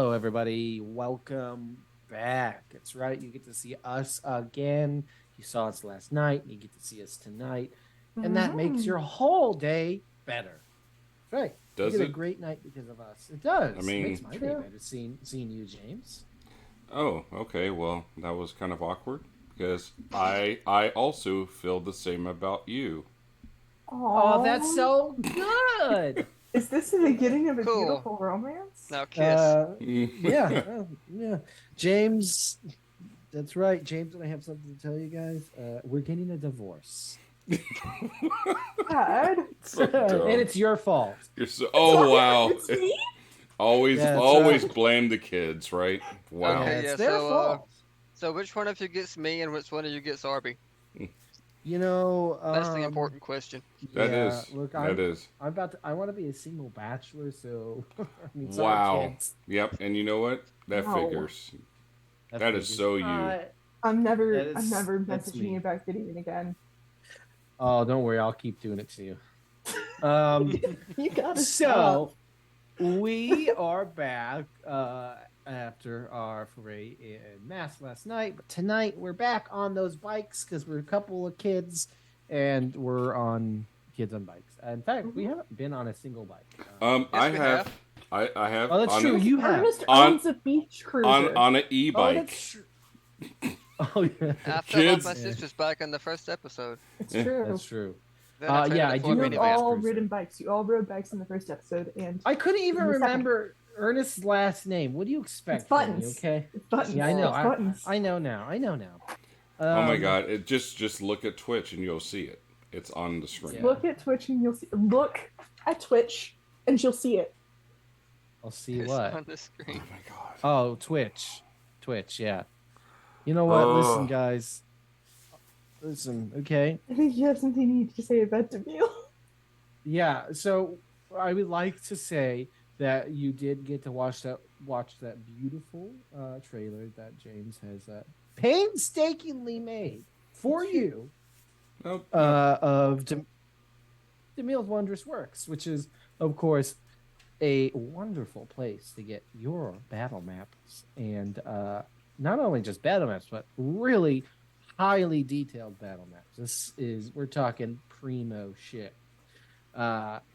Hello, everybody. Welcome back. That's right. You get to see us again. You saw us last night. You get to see us tonight. And that makes Mhm. your whole day better. That's right. You Does get a it? great night because of us. It I does. It makes mean, my day True. better seeing you, James. oh, okay. Well, that was kind of awkward because I also feel the same about you. Oh, that's Aww. so good. Is this the beginning of a Cool. beautiful romance? Now kiss. Uh, yeah, yeah. James, that's right. James and I have something to tell you guys. We're getting a divorce. Dad? So And dumb. it's your fault. You're so. It's Oh not wow. it's me? Always, Yeah, that's always right. blame the kids, right? Wow. Yeah, Okay, it's yeah. their fault. So which one of you gets me and which one of you gets Arby? You know, That's the important question. That yeah. is. Look, That is. I'm about to. I want to be a single bachelor, so I mean, sorry, Wow. kids. Yep. And you know what? That No. figures. That That is figures. so you. I'm never That's messaging you me. about Gideon again. Oh, don't worry, I'll keep doing it to you. Um, You gotta stop. so we are back after our foray in mass last night, but tonight we're back on those bikes because we're a couple of kids and we're on kids on bikes. In fact, we Mhm. haven't been on a single bike. I Yes, we have. have. I have Oh, that's on true. Because You have. Ernest on owns a beach on cruiser. on an Oh, e-bike. that's true. Oh, yeah. I fell off my Kids. Yeah, sister's bike in the first episode. It's Eh, true. that's true. Then I Yeah, traded I it for a do You have own a beach minivan. all cruiser. ridden bikes. You all rode bikes in the first episode, and I couldn't even in the second. remember Ernest's last name. What do you It's expect from me? buttons. Okay. It's It's Yeah, buttons. I know. It's Morris. buttons. I know now. I know now. Oh my Um, god! It just look at Twitch and you'll see it. It's on the Just screen. yeah. look at Twitch and you'll see. Look at Twitch and you'll see it. I'll see It's what. on the Oh screen. my god. Oh, Twitch. Twitch, yeah. You know what? Listen, Oh, guys. Listen, okay. I think you have something you need to say about Demille. Yeah, so I would like to say that you did get to watch that beautiful trailer that James has painstakingly made for It's true. you nope, nope. of Demille's Wondrous Works, which is, of course, a wonderful place to get your battle maps and not only just battle maps, but really highly detailed battle maps. We're talking primo shit.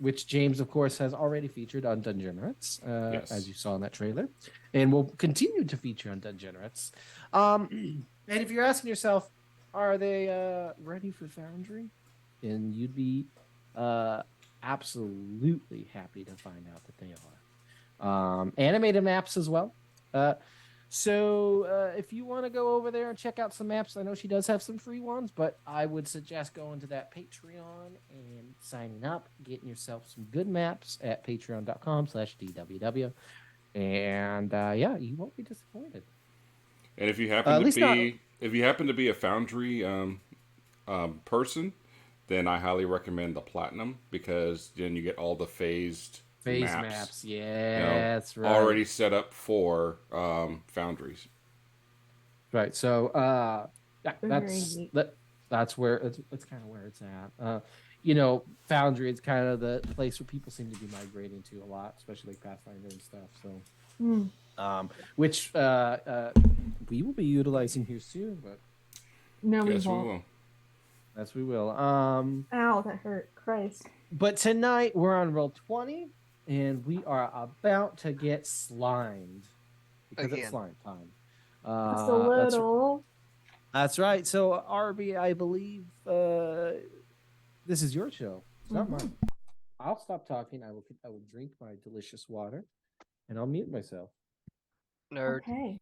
Which James, of course, has already featured on Dungenerates, as Yes. you saw in that trailer, and will continue to feature on Dungenerates. And if you're asking yourself, are they ready for Foundry? And you'd be uh, absolutely happy to find out that they are. Animated maps as well. So if you want to go over there and check out some maps, I know she does have some free ones, but I would suggest going to that Patreon and signing up, getting yourself some good maps at patreon.com/DWW. And yeah, you won't be disappointed. And if you At least not. happen to be a Foundry person, then I highly recommend the Platinum because then you get all the phased Phase maps. maps. You know, Yeah, that's right. already set up for Foundries. Right. So yeah, They're very neat. that's where it's kind of where it's at. Foundry is kind of the place where people seem to be migrating to a lot, especially like Pathfinder and stuff. So Mm. which we will be utilizing here soon, but No, we Yes, we won't. will. yes, we will. Ow, that hurt. Christ. But tonight we're on roll 20, and we are about to get slimed because it's Again. slime time. Just a little. That's right. So, Arby, I believe this is your show. It's not mine. I'll stop talking. I will drink my delicious water, and I'll mute myself. Nerd. Okay.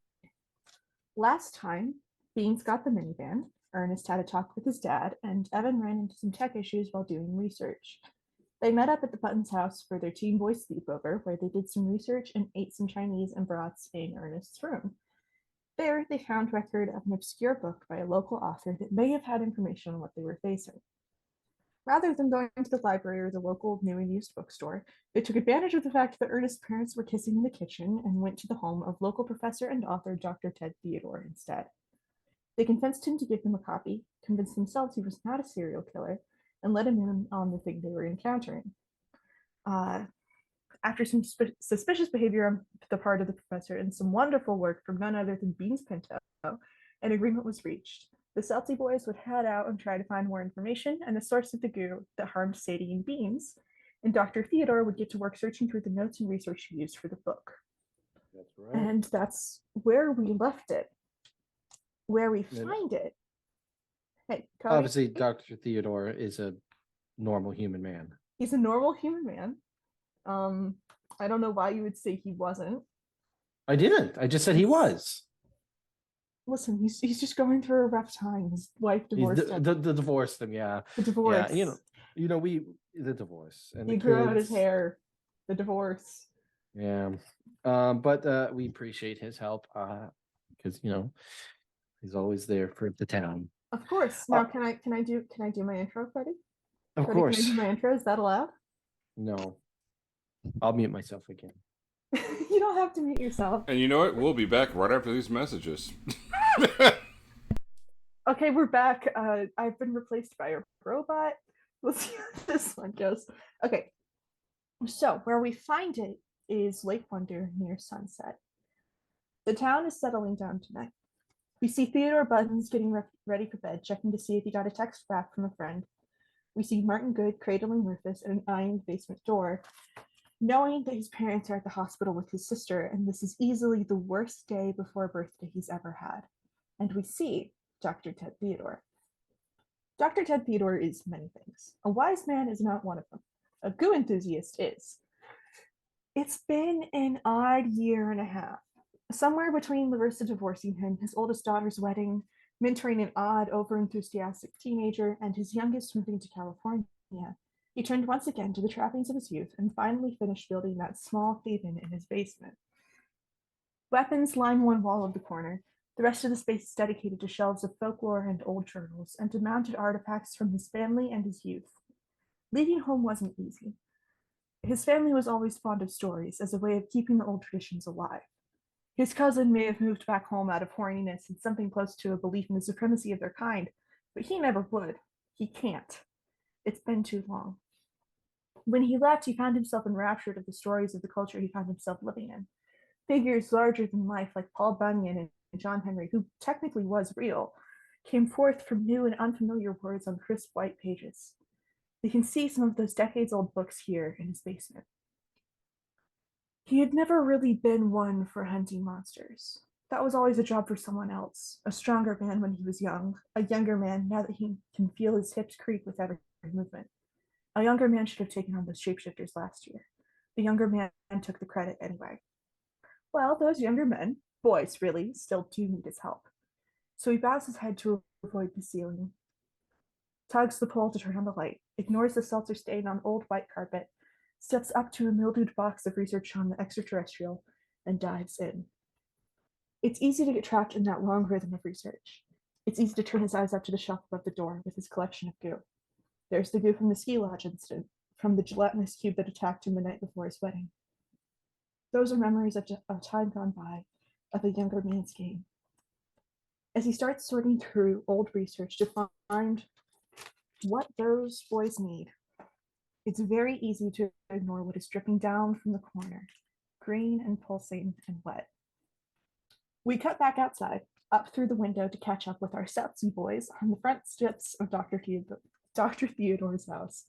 Last time, Beans got the minivan, Ernest had a talk with his dad, and Evan ran into some tech issues while doing research. They met up at the Buttons' house for their Teen Boys sleepover, where they did some research and ate some Chinese and brats in Ernest's room. There, they found record of an obscure book by a local author that may have had information on what they were facing. Rather than going to the library or the local new and used bookstore, they took advantage of the fact that Ernest's parents were kissing in the kitchen and went to the home of local professor and author Dr. Ted Theodore instead. They convinced him to give them a copy, convinced themselves he was not a serial killer, and let him in on the thing they were encountering. Uh, After some suspicious behavior on the part of the professor and some wonderful work from none other than Beans Pinto, an agreement was reached. The Seltzie Boys would head out and try to find more information and the source of the goo that harmed Sadie and Beans, and Dr. Theodore would get to work searching through the notes and research he used for the book. That's right. And that's where we left it. Where we find it. Hey, Cody, Obviously, Dr. Theodore is a normal human man. he's a normal human man. I don't know why you would say he wasn't. I didn't. I just said he was. Listen, he's just going through a rough time. His wife divorced him. The divorced him, yeah. The divorce. Yeah, the divorce. And he the grew out his kids. hair. The divorce. Yeah. But we appreciate his help, because he's always there for the town. Of course. Now can I do my intro, Freddie? Of Freddie, course. Can I do my intro? Is that allowed? No. I'll mute myself again. You don't have to mute yourself. And you know what? We'll be back right after these messages. Okay, we're back. I've been replaced by a robot. Let's see how this one goes. Okay. So where we find it is Lake Wonder near sunset. The town is settling down tonight. We see Theodore Buttons getting ready for bed, checking to see if he got a text back from a friend. We see Martin Good cradling Rufus and eyeing the basement door, knowing that his parents are at the hospital with his sister, and this is easily the worst day before birthday he's ever had. And we see Dr. Ted Theodore. Dr. Ted Theodore is many things. A wise man is not one of them. A goo enthusiast is. It's been an odd year and a half. Somewhere between Larissa divorcing him, his oldest daughter's wedding, mentoring an odd, over-enthusiastic teenager, and his youngest moving to California, he turned once again to the trappings of his youth and finally finished building that small haven in his basement. Weapons line one wall of the corner. The rest of the space is dedicated to shelves of folklore and old journals, and to mounted artifacts from his family and his youth. Leaving home wasn't easy. His family was always fond of stories as a way of keeping the old traditions alive. His cousin may have moved back home out of horniness and something close to a belief in the supremacy of their kind, but he never would. He can't. It's been too long. When he left, he found himself enraptured of the stories of the culture he found himself living in. Figures larger than life like Paul Bunyan and John Henry, who technically was real, came forth from new and unfamiliar words on crisp white pages. We can see some of those decades-old books here in his basement. He had never really been one for hunting monsters. That was always a job for someone else, a stronger man when he was young, a younger man now that he can feel his hips creak with every movement. A younger man should have taken on those shapeshifters last year. The younger man took the credit anyway. Well, those younger men, boys really, still do need his help. So he bows his head to avoid the ceiling, tugs the pole to turn on the light, ignores the seltzer stain on old white carpet, steps up to a mildewed box of research on the extraterrestrial, and dives in. It's easy to get trapped in that long rhythm of research. It's easy to turn his eyes up to the shelf above the door with his collection of goo. There's the goo from the ski lodge incident, from the gelatinous cube that attacked him the night before his wedding. Those are memories of a time gone by, of a younger man's game. As he starts sorting through old research to find what those boys need, it's very easy to ignore what is dripping down from the corner, green and pulsing and wet. We cut back outside, up through the window to catch up with our Seltzie Boys on the front steps of Dr. Theodore's house.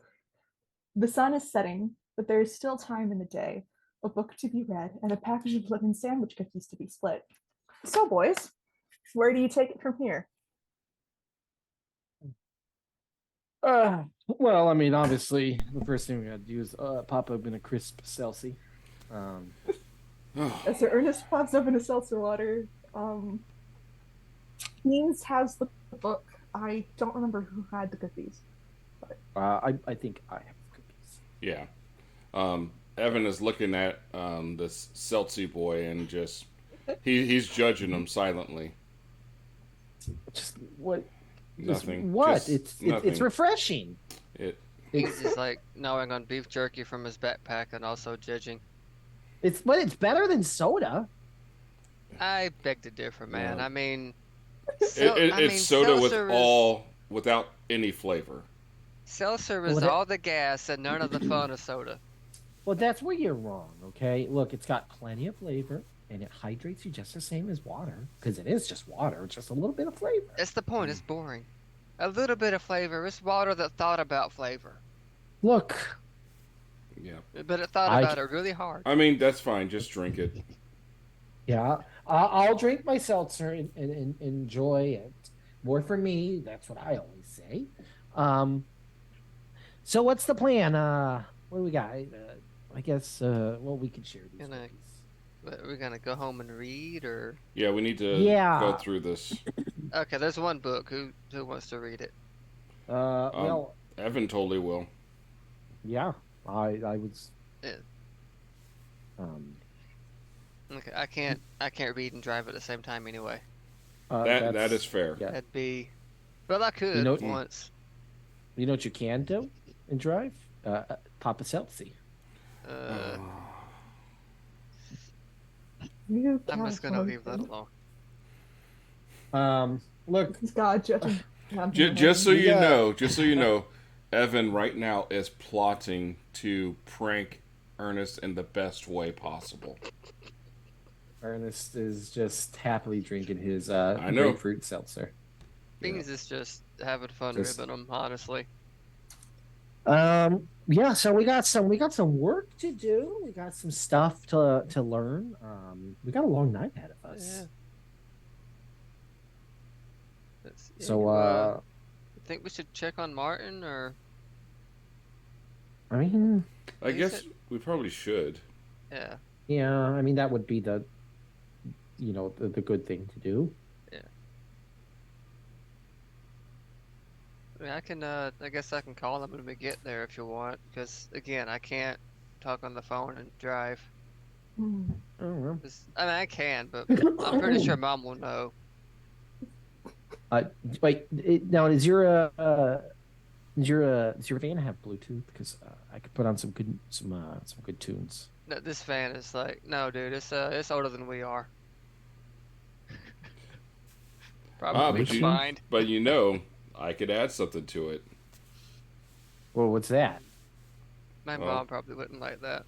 The sun is setting, but there is still time in the day, a book to be read, and a package of lemon sandwich cookies to be split. So, boys, where do you take it from here? Well, I mean, obviously, the first thing we gotta do is pop open a crisp Seltzie. So Ernest pops open a seltzer water. Beans has the book. I don't remember who had the cookies. But... I think I have cookies. Yeah. Evan is looking at this Seltzie boy and just he's judging him silently. Just what? Nothing. What? Just It's refreshing. He's just like gnawing on beef jerky from his backpack and also judging. It's better than soda. I beg to differ, man. Yeah. I mean, it's soda seltzer without any flavor. Seltzer is Well, all the gas and none of the fun of soda. Well, that's where you're wrong. Okay, look, it's got plenty of flavor, and it hydrates you just the same as water, because it is just water, it's just a little bit of flavor. That's the point. It's boring. A little bit of flavor. It's water that thought about flavor, Look, Yeah. but it thought I about it really hard. I mean, that's fine. Just drink it. yeah, I'll drink my seltzer and enjoy it. More for me. That's what I always say. Um, so what's the plan? What do we got? I guess well, we could share these. Gonna, Cookies. we're gonna go home and read, or Yeah, we need to go Yeah. through this. okay. There's one book. Who wants to read it? Well, Evan totally will. yeah, I was. Yeah. Um, Okay, I can't read and drive at the same time anyway. That is fair. Yeah. That'd be, well, I could know- once. You know what you can do and drive? Pop a Seltzie. Uh, You I'm just gonna leave that California. alone. Look, He's God judging. Just so We you got- know, Evan right now is plotting to prank Ernest in the best way possible. Ernest is just happily drinking his I know. grapefruit seltzer. Beans is just having fun Just- ribbing them, honestly. Yeah, so we got some work to do. We got some stuff to learn. We got a long night ahead of us. Yeah. So you think we should check on Martin, or I mean, I Is guess it- we probably should. yeah? yeah, I mean that would be the the good thing to do. I mean, I can. I guess I can call him when we get there if you want, because again, I can't talk on the phone and drive. Hmm. I don't know. I mean, I can, but I'm pretty sure Mom will know. Wait, now is your does your van have Bluetooth? Because I could put on some good tunes. No, this van is like, no, dude, it's older than we are. Probably but you- combined. But I could add something to it. Well, what's that? My Well- mom probably wouldn't like that.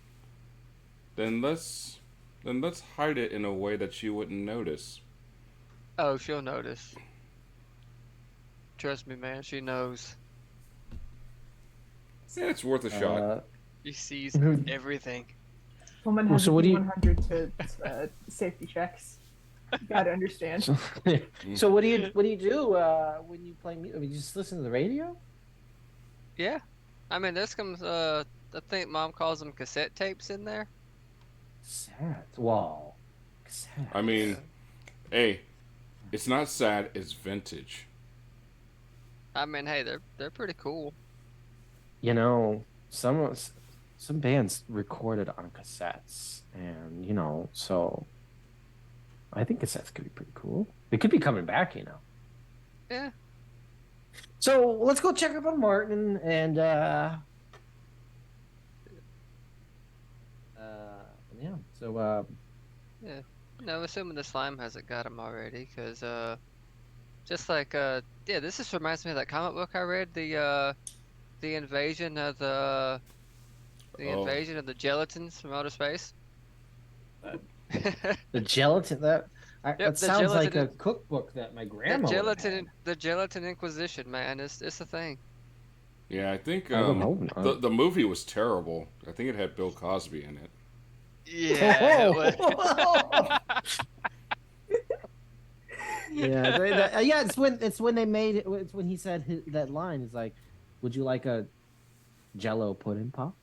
Then let's hide it in a way that she wouldn't notice. Oh, she'll notice. Trust me, man, she knows. Yeah, it's worth a shot. She sees Mhm. everything. Woman Well, has so a what do you- 100 to safety checks. You gotta understand. So what do you do when you play music? I mean, you just listen to the radio? Yeah. I mean, there's some, I think Mom calls them cassette tapes in there. Sad. Wow. Sad. I mean, hey, it's not sad. It's vintage. I mean, hey, they're pretty cool. You know, some bands recorded on cassettes, and so I think cassettes could be pretty cool. They could be coming back, Yeah. So let's go check up on Martin and yeah. So No, assuming the slime hasn't got him already, because just like yeah, this just reminds me of that comic book I read, the invasion of the Oh. invasion of the gelatins from outer space. the gelatin that the sounds like a gelatin- cookbook that my The grandma would have had. the gelatin Inquisition, man, it's a thing. Yeah, I think I don't know. the movie was terrible. I think it had Bill Cosby in it. Yeah. it was- Yeah, it's when they made it. It's when he said that line. It's like, "Would you like a Jello pudding pop?"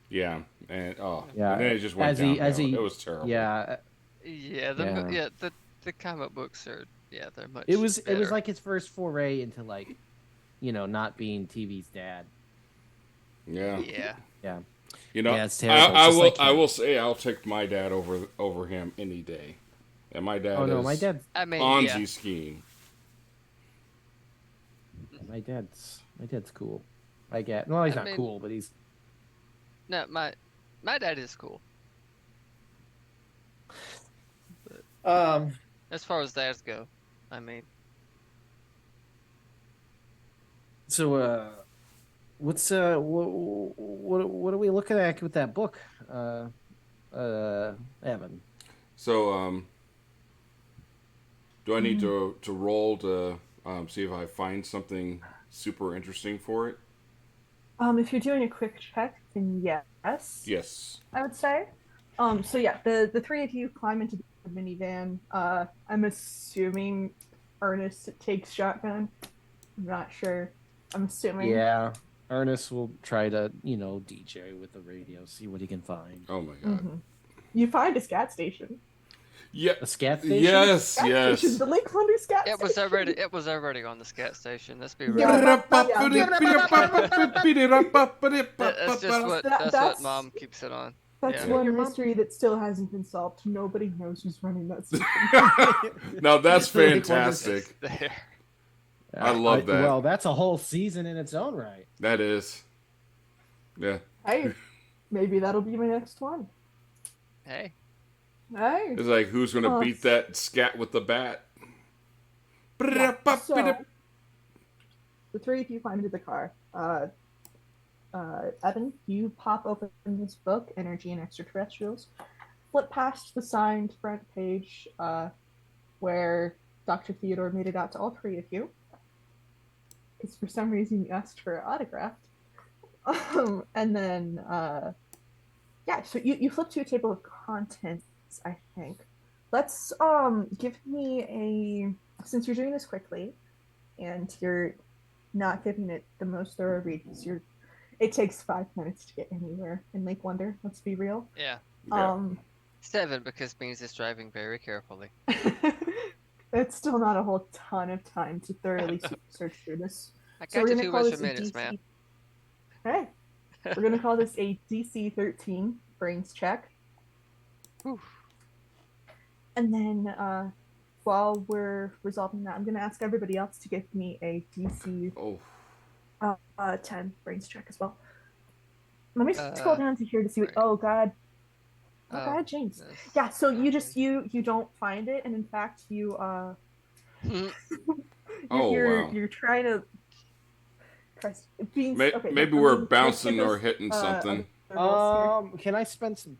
Yeah, and Yeah, and then it just went downhill. it was terrible. Yeah, yeah, the comic books are they're much. it was better. like his first foray into not being TV's dad. Yeah. Yeah. Yeah, Yeah, it's terrible. I It's just will. like I him. will say I'll take my dad over him any day. And my dad. Oh no, is my dad. I mean, Ponzi yeah. scheme. My dad's cool. I get. No, he's I not mean- cool, but he's. No, my dad is cool. As far as dads go, I mean, So What's what are we looking at with that book? Evan. So, do I need Mhm. to roll to see if I find something super interesting for it? If you're doing a quick check, then yes, Yes. I would say. So yeah, the three of you climb into the minivan. I'm assuming Ernest takes shotgun. I'm not sure. I'm assuming. Yeah. Ernest will try to, DJ with the radio, see what he can find. Oh my god. Hmm. You find a scat station. Yeah. A scat station? Yes. Scat station, Yes. the Lake Wonder scat It was station. already it was already on the scat station. Let's be real. Yeah, yeah. That's what That's mom keeps it on. that's Yeah. Your one mom. mystery that still hasn't been solved. Nobody knows who's running that station. Now that's The Lake Wonder- fantastic. It's there. I love that. Well, that's a whole season in its own right. That is. Yeah. Hey, maybe that'll be my next one. Hey. Hey. It's like who's gonna beat that scat with the bat? Yeah, so the three of you climb into the car. Evan, you pop open this book, Energy and Extraterrestrials. Flip past the signed front page where Dr. Theodore made it out to all three of you. Because for some reason you asked for an autograph. And then, yeah, so you flip to a table of contents, I think. Let's give me since you're doing this quickly and you're not giving it the most thorough read, because it takes 5 minutes to get anywhere in Lake Wonder, let's be real. Yeah. 7 because Beans is driving very carefully. It's still not a whole ton of time to thoroughly search through this. I So got we're you gonna 2 call extra this a minutes, DC. man. Hey, we're gonna call this a DC 13 brains check. Whew. And then while we're resolving that, I'm gonna ask everybody else to give me a DC Oh. 10 brains check as well. Let me scroll down to here to see what. Right. Oh God. Oh God, James. Yeah. So you just you don't find it, and in fact you you're trying to press beans. Okay, Maybe we're bouncing or hitting something. Can I spend some?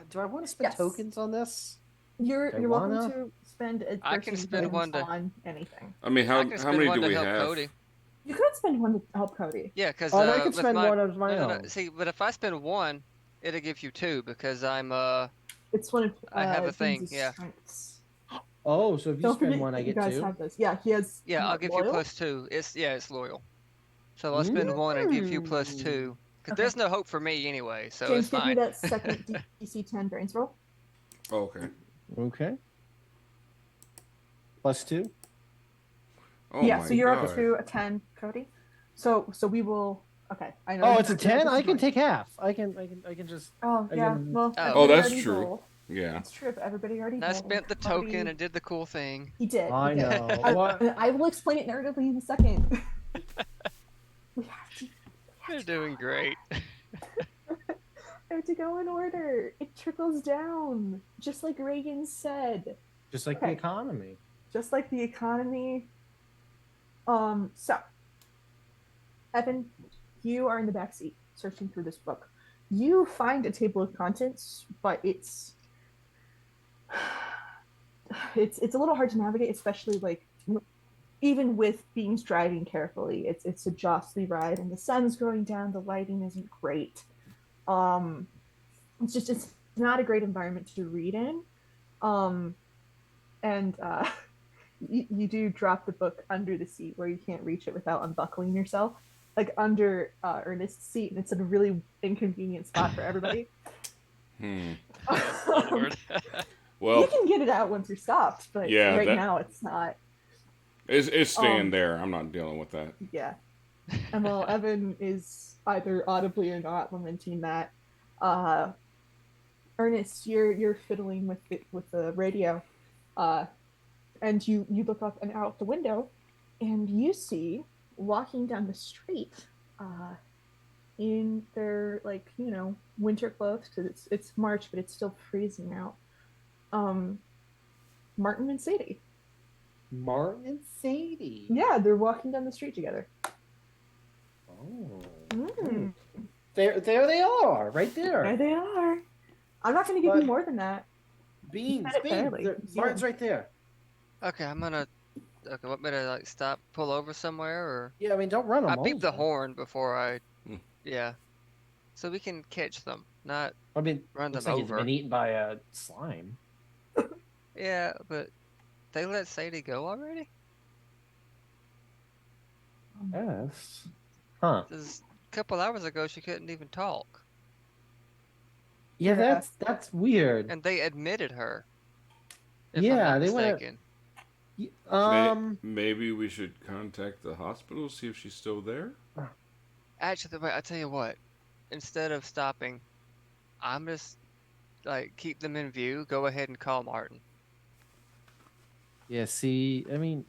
Do I want to spend Yes. tokens on this? You're welcome to spend a I can spend one to on anything. I mean, I how can spend many one do to we help have? Cody. You could spend one to help Cody. Yeah, because I can with spend my one of my no. own. See, but if I spend one, it'll give you 2 because I'm It's one of I have a thing. Beans' Yeah. strengths. Oh, so if you Don't spend forget one, I you get guys 2. have those. Yeah, he has. Yeah, I'll give you loyal? +2. It's loyal. So I'll spend one and give you +2. Because there's no hope for me anyway, so James, it's give me fine. that second DC 10 brains roll. Oh, okay. Okay. +2. Oh Yeah, my so you're God. up to a 10, Cody. So we will. Okay, I know. Oh, you it's a have to know 10. what I you're can doing. take half. I can just. Oh I yeah. can- Well, Oh. everybody that's already true. rolled. Yeah. That's true. If everybody already And I rolled, spent the Cody- token and did the cool thing. He did. I he did. know. What? I will explain it narratively in a second. we have to. They're doing great. I have to go in order. It trickles down, just like Reagan said. Just like the economy. Just like the economy. So, Evan, you are in the back seat searching through this book. You find a table of contents, but it's a little hard to navigate, especially like even with Beans driving carefully. It's a jostly ride, and the sun's going down. The lighting isn't great. It's not a great environment to read in. And you do drop the book under the seat where you can't reach it without unbuckling yourself, like under Ernest's seat, and it's in a really inconvenient spot for everybody. Lord. Well, you can get it out once you're stopped, but Yeah, right that- now it's not. it's staying there. I'm not dealing with that. Yeah. And while Evan is either audibly or not lamenting that, Ernest, you're fiddling with the radio, and you look up and out the window, and you see walking down the street, in their winter clothes, because it's March but it's still freezing out. Martin and Sadie. Martin and Sadie. Yeah, they're walking down the street together. Oh. Mm. Hmm. There they are, right There there. they are. I'm not going to give you But- more than that. Beans, said it fairly. Beans. You see Martin's them. right there. Okay, I'm gonna. Okay, want me to like stop, pull over somewhere, or Yeah, I mean, don't run I them beep the over. horn before I. Hmm. Yeah, so we can catch them, not I mean, run looks them like he's over. been eaten by a slime. Yeah, but they let Sadie go already? Yes. Huh. This a couple hours ago she couldn't even talk, Yeah, Yeah. that's weird. and they admitted her, if I'm Yeah, not they went. mistaken. Maybe we should contact the hospital, see if she's still there. Actually, wait, I tell you what. Instead of stopping, I'm just like keep them in view. Go ahead and call Martin. Yeah. See, I mean,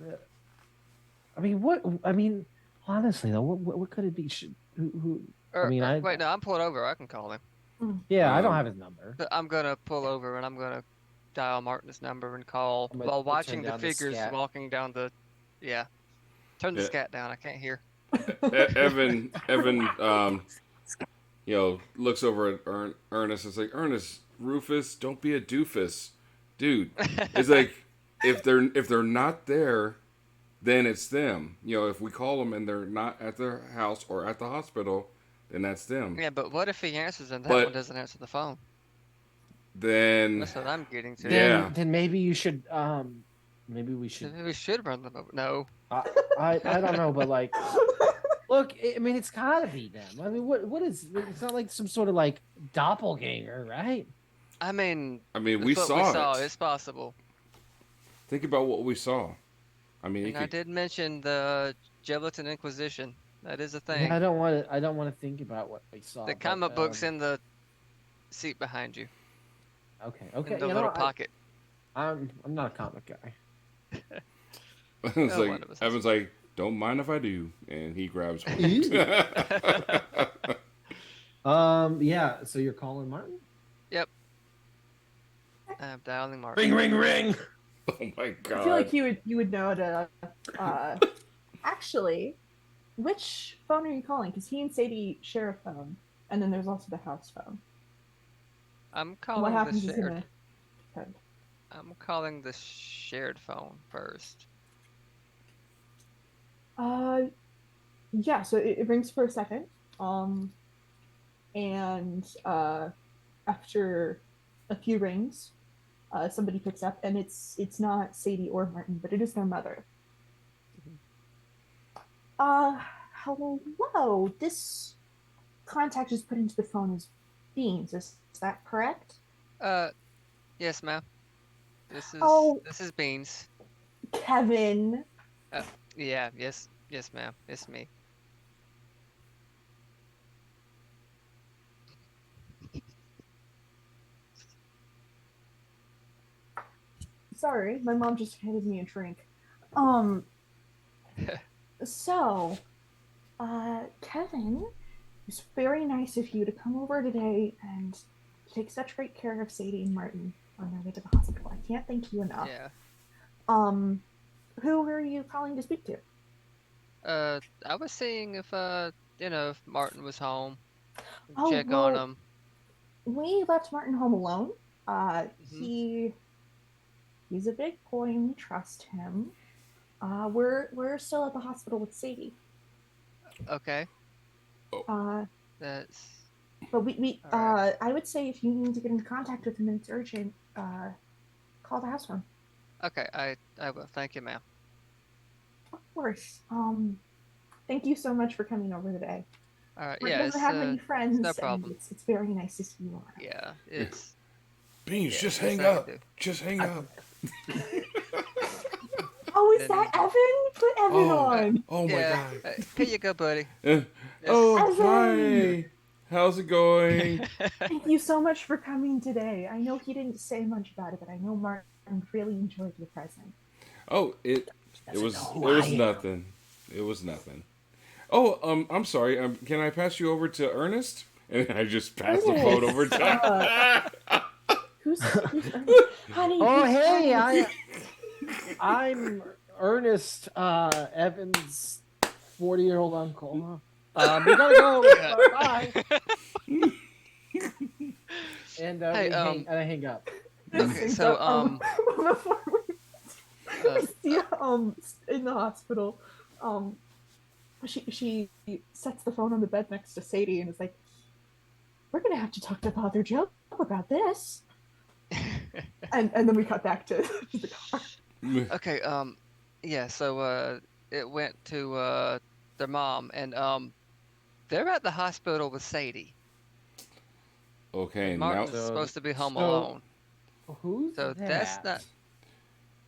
what? I mean, honestly though, what could it be? Who? I mean, Wait, no, I'm pulling over. I can call him. yeah, I don't Um, have his number. But I'm gonna pull over and I'm gonna dial Martin's number and call I'm while gonna turn watching the down the figures scat. walking down the. Yeah, turn the Yeah. scat down. I can't hear. Evan, looks over at Ernest. It's like, Ernest, Rufus, don't be a doofus, dude. It's like if they're not there, then it's them. If we call them and they're not at their house or at the hospital, then that's them. Yeah, but what if he answers and that But- one doesn't answer the phone? Then That's what I'm getting to. Yeah. Then maybe you should. Maybe we should. Maybe we should run them over. No. I don't know, but like, look, I mean, it's gotta be them. I mean, what is? It's not like some sort of like doppelganger, right? I mean, we with what saw it. It's possible. Think about what we saw. I mean, And I did mention the Gelatin Inquisition. That is a thing. Yeah, I don't want to. I don't want to think about what we saw. The but, comic book's in the seat behind you, Okay. in the little pocket. I'm not a comic guy. it's Oh, like one of us has Evan's like, don't mind if I do, and he grabs one. Yeah. So you're calling Martin? I'm dialing Martin. Ring. Oh my god! I feel like you would know to. Actually, which phone are you calling? Because he and Sadie share a phone, and then there's also the house phone. I'm What calling the happens is shared. gonna depend. I'm calling the shared phone first. Yeah. So it rings for a second. And after a few rings, somebody picks up, and it's not Sadie or Martin, but it is their mother. Hello. This contact is put into the phone as Beans. Is that correct? Yes, ma'am. This is Beans. Kevin. Yeah, yes, ma'am. It's me. Sorry, my mom just handed me a drink. So, Kevin, it's very nice of you to come over today and take such great care of Sadie and Martin on their way to the hospital. I can't thank you enough. Yeah. Who are you calling to speak to? I was seeing if if Martin was home. Oh, Check well, on him. We left Martin home alone. Mhm. He's a big boy and we trust him. We're still at the hospital with Sadie. Okay. That's But we All right. I would say if you need to get into contact with him and it's urgent, call the house phone. okay. I will. Thank you, ma'am. Of course. Thank you so much for coming over today. All right. Martin Yeah, doesn't it's have many friends, no and problem. it's very nice to see you around. Yeah, it's Beans, yeah, just that's hang what I up. can do. Just hang up. Oh, is Then that Evan? Put Evan on. Oh my yeah. god. Here you go, buddy. Oh, Evan! hi. How's it going? Thank you so much for coming today. I know he didn't say much about it, but I know Martin really enjoyed your present. Oh, it was know who I am. nothing. It was nothing. Oh, I'm sorry. Can I pass you over to Ernest? And I just passed the phone over to. Who's honey? Oh, who's hey, Evan? I'm Ernest, Evan's 40-year-old uncle. We gotta go. Yeah. Bye. And Hey, I hang up. Okay, so, before uh, we see in the hospital, she sets the phone on the bed next to Sadie and is like, "We're gonna have to talk to Father Joe about this." And then we cut back to the car. okay, yeah, so, it went to, their mom, and, they're at the hospital with Sadie, Okay, and now Martin's supposed to be home so alone. who's So that's that? not,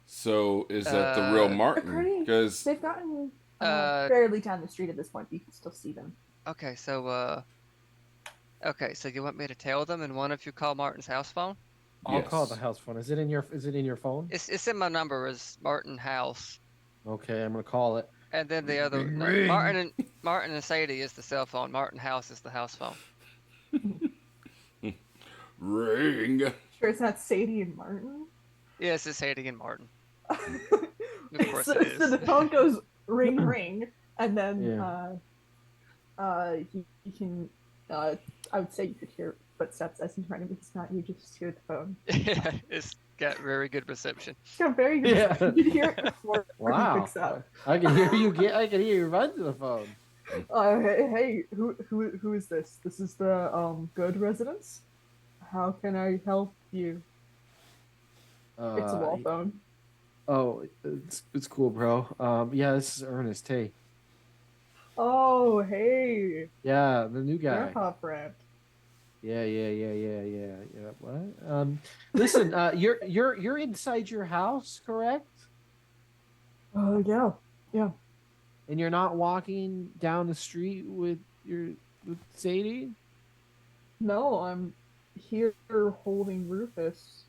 so is that the real They're Martin? pretty. Because They've gotten uh, fairly down the street at this point, but you can still see them. okay, so you want me to tell them, and one of you call Martin's house phone? I'll call the yes, house phone. Is it in your phone? It's in my number as Martin House, Okay, I'm gonna call it. and then the other, Ring no, ring. Martin and Sadie is the cell phone. Martin House is the house phone. ring. Sure, it's not Sadie and Martin. Yes, it's Sadie and Martin. Of course so, it is. so the phone goes ring ring, and then you can I would say you could hear footsteps as he's running, but it's not. You just hear the phone. Yeah, it's got very good reception. It's got very good. Yeah. You can hear it before he Wow. picks up. I can hear you I can hear you run to the phone. Hey, who is this? This is the good residence. How can I help you? It's a wall phone. Oh, it's cool, bro. Yeah, this is Ernest. Hey. Oh, hey, Yeah, the new guy. grandpa friend. Yeah. What? Listen, you're inside your house, correct? Oh, yeah. And you're not walking down the street with Sadie? No, I'm here holding Rufus.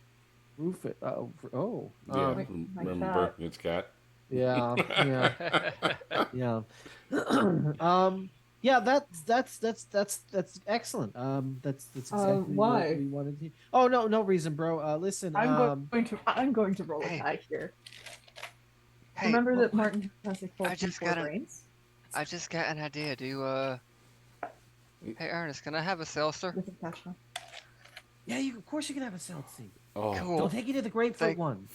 Rufus. Oh. Yeah, My remember cat. it's cat. Yeah. Yeah. Yeah, that's excellent. That's exactly Why? what we wanted to. Oh, no reason, bro. Listen, I'm going to roll a die here. Hey, Remember that Martin has like I just 4 got brains. I just got an idea. Hey Ernest, can I have a seltzer? With a catch on. yeah, of course you can have a Seltzie. Oh, Cool. Don't take you to the grapefruit Thank- one.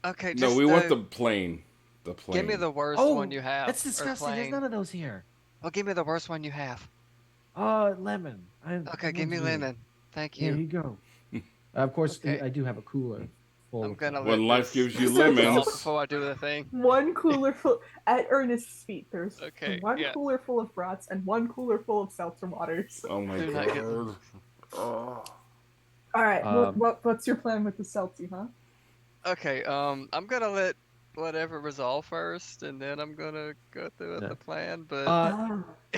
Okay, no, just we want the plane. The plane. give me the worst Oh, one you have. that's or disgusting. There's plain. none of those here. Well, give me the worst one you have. Lemon. Okay, give me lemon. Thank Here you. you go. Of course, Okay. I do have a cooler full. I'm gonna When let life this gives you So- lemons. before I do the thing. One cooler full at Ernest's feet. There's Okay, one yeah. cooler full of brats and one cooler full of seltzer waters. Oh my Do not get- god. Oh. All right, Um, what's your plan with the Seltzie, huh? Okay, I'm gonna let whatever resolve first, and then I'm gonna go through with Yeah. the plan. But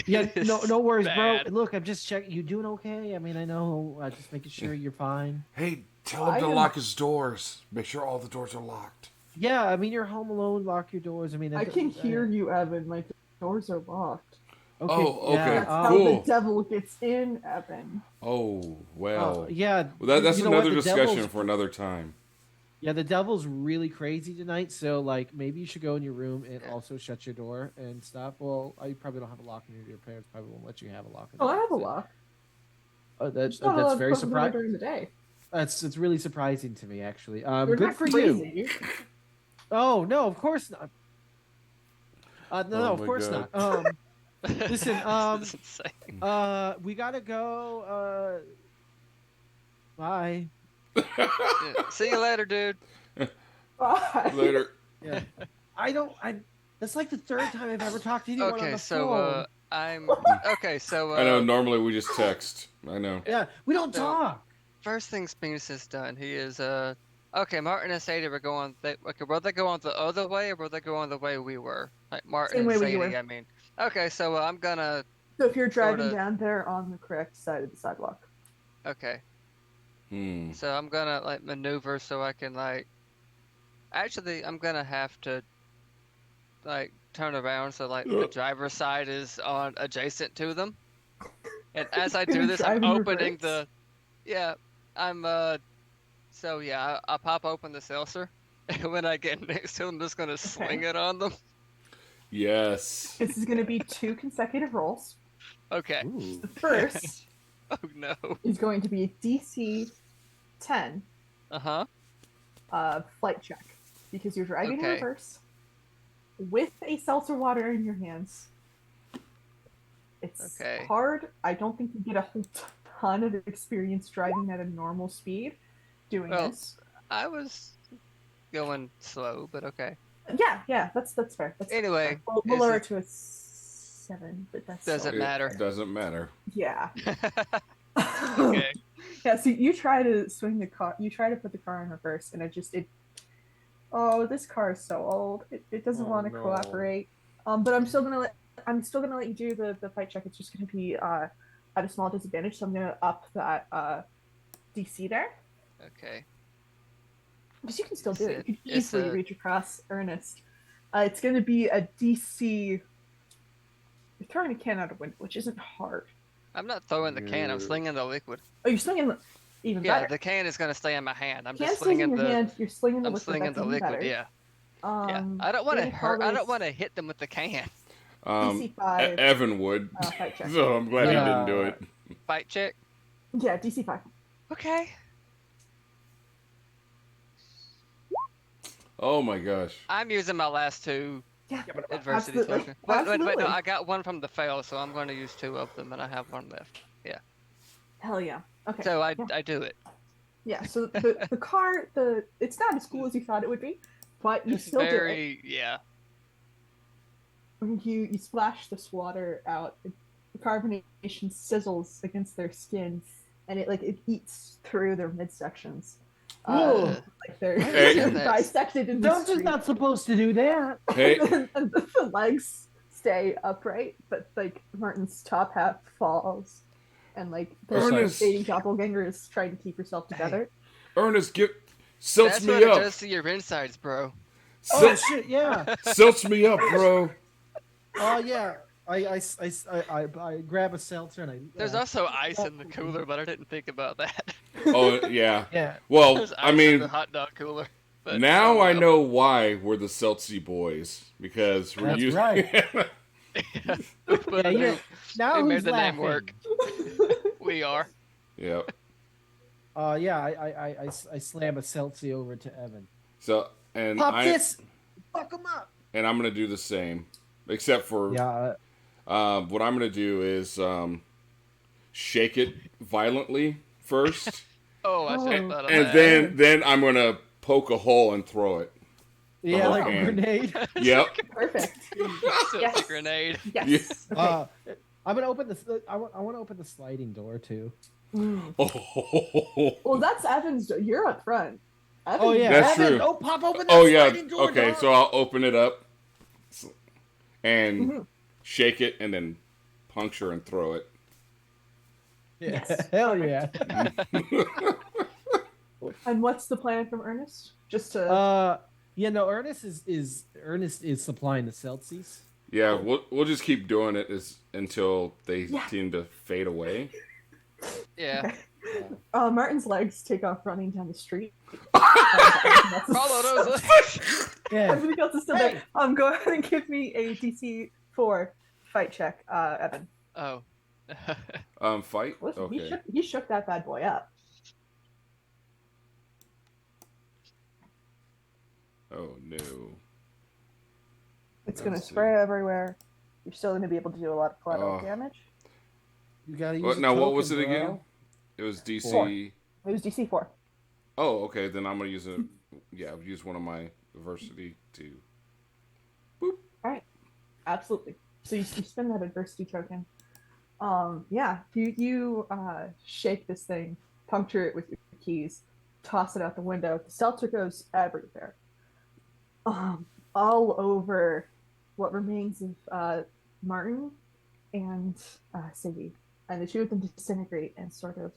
Yeah, it is no worries, bad. bro. Look, I'm just checking. You doing okay? I mean, I know. I'm just making sure you're fine. Hey, tell him to lock his doors. Make sure all the doors are locked. Yeah, I mean, you're home alone. Lock your doors. I mean, I can hear you, Evan. My doors are locked. Okay, Oh, okay. That's how cool. the devil gets in, Evan. Oh, well. yeah. That's you know what, another the discussion devil's- for another time. Yeah, the devil's really crazy tonight. So, like, maybe you should go in your room and Yeah. also shut your door and stuff. Well, you probably don't have a lock in your parents probably won't let you have a lock. Oh, I have a so- lock. That's Just not allowed very to put them on surprising. during the day. It's really surprising to me, actually. We're Good not for you. crazy. Oh no, of course not. No, Oh of my course God. not. Listen, This is insane. we gotta go. Bye. Yeah. See you later, dude. Bye. Later. Yeah. That's like the third time I've ever talked to anyone on Okay, the so phone. I'm okay. So I know, normally we just text. I know. Yeah, we don't so- talk. first thing Spinus has done, he is okay. Martin and Sadie were going. Okay, were they going the other way, or were they going the way we were? Like Martin Same and way we Sadie. were. I mean. Okay, so I'm gonna. So if you're driving Sorta. down there on the correct side of the sidewalk. Okay, Hmm. so I'm gonna like maneuver so I can like. Actually, I'm gonna have to like turn around so like the driver's side is on adjacent to them. And as I do Gonna this, I'm drive in opening reverse? the. Yeah, I'm So yeah, I pop open the seltzer, and when I get next to them, I'm just gonna sling it on them. Yes. This is going to be 2 consecutive rolls. Okay. Ooh. The first Oh no. is going to be a DC 10 Uh-huh. flight check because you're driving in Okay. reverse with a seltzer water in your hands. It's Okay. hard. I don't think you get a whole ton of experience driving at a normal speed doing Well, this. I was going slow, but okay. Yeah, that's fair. That's Anyway, fair. We'll is lower it- it to a 7, but that's Does still it matter? It doesn't matter. yeah. Okay. Yeah, so you try to swing the car, you try to put the car in reverse, and oh, this car is so old. It doesn't want to no. cooperate. But I'm still gonna let you do the fight check. It's just gonna be at a small disadvantage, so I'm gonna up that DC there. Okay. Because you can still Is do it. it- You can it's easily a- reach across Ernest. It's gonna be a DC. You're throwing a can out a window, which isn't hard. I'm not throwing the can. I'm Yeah. slinging the liquid. Oh, you're slinging even Yeah, better. the can is gonna stay in my hand. I'm Can just stays in slinging your the. hand. You're slinging the I'm liquid. slinging That's the even liquid. better. Yeah. Yeah. I I'm don't want to gonna call hurt. I don't this want to hit them with the can. DC 5 Evan would. fight check. So I'm glad he didn't do it. Fight check. Yeah, DC 5. Okay. Oh my gosh. I'm using my last two Yeah, adversity absolutely. tokens. Wait, Absolutely. no. I got one from the fail, so I'm going to use two of them, and I have one left. Hell yeah. Okay. So yeah. I do it. Yeah, so the car, it's not as cool as you thought it would be, but you It's still do it. very yeah. You splash this water out. The carbonation sizzles against their skin, and it eats through their midsections. Ooh. Like they're Hey. dissected into Seltzer's not supposed to do that. Hey, and the legs stay upright, but like Martin's top half falls, and like the Ernest. dating doppelganger is trying to keep herself together. Ernest, That's silts what me it up. does to your insides, bro. Oh shit! Yeah. Silts me up, bro. Oh yeah. I grab a seltzer and I. There's also ice in the cooler, but I didn't think about that. Oh yeah. Yeah. Well, There's ice I in mean, the hot dog cooler. But now oh, I well. know why we're the Seltzie Boys because we're That's using. right. We put Yeah, a yeah. new- Now we who's made the laughing? name work. We are. Yeah. Yeah. I slam a seltzer over to Evan. So and Pop this. Fuck him up. and I'm gonna do the same, except for Yeah. what I'm gonna do is shake it violently first, Oh, I should have Oh. thought of and that. then I'm gonna poke a hole and throw it. Yeah, whole like a can. grenade. Yep. Perfect. Silty Yes. grenade. Yes. Okay. I'm gonna open the. I want to open the sliding door too. Mm. Oh, Well, that's Evan's. You're up front. Evan, Oh yeah, That's Evan, true. don't pop open that oh yeah. sliding door. Okay, dog. so I'll open it up and Mhm. shake it, and then puncture and throw it. Yeah, Yes. hell yeah. And what's the plan from Ernest? Just to Yeah, no, Ernest is supplying the Seltzies. Yeah, we'll just keep doing it until they Yeah. seem to fade away. Yeah. Martin's legs take off running down the street. Follow those legs. Yeah. Everything else is still there. Go ahead and give me a DC 4 fight check, Evan. Oh. Fight. Listen, Okay. he shook that bad boy up. Oh no. It's gonna Let's see. spray everywhere. You're still gonna be able to do a lot of collateral Oh. damage. You gotta use. What? a Now, what token, was it bro. again? It was DC. 4. It was DC 4. Oh, okay. Then I'm gonna use a. Yeah, I'll use one of my adversity to. Absolutely. So you spend that adversity token. Yeah, you shake this thing, puncture it with your keys, toss it out the window. The seltzer goes everywhere. All over what remains of Martin and Siggy. And the two of them disintegrate and sort of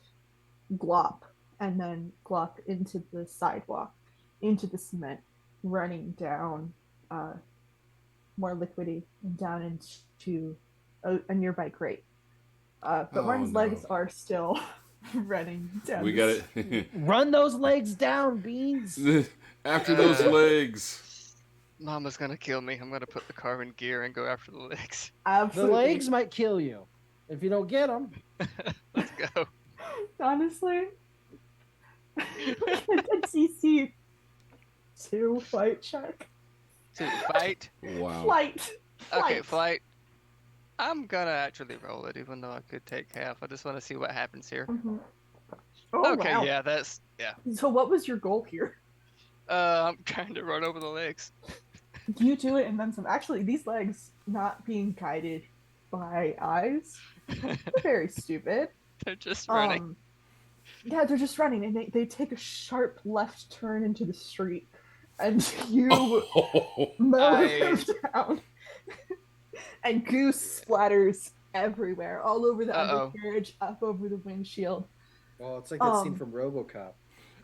glop, and then glop into the sidewalk, into the cement, running down more liquidy and down into a nearby crate. But Oh, Martin's no. legs are still running down. We got it. Run those legs down, Beans. After those legs. Mama's gonna kill me. I'm gonna put the car in gear and go after the legs. The Absolutely. legs might kill you. if you don't get them. Let's go. Honestly, a DC 2 fight shark. To fight. Wow. Flight. Okay, flight. I'm gonna actually roll it, even though I could take half. I just want to see what happens here. Mhm. Oh, Okay, wow. yeah, that's yeah. So what was your goal here? I'm trying to run over the legs. You do it and then some. Actually, these legs not being guided by eyes are very stupid. They're just running. Yeah, they're just running, and they take a sharp left turn into the street, and you mow them down. And goose splatters everywhere, all over the undercarriage, up over the windshield. Well, it's like that scene from RoboCop.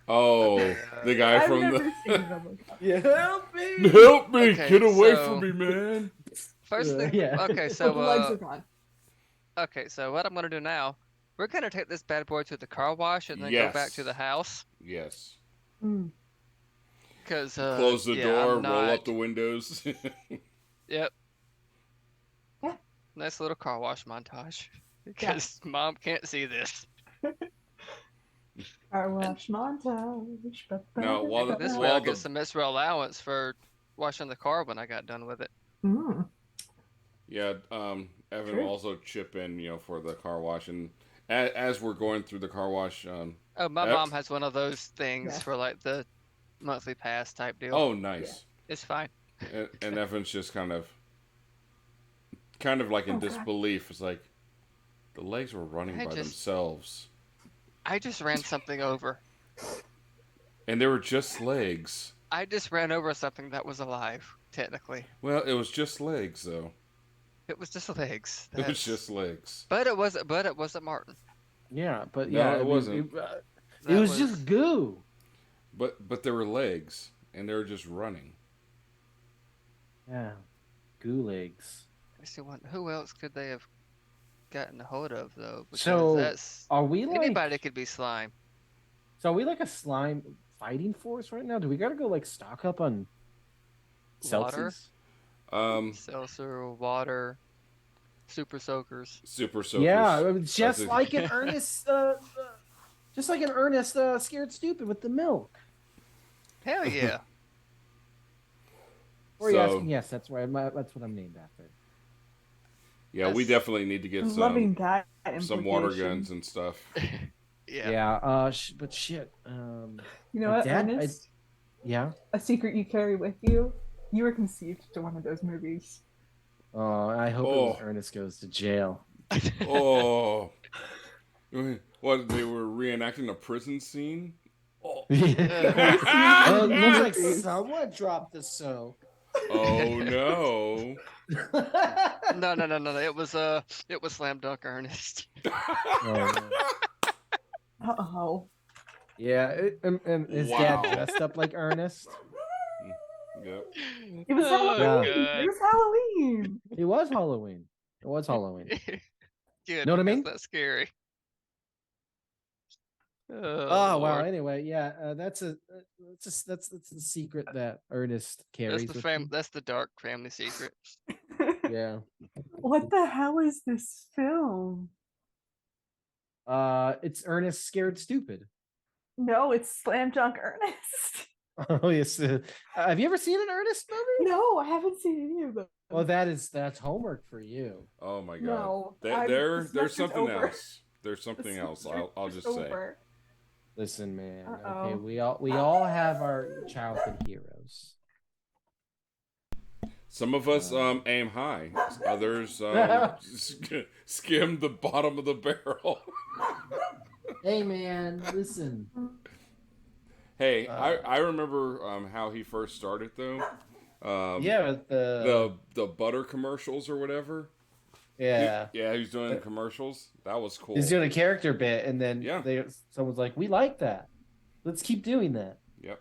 Oh, the guy I've from never the. seen RoboCop. Yeah, help me! Help me! Okay, Get away so- from me, man! First thing. Yeah. Okay, But so the legs are gone. okay, so what I'm gonna do now? We're gonna take this bad boy to the car wash and then go back to the house. Yes. Mm. Cause Close the yeah, door, I'm roll not- up the windows. Yep. Yeah. Nice little car wash montage. Because mom can't see this. Car wash montage. Now, while This Well, way I'll the- get some extra allowance for washing the car when I got done with it. Mm. Yeah, Evan Sure. will also chip in, for the car wash, and as we're going through the car wash, Oh, my Yep. mom has one of those things Yeah. for like the monthly pass type deal. oh, nice, It's fine. and Evan's just kind of like in Oh, God. disbelief. It's like the legs were running I by just- themselves, I just ran something over. and they were just legs. I just ran over something that was alive, technically. Well, it was just legs, though. It was just legs. It was That's- just legs. But it wasn't Martin. Yeah, but No, yeah, it I mean, wasn't. It That was just goo. But there were legs, and they were just running. Yeah, goo legs. Let's see, who else could they have gotten a hold of though? Because So, that's Are we like? anybody could be slime. So are we like a slime fighting force right now? Do we gotta go like stock up on Water? Seltzies? Seltzer, water, super soakers. Super soakers. Yeah, just That's a- like an Ernest, just like an Ernest, scared stupid with the milk. Hell yeah. Or are you So- asking? Yes, that's right. That's what I'm named after. Yeah, we That's- definitely need to get I'm loving some that water implication. guns and stuff. Yeah. Yeah. But shit. You know My what, dad- Ernest? Yeah. A secret you carry with you. You were conceived to one of those movies. Oh, I hope it was Oh. Ernest goes to jail. Oh, what? They were reenacting a prison scene. Oh, Well, it looks like someone dropped the soap. oh no! No. It was Slam Dunk Ernest. Oh, Uh-oh. yeah, and his Wow. dad dressed up like Ernest. Yep. It was Oh, Halloween. God. It was Halloween. It was Halloween. It was Halloween. Good. Know what I because mean? That's scary. Oh wow. Lord. Anyway, yeah, that's the secret that Ernest carries. That's the with That's the dark family secret. him. Yeah. What the hell is this film? It's Ernest Scared Stupid. No, it's Slam Dunk Ernest. Oh yes. Have you ever seen an Ernest movie? No, I haven't seen any of them. Well, that's homework for you. Oh my god. No, There's the semester's something over. else. There's something The else. semester's I'll just say. over. Listen, man. Okay, Uh-oh. we all have our childhood heroes. Some of us aim high. Others skim the bottom of the barrel. Hey, man, listen. Hey, I remember how he first started though. Yeah, with The butter commercials or whatever. yeah. He was doing commercials. That was cool. He's doing a character bit, and then Yeah. someone's like, "We like that. Let's keep doing that." Yep.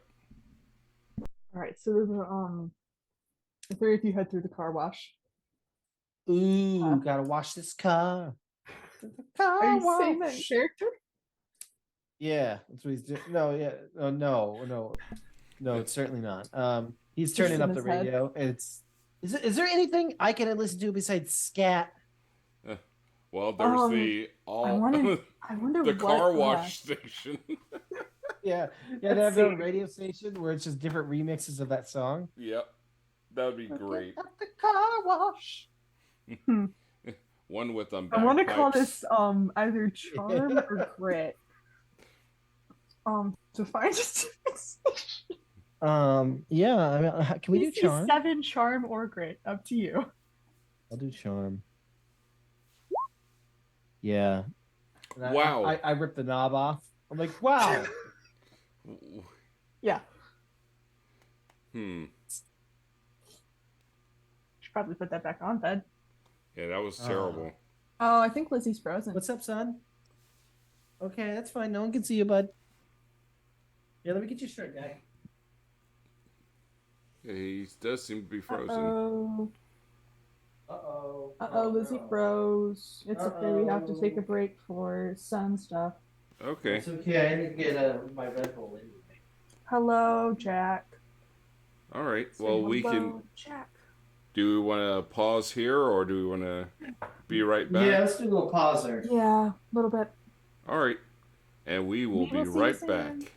All right, so the three of you head through the car wash. Ooh, gotta wash this car. The car Are you saying that wash. character? Yeah, that's what he's doing. No, yeah, no, it's certainly not. He's turning in up the his head. radio, and is there anything I can listen to besides scat? Well, there's Um, I wonder the what. car wash station. Yeah, they Let's have their own see. radio station where it's just different remixes of that song. Yep, that would be great. At the car wash. One with I want to bagpipes. call this either charm or grit. To find a Yeah. I mean, can we do charm? 7 charm or grit. Up to you. I'll do charm. Yeah. And Wow. I ripped the knob off. I'm like, wow. Yeah. Hmm. Should probably put that back on bed. Yeah, that was terrible. Oh, I think Lizzie's frozen. What's up, son? Okay, that's fine. No one can see you, bud. Yeah, let me get your shirt, guy. Yeah, he does seem to be frozen. Uh-oh. Uh-oh. Lizzie froze. It's okay. We have to take a break for sun stuff. Okay. It's okay. I need to get my Red Bull anyway. Hello, Jack. All right. Say Well, we hello, can. Jack. Do we want to pause here, or do we want to be right back? Yeah, let's do a little pause there. Yeah, a little bit. All right. And we will We be will see you right soon. back.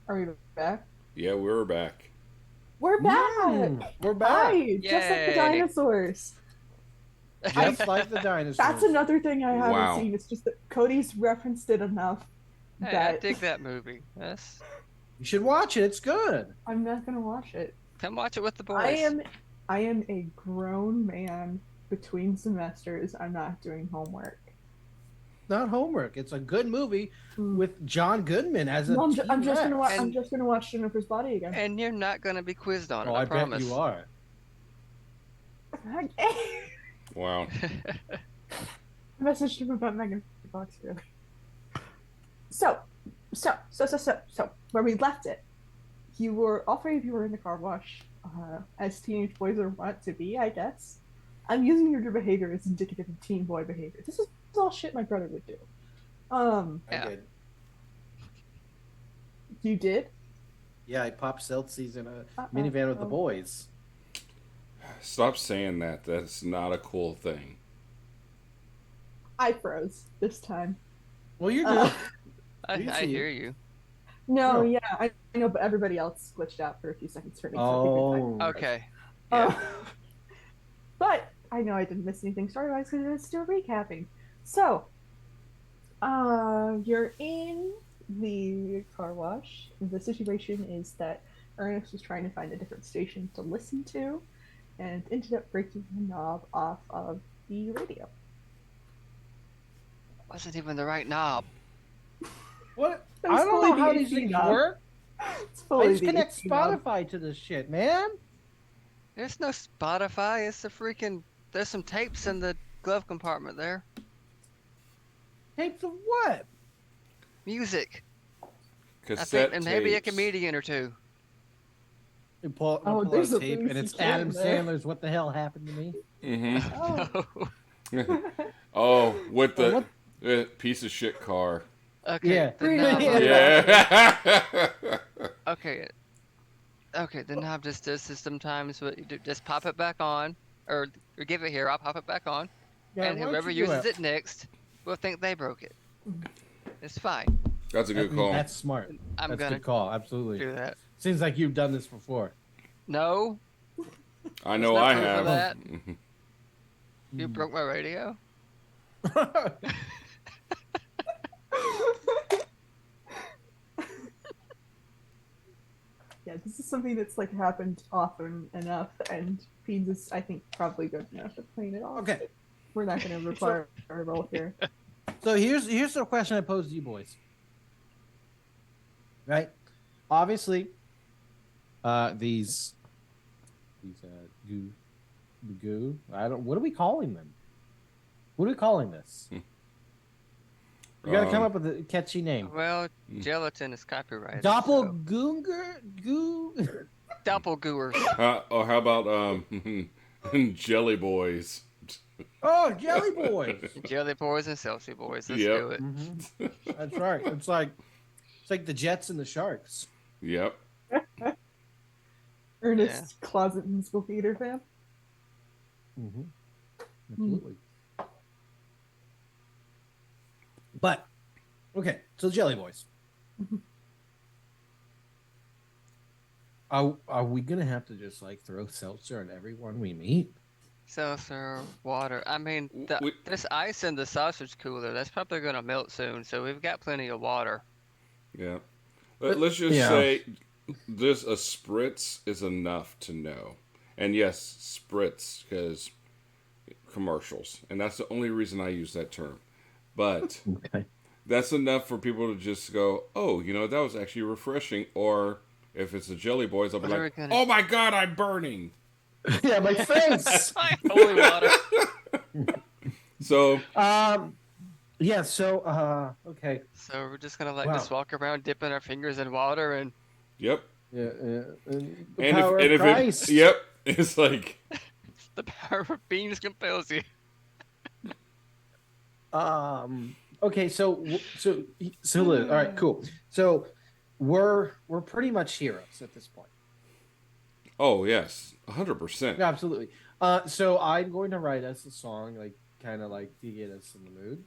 Are we back? Yeah, we're back. We're back! We're back. Hi! Just like the Yay. dinosaurs. Just like the dinosaurs. That's another thing I haven't Wow. seen. It's just that Cody's referenced it enough Hey, I that dig that movie. That's You should watch it. It's good. I'm not gonna watch it. come watch it with the boys. I am a grown man between semesters. I'm not doing homework. Not homework. It's a good movie with John Goodman as a No, I'm just T-Rex. gonna watch. I'm And- just gonna watch Jennifer's Body again. And you're not gonna be quizzed on it. Oh, I I bet promise. you are. Wow. I messaged him about Megan Fox earlier. So, where we left it, all three of you were in the car wash, as teenage boys are wont to be, I guess. I'm using your behavior as indicative of teen boy behavior. This is all shit my brother would do. I Yeah. did. You did? Yeah, I popped Seltzies in a minivan with the boys. Stop saying that. That's not a cool thing. I froze this time. Well, you're Uh, good. I see hear you. No, Oh. yeah, I know, but everybody else glitched out for a few seconds for me. Oh. Okay. Uh, Yeah. but I know I didn't miss anything story-wise because it's still recapping. So, you're in the car wash. The situation is that Ernest was trying to find a different station to listen to and ended up breaking the knob off of the radio. Wasn't even the right knob. What? It was I don't fully know how the these AC things knob. work. It's I fully just the connect AC knob. Spotify to this shit, man. There's no Spotify. It's the freaking. There's some tapes in the glove compartment there. Tapes of what? Music. I Cassette think, and maybe a tapes. comedian or two. You pull Oh, out there's a a tape, Louis and it's CK Adam in there. Sandler's "What the Hell Happened to Me." Mm-hmm. Oh. Oh, with the piece of shit car. Okay. Yeah. The knob. Yeah. Yeah. Okay. Okay. The knob just does this sometimes. But you just pop it back on, or give it here. I'll pop it back on, Yeah, and why don't whoever you do uses it next will think they broke it. It's fine. That's a good call. That's smart. I'm That's a gonna good call. Absolutely. do that. Seems like you've done this before. No, I know no I proof of have. that. You broke my radio. Yeah, this is something that's like happened often enough, and Peens is, I think, probably good enough to clean it off. Okay. We're not going to require a roll here. So here's the question I pose to you boys. Right? Obviously, these goo. I don't. What are we calling them? What are we calling this? We got to come up with a catchy name. Well, gelatin is copyrighted. Doppelganger goo. So. Doppelgoers. Or how about Jelly Boys? Oh, Jelly Boys. Jelly Boys and Seltzie Boys. Let's Yep. do it. Mhm. That's right. It's like the Jets and the Sharks. Yep. Ernest, closet musical theater fan. Mm-hmm. Absolutely. But okay, so Jelly Boys. Are we gonna have to just like throw seltzer on everyone we meet? Seltzer, water. I mean, We- this ice in the sausage cooler, that's probably going to melt soon. So we've got plenty of water. Yeah. Let's just Yeah. say this: a spritz is enough to know. And yes, spritz, because commercials. And that's the only reason I use that term. But Okay. that's enough for people to just go, oh, that was actually refreshing. Or if it's the Jelly Boys, I'll be What are like, we gonna- oh my God, I'm burning. Yeah, my face. Holy water. So, Yeah. So okay. So we're just going to Wow. just walk around dipping our fingers in water and yep. Yeah. The And power if of Christ. yep, it's like, the power of beans compels you. Okay. So Liz, all right. Cool. So we're pretty much heroes at this point. oh yes, 100%. Yeah, absolutely. So I'm going to write us a song, like kind of like to get us in the mood.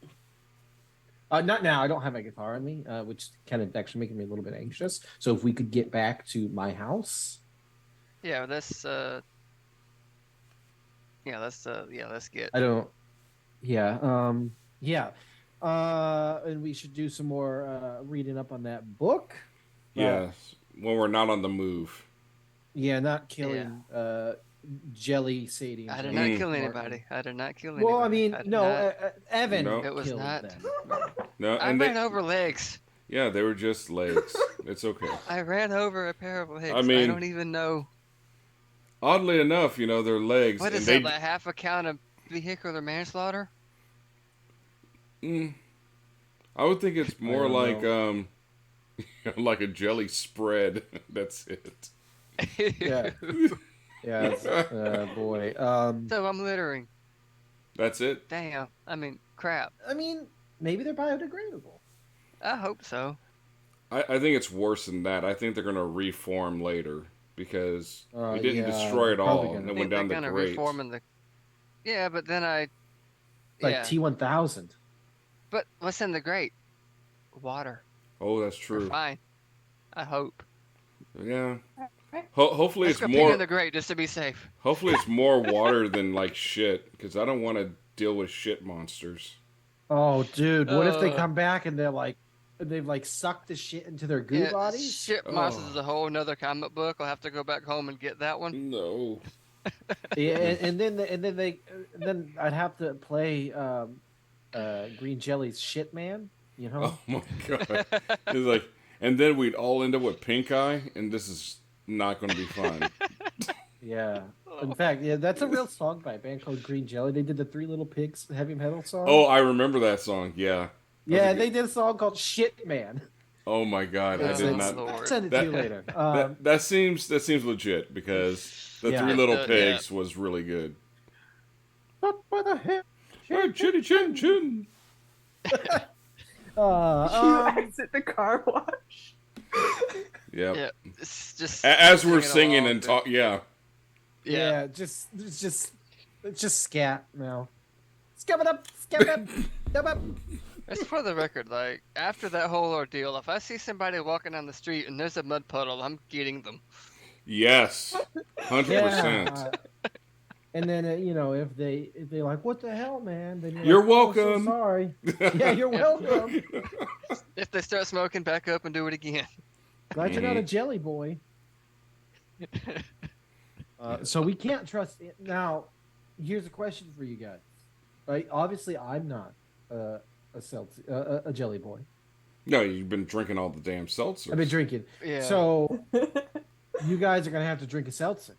Not now. I don't have a guitar on me, which is kind of actually making me a little bit anxious. So if we could get back to my house, Yeah, let's get. I don't. Yeah. Yeah. And we should do some more reading up on that book. Yes, when we're not on the move. Yeah, not killing jelly sadians. I did Mm. not kill anybody. I did not kill anybody. Well, I mean, did no, not- Evan No. It was killed not- them. No, I and ran they, over legs. yeah, they were just legs. It's okay. I ran over a pair of legs. I mean- I don't even know. Oddly enough, they're legs. What and is they, that? Like half a count of vehicular manslaughter? I would think it's more don't like know. like a jelly spread. That's it. Yeah. Yeah. Boy. So I'm littering. That's it. Damn. I mean, crap. I mean, maybe they're biodegradable. I hope so. I think it's worse than that. I think they're gonna reform later because we didn't Yeah, destroy they're it all probably and gonna- it I went think they're down the gonna grate. reform in the. Yeah, but then Like yeah. T1000. But what's in the grate? Water. Oh, that's We're true. fine. I hope. Yeah. Right. Hopefully Let's it's go pee more. in the grate just to be safe. Hopefully it's more water than like shit because I don't want to deal with shit monsters. Oh, dude, what if they Uh. come back and they've like sucked the shit into their goo Yeah, bodies? Shit monsters is a whole nother comic book. I'll have to go back home and get that one. No. Yeah, and then I'd have to play Green Jelly's shit man. You know? Oh my god. It's like, and then we'd all end up with pink eye, and this is not going to be fun. Yeah. In fact, yeah, that's a real song by a band called Green Jelly. They did the Three Little Pigs heavy metal song. Oh, I remember that song. Yeah. yeah, a they good- did a song called Shit Man. Oh my god, I It's- did it's- not. I'll send it That- to you later. That seems legit because the Yeah. Three Little Yeah. Pigs was really good. What the heck? Hey, chinny chin chin. You Uh, exit the car wash. Yep. Yeah, it's just As we're singing singing along, and but- talk, yeah. Yeah. it's just scat now. Skip it up, skip up. It's for the record. Like after that whole ordeal, if I see somebody walking down the street and there's a mud puddle, I'm getting them. Yes, 100%. Yeah. And then if they like, what the hell, man? Then You're like, "Oh, so welcome." sorry. Yeah, you're welcome. If they start smoking, back up and do it again. Glad you're not a jelly boy. So we can't trust it. Now, here's a question for you guys. Right? Obviously, I'm not a a jelly boy. No, you've been drinking all the damn seltzers. I've been drinking. Yeah. So you guys are gonna have to drink a seltzer.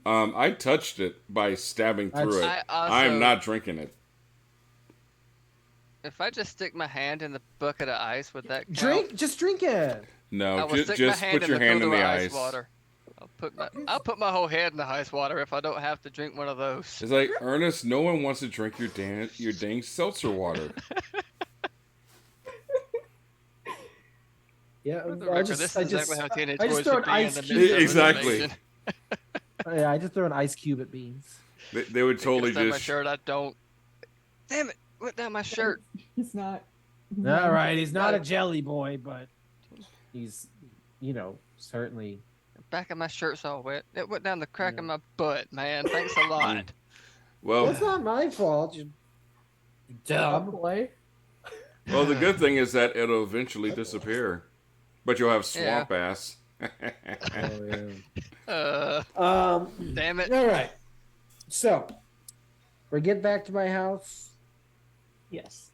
I touched it by stabbing through it. I also, I'm not drinking it. If I just stick my hand in the bucket of ice, would that count? Just drink it. I No, will stick just my hand put in your the hand in cooler the of ice. water. I'll put my whole head in the ice water if I don't have to drink one of those. It's like, Ernest, no one wants to drink your dang seltzer water. Yeah, For the record, this is exactly how teenage I just boys throw should an be in ice the cube. midst of Exactly. innovation. Yeah, I just throw an ice cube at beans. They would totally It's down my just. shirt. I don't. Damn it! Went down my shirt. He's not. All right, he's not a jelly boy, but he's, certainly. Back of my shirt's all wet. It went down the crack of my butt, man. Thanks a lot. Well, That's not my fault. You dumb. boy. well, the good thing is that it'll eventually disappear, but you'll have swamp ass. Oh, yeah. Damn it. All right. So, we're getting back to my house. Yes.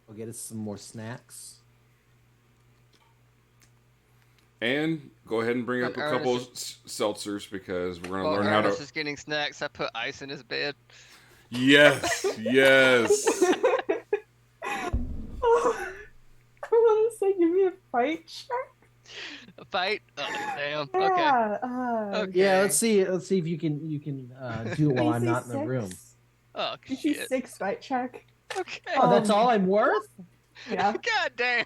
We'll get us some more snacks. And go ahead and bring up a Ernest couple seltzers because we're going to While learn how Ernest to. is getting snacks, I put ice in his bed. Yes, yes. Oh, I want to say, give me a fight check. A fight? Oh, damn. Okay. Yeah. Okay. Yeah, let's see if you can do it while I'm not in the room. Oh, DC shit. 6 fight check. Okay. Oh, that's Um, all I'm worth? Yeah. God damn.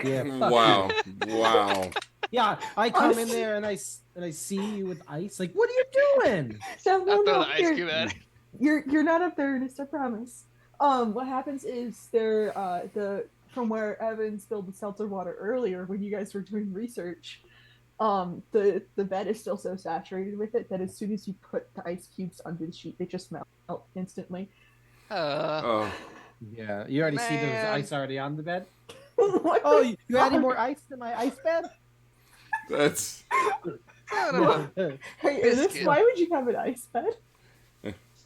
Yeah. fuck Wow, wow. Yeah, I come in there and I see you with ice. Like, what are you doing? No, I no, throw no. the ice cube at him. You're not up there, Ernest. I promise. What happens is from where Evan spilled the seltzer water earlier when you guys were doing research, the bed is still so saturated with it that as soon as you put the ice cubes under the sheet, they just melt instantly. Oh, Yeah, you already see there's Man. ice already on the bed. What Oh, the you adding fuck? more ice to my ice bed? that's Son of a Hey, Ernest, biscuit. why would you have an ice bed?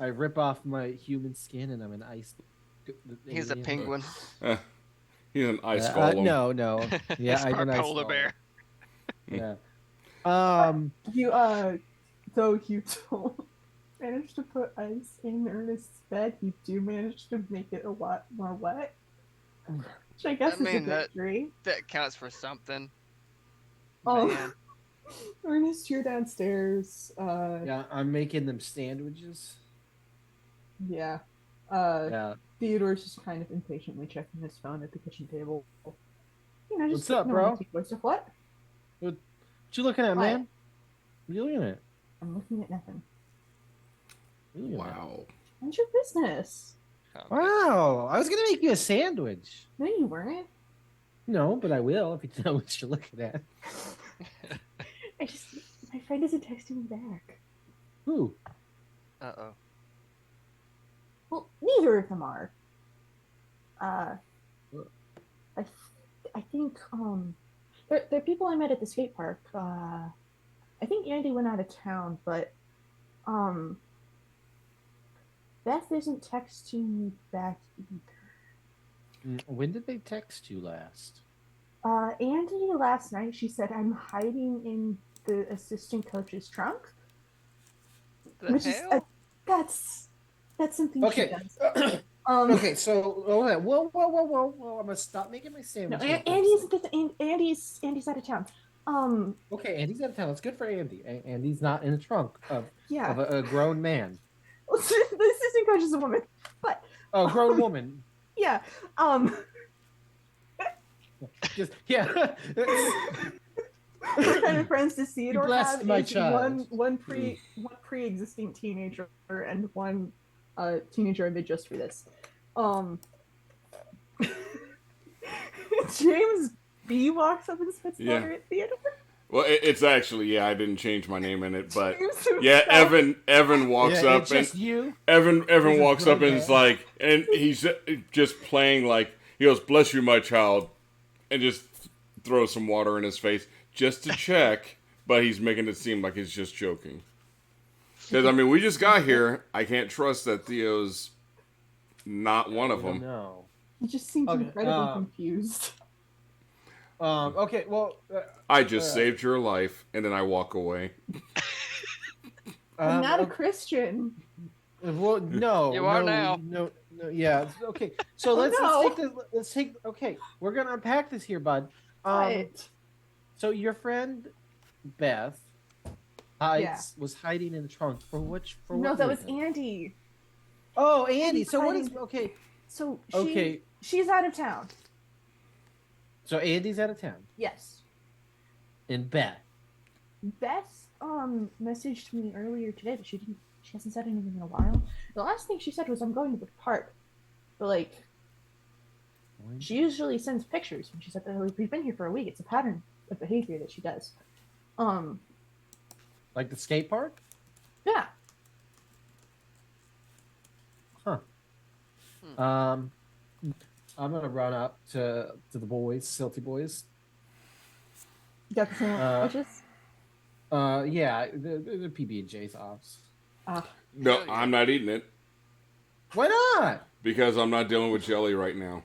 I rip off my human skin and I'm an ice. He's a alien. penguin. he's an ice golem. No. Yeah, He's I'm part an ice polar golem. bear. Yeah. You though you don't manage to put ice in Ernest's bed, you do manage to make it a lot more wet. Which I guess is a mean, that- victory. That counts for something. Oh. Man. Ernest, you're downstairs. Yeah, I'm making them sandwiches. Yeah. Yeah. Theodore's just kind of impatiently checking his phone at the kitchen table. You know, just What's up, normal bro? T-boy stuff. What? What you looking at, What? man? What you looking at? I'm looking at nothing. What you looking at? Wow. What's your business? Okay. Wow. I was gonna make you a sandwich. No, you weren't. No, but I will if you know what you're looking at. My friend isn't texting me back. Who? Uh-oh. Well, neither of them are. I think they're people I met at the skate park. I think Andy went out of town, but Beth isn't texting me back either. When did they text you last? Andy last night she said I'm hiding in the assistant coach's trunk, The which hell? is that's something Okay. she does. Okay, so whoa! I'm gonna stop making my No, sandwich. Andy's out of town. Okay, Andy's out of town. That's good for Andy. Andy's not in the trunk of Yeah. a grown man. The assistant coach is a woman, but Oh, grown woman. yeah. Just yeah. What kind of friends does Theodore blessed have? my Is child. one pre-existing teenager and one teenager I made just for this. James B walks up and spits Yeah. water at Theodore. Well, it's actually I didn't change my name in it, but James himself. yeah, Evan walks Yeah, up it's and just you. Evan This is walks up and grown is man. like, and he's just playing like he goes, "Bless you, my child," and just throws some water in his face just to check, but he's making it seem like he's just joking. Because I mean, we just got here. I can't trust that Theo's not one of them. No. He just seems Okay, incredibly confused. Okay. Well. I just saved your life, and then I walk away. I'm not a Christian. Well, no. You are no, now. No. Yeah. Okay. So Oh, let's take. Okay, we're gonna unpack this here, bud. But So your friend Beth was hiding in the trunk for which? For no, what that was reason? Andy. Oh, Andy. Andy's So what is hiding- okay? So Okay. she's out of town. So Andy's out of town, Yes. and Beth. Beth messaged me earlier today, but she hasn't said anything in a while. The last thing she said was I'm going to the park. But like she usually sends pictures when she said that like, we've been here for a week. It's a pattern of behavior that she does. Like the skate park? Yeah. Huh. I'm gonna run up to the boys, Seltzie Boys. You got the sandwiches? Yeah, the PB and J's offs. No, Hell yeah. I'm not eating it Why not? because I'm not dealing with jelly right now.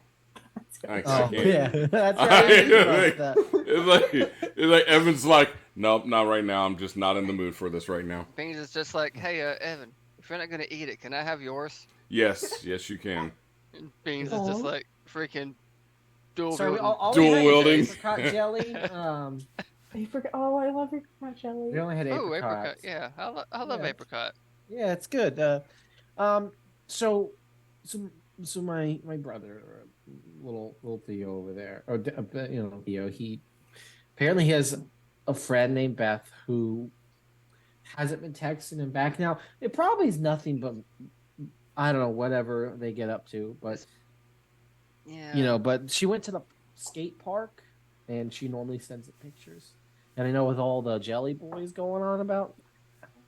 I Oh, can't. yeah, that's right. It's like Evan's like, nope, not right now. I'm just not in the mood for this right now. Beans is just like, hey, Evan, if you're not gonna eat it, can I have yours? Yes, you can. And Beans is just Aw. like freaking dual Sorry, wielding. all Dual we had wielding. was apricot jelly. I forgot. Oh, I love apricot jelly. We only had Oh, apricots. apricot. Yeah, I love Yeah. apricot. Yeah, it's good. So my brother, little Theo over there, or Theo, he apparently has a friend named Beth who hasn't been texting him back. Now it probably is nothing but I don't know, whatever they get up to, but Yeah. but she went to the skate park, and she normally sends it pictures. And I know with all the Jelly Boys going on about,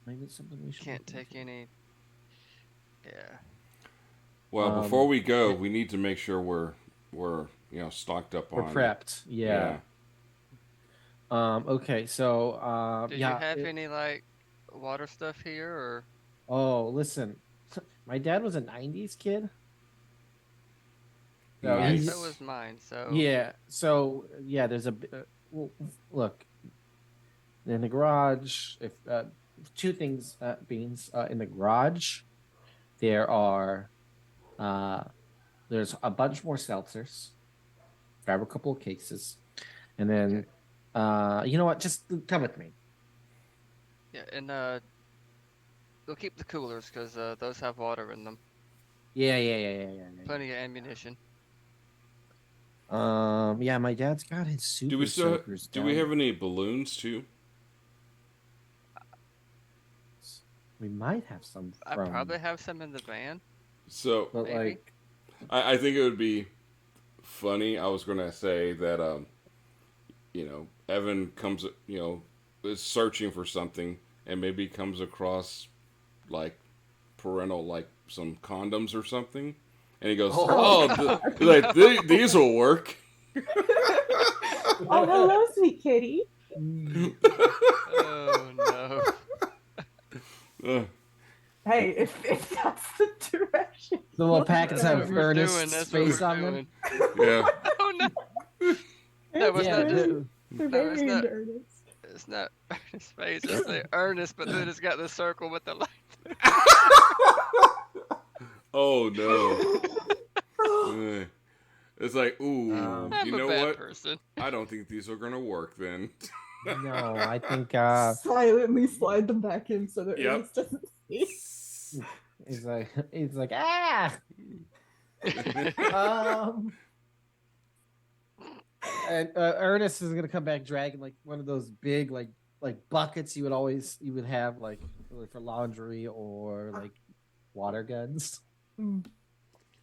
maybe it's something we should Can't look take into. any. Yeah. Well, before we go, it- we need to make sure we're stocked up we're on. prepped. Yeah. Yeah. Okay. So, Do you yeah. have any like water stuff here or? Oh, listen, my dad was a '90s kid, so Yeah, so Nice. was mine. So yeah. So yeah, there's well, look in the garage. If two things, beans in the garage, there are uh, there's a bunch more seltzers. Grab a couple of cases, and okay. then you know what? Just come with me. Yeah, and we'll keep the coolers because those have water in them. Yeah. Plenty of ammunition. Yeah, my dad's got his Do we super still soakers do we down. have any balloons too? We might have some I from, probably have some in the van, So but maybe. like, I think it would be funny. I was gonna say that Evan comes is searching for something and maybe comes across like parental like some condoms or something, and he goes, oh, "Oh, God. like these will work." Oh, hello, sweet kitty. Oh no. Uh, Hey, if that's the direction the you little want to packets That's what have go, we're doing. Ernest's That's what face we're on them. doing. yeah. Oh no. That was Yeah, not just. they're No, it's very not. into Ernest. It's not Ernest's face. It's the Ernest, but then it's got the circle with the light. Oh no. Uh, It's like, ooh, Um, you I'm a know bad what? person. I don't think these are gonna work then. no, I think Silently slide them back in so that Yep. Ernest doesn't see. he's like ah. Um, and Ernest is gonna come back dragging like one of those big like buckets you would have like for laundry or like water guns. Mm.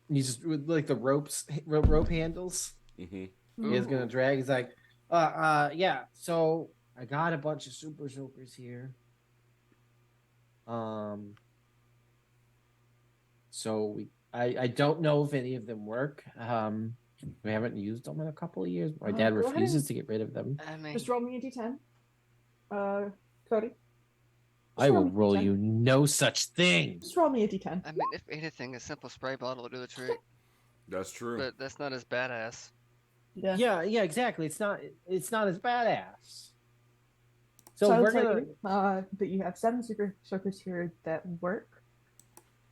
You just with like the rope handles. hmm He's gonna Ooh. drag. He's like, yeah. So I got a bunch of super soakers here. Um, so I don't know if any of them work. We haven't used them in a couple of years. My dad Go ahead refuses and to get rid of them. I just mean, roll me a d10. Cody, I just roll will me a roll d10. you no such thing. Just roll me a d10. I mean, if anything, a simple spray bottle will do the trick. That's true. But that's not as badass. Yeah. Yeah, exactly. It's not as badass. So So I'll we're tell gonna. you that you have 7 super soakers here that work.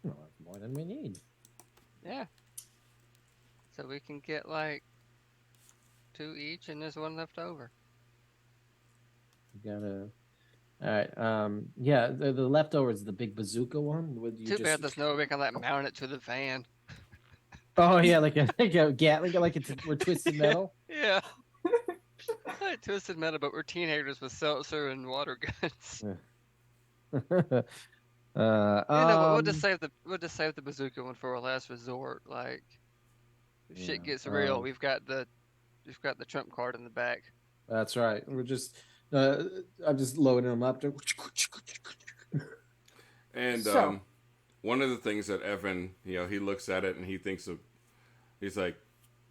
Oh, that's more than we need. Yeah. So we can get like 2 each, and there's one left over. We gotta. All right. Yeah. The leftovers, the big bazooka one. Would you Too just? bad there's no way we can like mount it to the van. Oh yeah, like a Gatling, like we're twisted metal. Yeah. Like Twisted Metal, but we're teenagers with seltzer and water guns. You know what? We'll just save the bazooka one for a last resort. Like if yeah, shit gets real, we've got the trump card in the back. that's right. We're just, I'm just loading them up. And So, one of the things that Evan, he looks at it and he's like,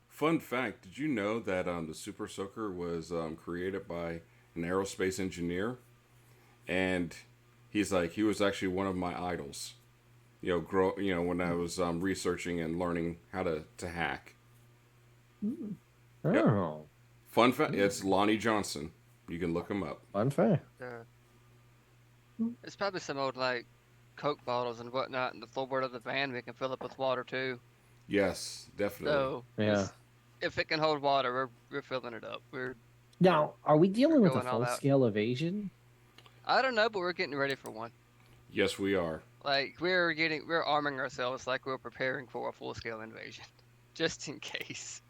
fun fact, did you know that the Super Soaker was created by an aerospace engineer? And he's like, he was actually one of my idols. When I was researching and learning how to hack. Yep. Oh, Fun fact, it's Lonnie Johnson. You can look him up. unfair. It's probably some old like Coke bottles and whatnot in the floorboard of the van we can fill up with water too. Yes, definitely. So Yeah. if it can hold water, we're filling it up. Now, are we dealing with a going all full out. scale evasion? I don't know, but we're getting ready for one. Yes, we are. Like we're arming ourselves like we're preparing for a full scale invasion, just in case.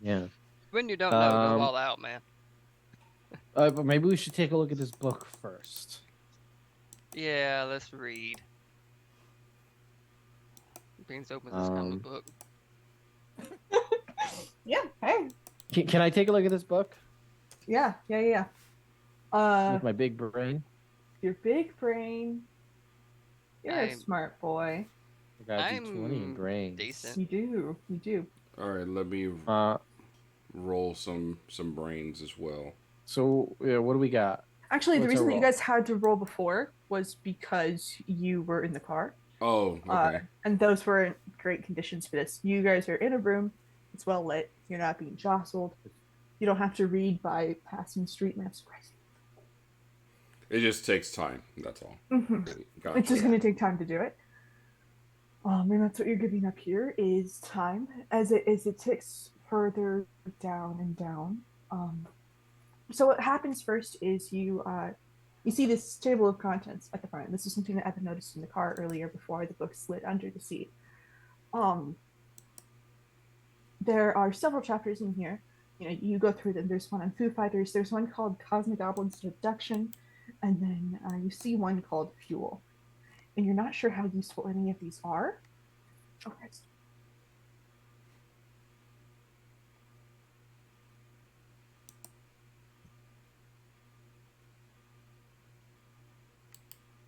Yeah. When you don't know, go Um, all out, man. But maybe we should take a look at this book first. Yeah, let's read. Beans opens his comic Um, book. Yeah. Hey. can I take a look at this book Yeah. Uh, with my big brain? your big brain. You're a I'm smart boy. I got a D20 in I'm brains. decent. You do. You do. All right, let me Uh, roll some brains as well. so yeah, what do we got? Actually, the What's our reason that you roll? guys had to roll before was because you were in the car. Oh, okay. And those weren't great conditions for this. You guys are in a room. It's well lit. You're not being jostled. You don't have to read by passing street lamps. It just takes time. That's all. Mm-hmm. Gotcha. It's just going to take time to do it. And that's what you're giving up here is time as it ticks further down and down. So what happens first is you see this table of contents at the front. This is something that Evan noticed in the car earlier before the book slid under the seat. There are several chapters in here. You know, you go through them. There's one on Foo Fighters. There's one called Cosmic Goblins Abduction, and then you see one called Fuel. And you're not sure how useful any of these are. Okay.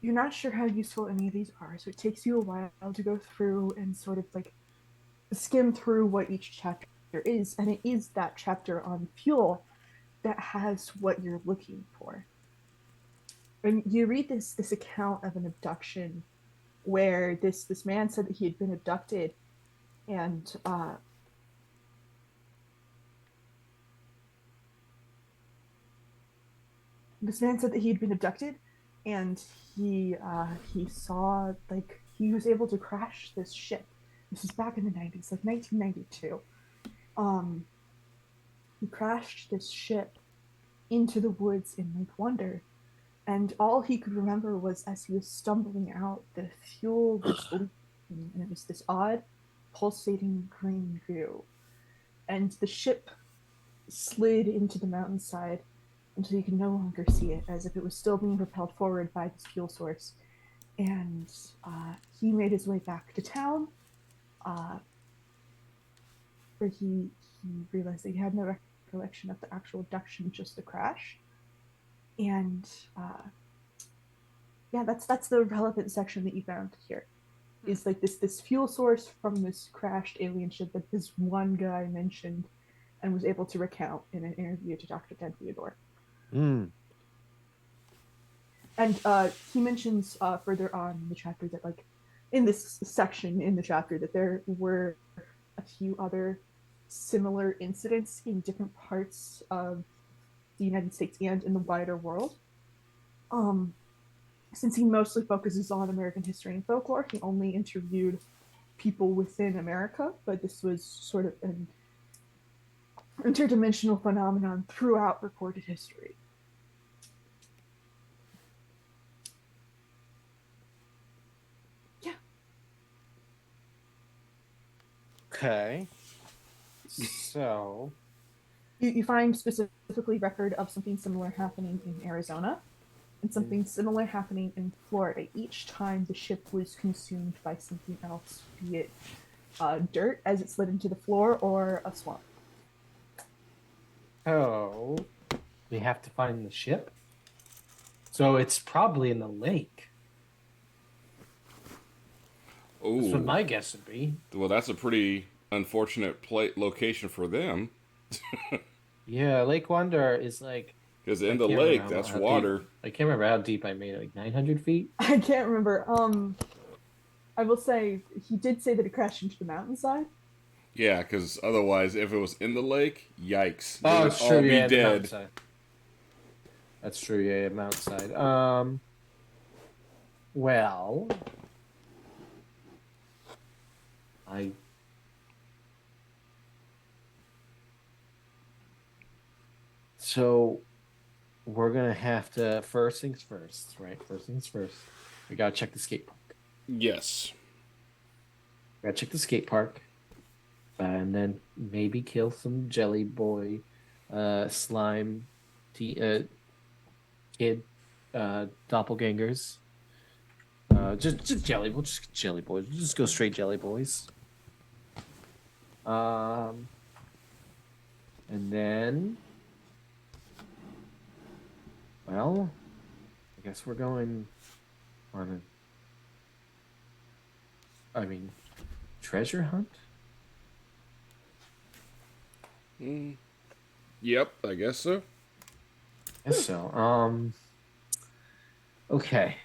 You're not sure how useful any of these are, so it takes you a while to go through and sort of like skim through what each chapter is, and it is that chapter on fuel that has what you're looking for. And you read this account of an abduction where this man said that he had been abducted, and this man said that he had been abducted, and he saw, like, he was able to crash this ship. This is back in the 90s, like 1992. He crashed this ship into the woods in Lake Wonder, and all he could remember was as he was stumbling out, the fuel was leaking, and it was this odd, pulsating green goo. And the ship slid into the mountainside until you could no longer see it, as if it was still being propelled forward by this fuel source. And he made his way back to town, where he realized that he had no recollection of the actual abduction, just the crash. And yeah, that's the relevant section that you found here. Is like this fuel source from this crashed alien ship that this one guy mentioned and was able to recount in an interview to Dr. Ted Theodore. Mm. And he mentions further on in the chapter that, like, in this section in the chapter, that there were a few other similar incidents in different parts of the United States and in the wider world. Since he mostly focuses on American history and folklore, he only interviewed people within America, but this was sort of an interdimensional phenomenon throughout recorded history. Yeah. Okay. So You find specifically record of something similar happening in Arizona and something similar happening in Florida each time the ship was consumed by something else, be it dirt as it slid into the floor or a swamp. Oh, we have to find the ship. So it's probably in the lake. That's what Oh, my guess would be. well, that's a pretty unfortunate location for them. Yeah, Lake Wonder is like. Because I in the can't remember lake, that's how water. Deep, I can't remember how deep I made it. Like 900 feet. I can't remember. I will say he did say that it crashed into the mountainside. Yeah, because otherwise, if it was in the lake, yikes. They Oh, would it's all true. be Yeah, the dead. mountainside. That's true. Yeah, mountainside. Well, I. So we're gonna have to first things first, right? First things first. We gotta check the skate park. Yes. We gotta check the skate park, and then maybe kill some jelly boy, slime, kid, doppelgangers. Just jelly. We'll just jelly boys. We'll just go straight jelly boys. And then, well, I guess we're going on treasure hunt. Yep, I guess so. Guess so. Okay.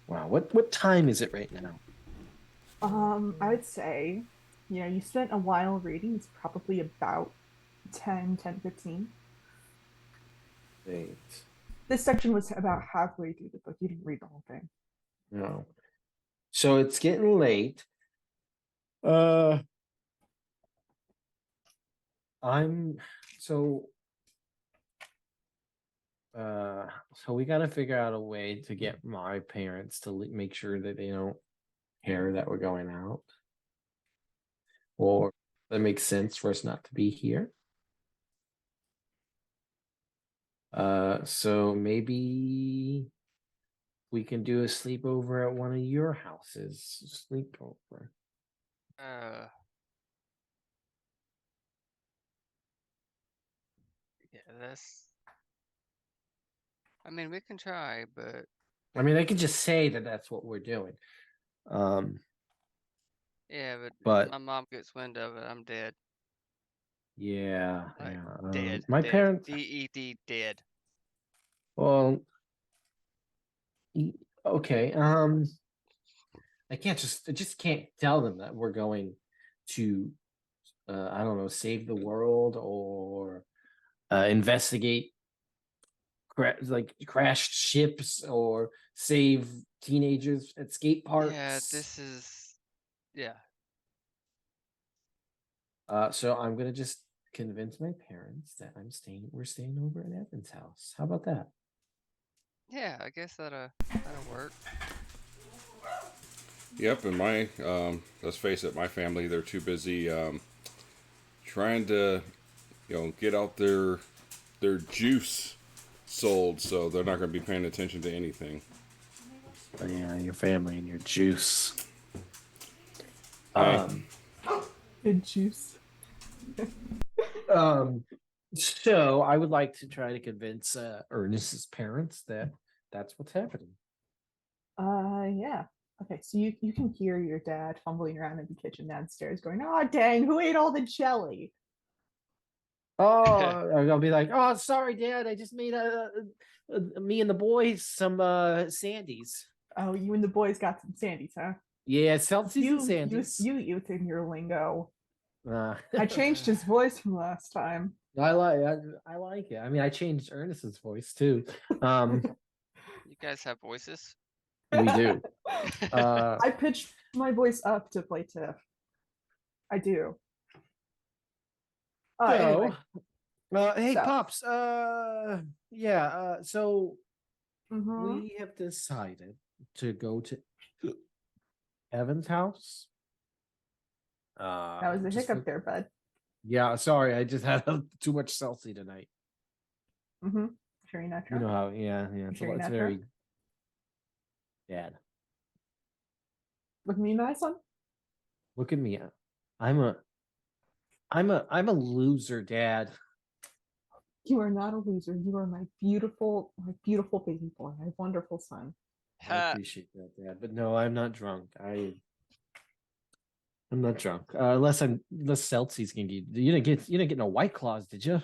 Wow. What time is it right now? I would say, you spent a while reading. It's probably about 10:15. Wait. This section was about halfway through the book. You didn't read the whole thing. No. So it's getting late. Uh, I'm so so we got to figure out a way to get my parents to make sure that they don't care that we're going out, or that makes sense for us not to be here. So maybe we can do a sleepover at one of your houses. Sleepover. Yeah, that's. I mean, we can try, but I mean, I could just say that that's what we're doing. yeah, But my mom gets wind of it, I'm dead. yeah, Like yeah. dead, My dead. parents. DED dead. Well, okay. I just can't tell them that we're going to, I don't know, save the world or investigate like crashed ships or save teenagers at skate Yeah, parks. this is. Yeah. So I'm gonna just convince my parents that we're staying over at Evan's house. How about that? Yeah, I guess that'll work. Yep, and my let's face it, my family, they're too busy trying to get out their juice sold, so they're not going to be paying attention to anything. Yeah, your family and your juice. Hey. Good juice. So I would like to try to convince Ernest's parents that that's what's happening. Yeah. Okay, so you can hear your dad fumbling around in the kitchen downstairs going, "Oh, dang, who ate all the jelly?" Oh, I'll be like, oh, sorry, Dad. I just made me and the boys some Sandies. Oh, you and the boys got some Sandies, huh? Yeah, Seltzies and You Sandies. you youth in your lingo. Uh, I changed his voice from last time. I like it. I mean, I changed Ernest's voice too. You guys have voices? We do. I pitched my voice up to play Tiff. I do. Anyway, Hey, so Pops. Yeah. So mhm. we have decided to go to Evan's house. That was a hiccup there, bud. Yeah, sorry, I just had too much Seltzie tonight. Mm-hmm. Sure you're not You drunk? know how? Yeah, yeah. Sure you're It's not very drunk? bad. Look at me, nice one. Look at me. I'm a I'm a loser, Dad. You are not a loser. You are my beautiful baby boy, my wonderful son. I appreciate that, Dad. But no, I'm not drunk. I'm not drunk. Unless Seltzie's gonna get you didn't get no White Claws, did you?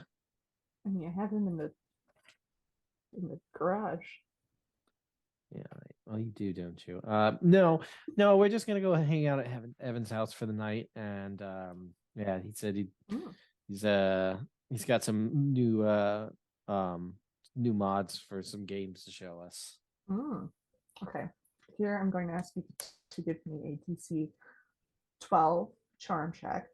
I mean, I have him in the garage. Yeah, well, you do, don't you? No, we're just gonna go hang out at Evan's house for the night, and yeah, he said Mm. he's got some um new mods for some games to show us. Mm. Okay. Here I'm going to ask you to give me a DC 12 charm check.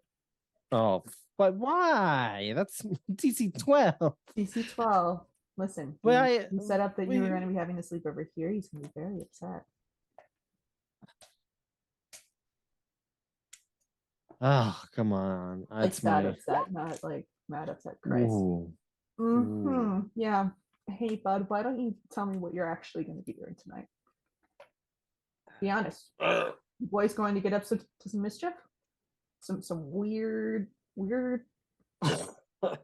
Oh, but why? That's DC 12. DC 12. Listen, But he set up that you were going to be having a sleepover here. He's going to be very upset. Oh, come on. Like sad upset, not like mad upset. Christ. Ooh. Mm-hmm. Yeah. Hey, bud, why don't you tell me what you're actually going to be doing tonight? Be honest. You boys going to get up to some mischief? Some weird.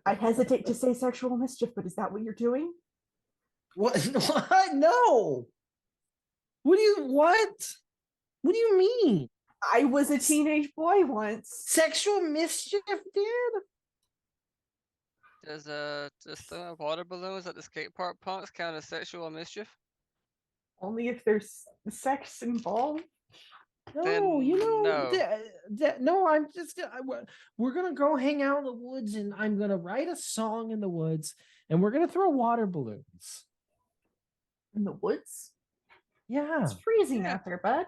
I hesitate to say sexual mischief, but is that what you're doing? What? What? No. What? What do you mean? I was a teenage boy once. Sexual mischief, Dad? Does just throwing water balloons at the skate park punks count as sexual mischief? Only if there's sex involved. No, Then you know, no. no. We're gonna go hang out in the woods, and I'm gonna write a song in the woods, and we're gonna throw water balloons. In the woods? Yeah, It's freezing Yeah. out there, bud.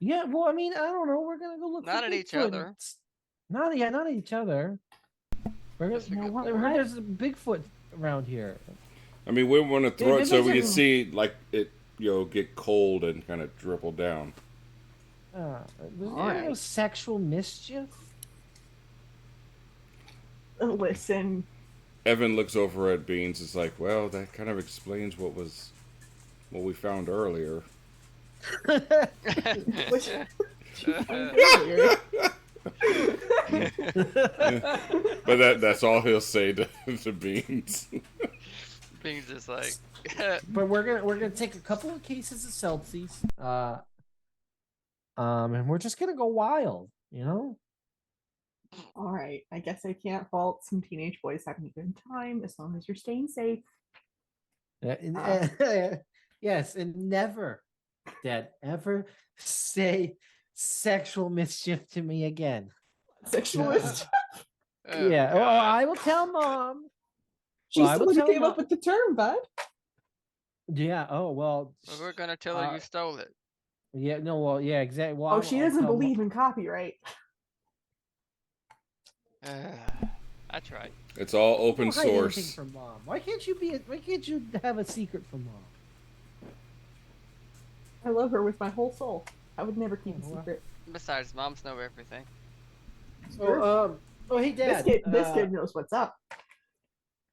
yeah. Well, I mean, I don't know. We're gonna go look. Not for at each Bigfoot. other. Not at each other. We're That's a gonna. good what? I point. heard there's a Bigfoot around here. I mean, we want to throw Maybe it so we there's can a- see like it, get cold and kind of dribble down. There's no Alright. sexual mischief. Listen, Evan looks over at Beans. It's like, well, that kind of explains what we found earlier. which earlier, But that's all he'll say to Beans. Being just like, But we're gonna take a couple of cases of Seltzies, and we're just gonna go wild, you know. all right. I guess I can't fault some teenage boys having a good time as long as you're staying safe. Yes, and never, Dad, ever say sexual mischief to me again. Sexualist. oh, Yeah, well, God. I will tell Mom. She's Well, I the will one who tell came Mom. up with the term, bud. Yeah. Oh well. Well, we're gonna tell her you stole it. Yeah. No. Well. Yeah. Exactly. Well, Oh, she doesn't believe in copyright. I tried. It's all open Don't hide anything source. from Mom. Why can't you have a secret from Mom? I love her with my whole soul. I would never keep a Oh, wow. secret. Besides, moms know everything. So, oh, hey, Dad. This kid knows what's up.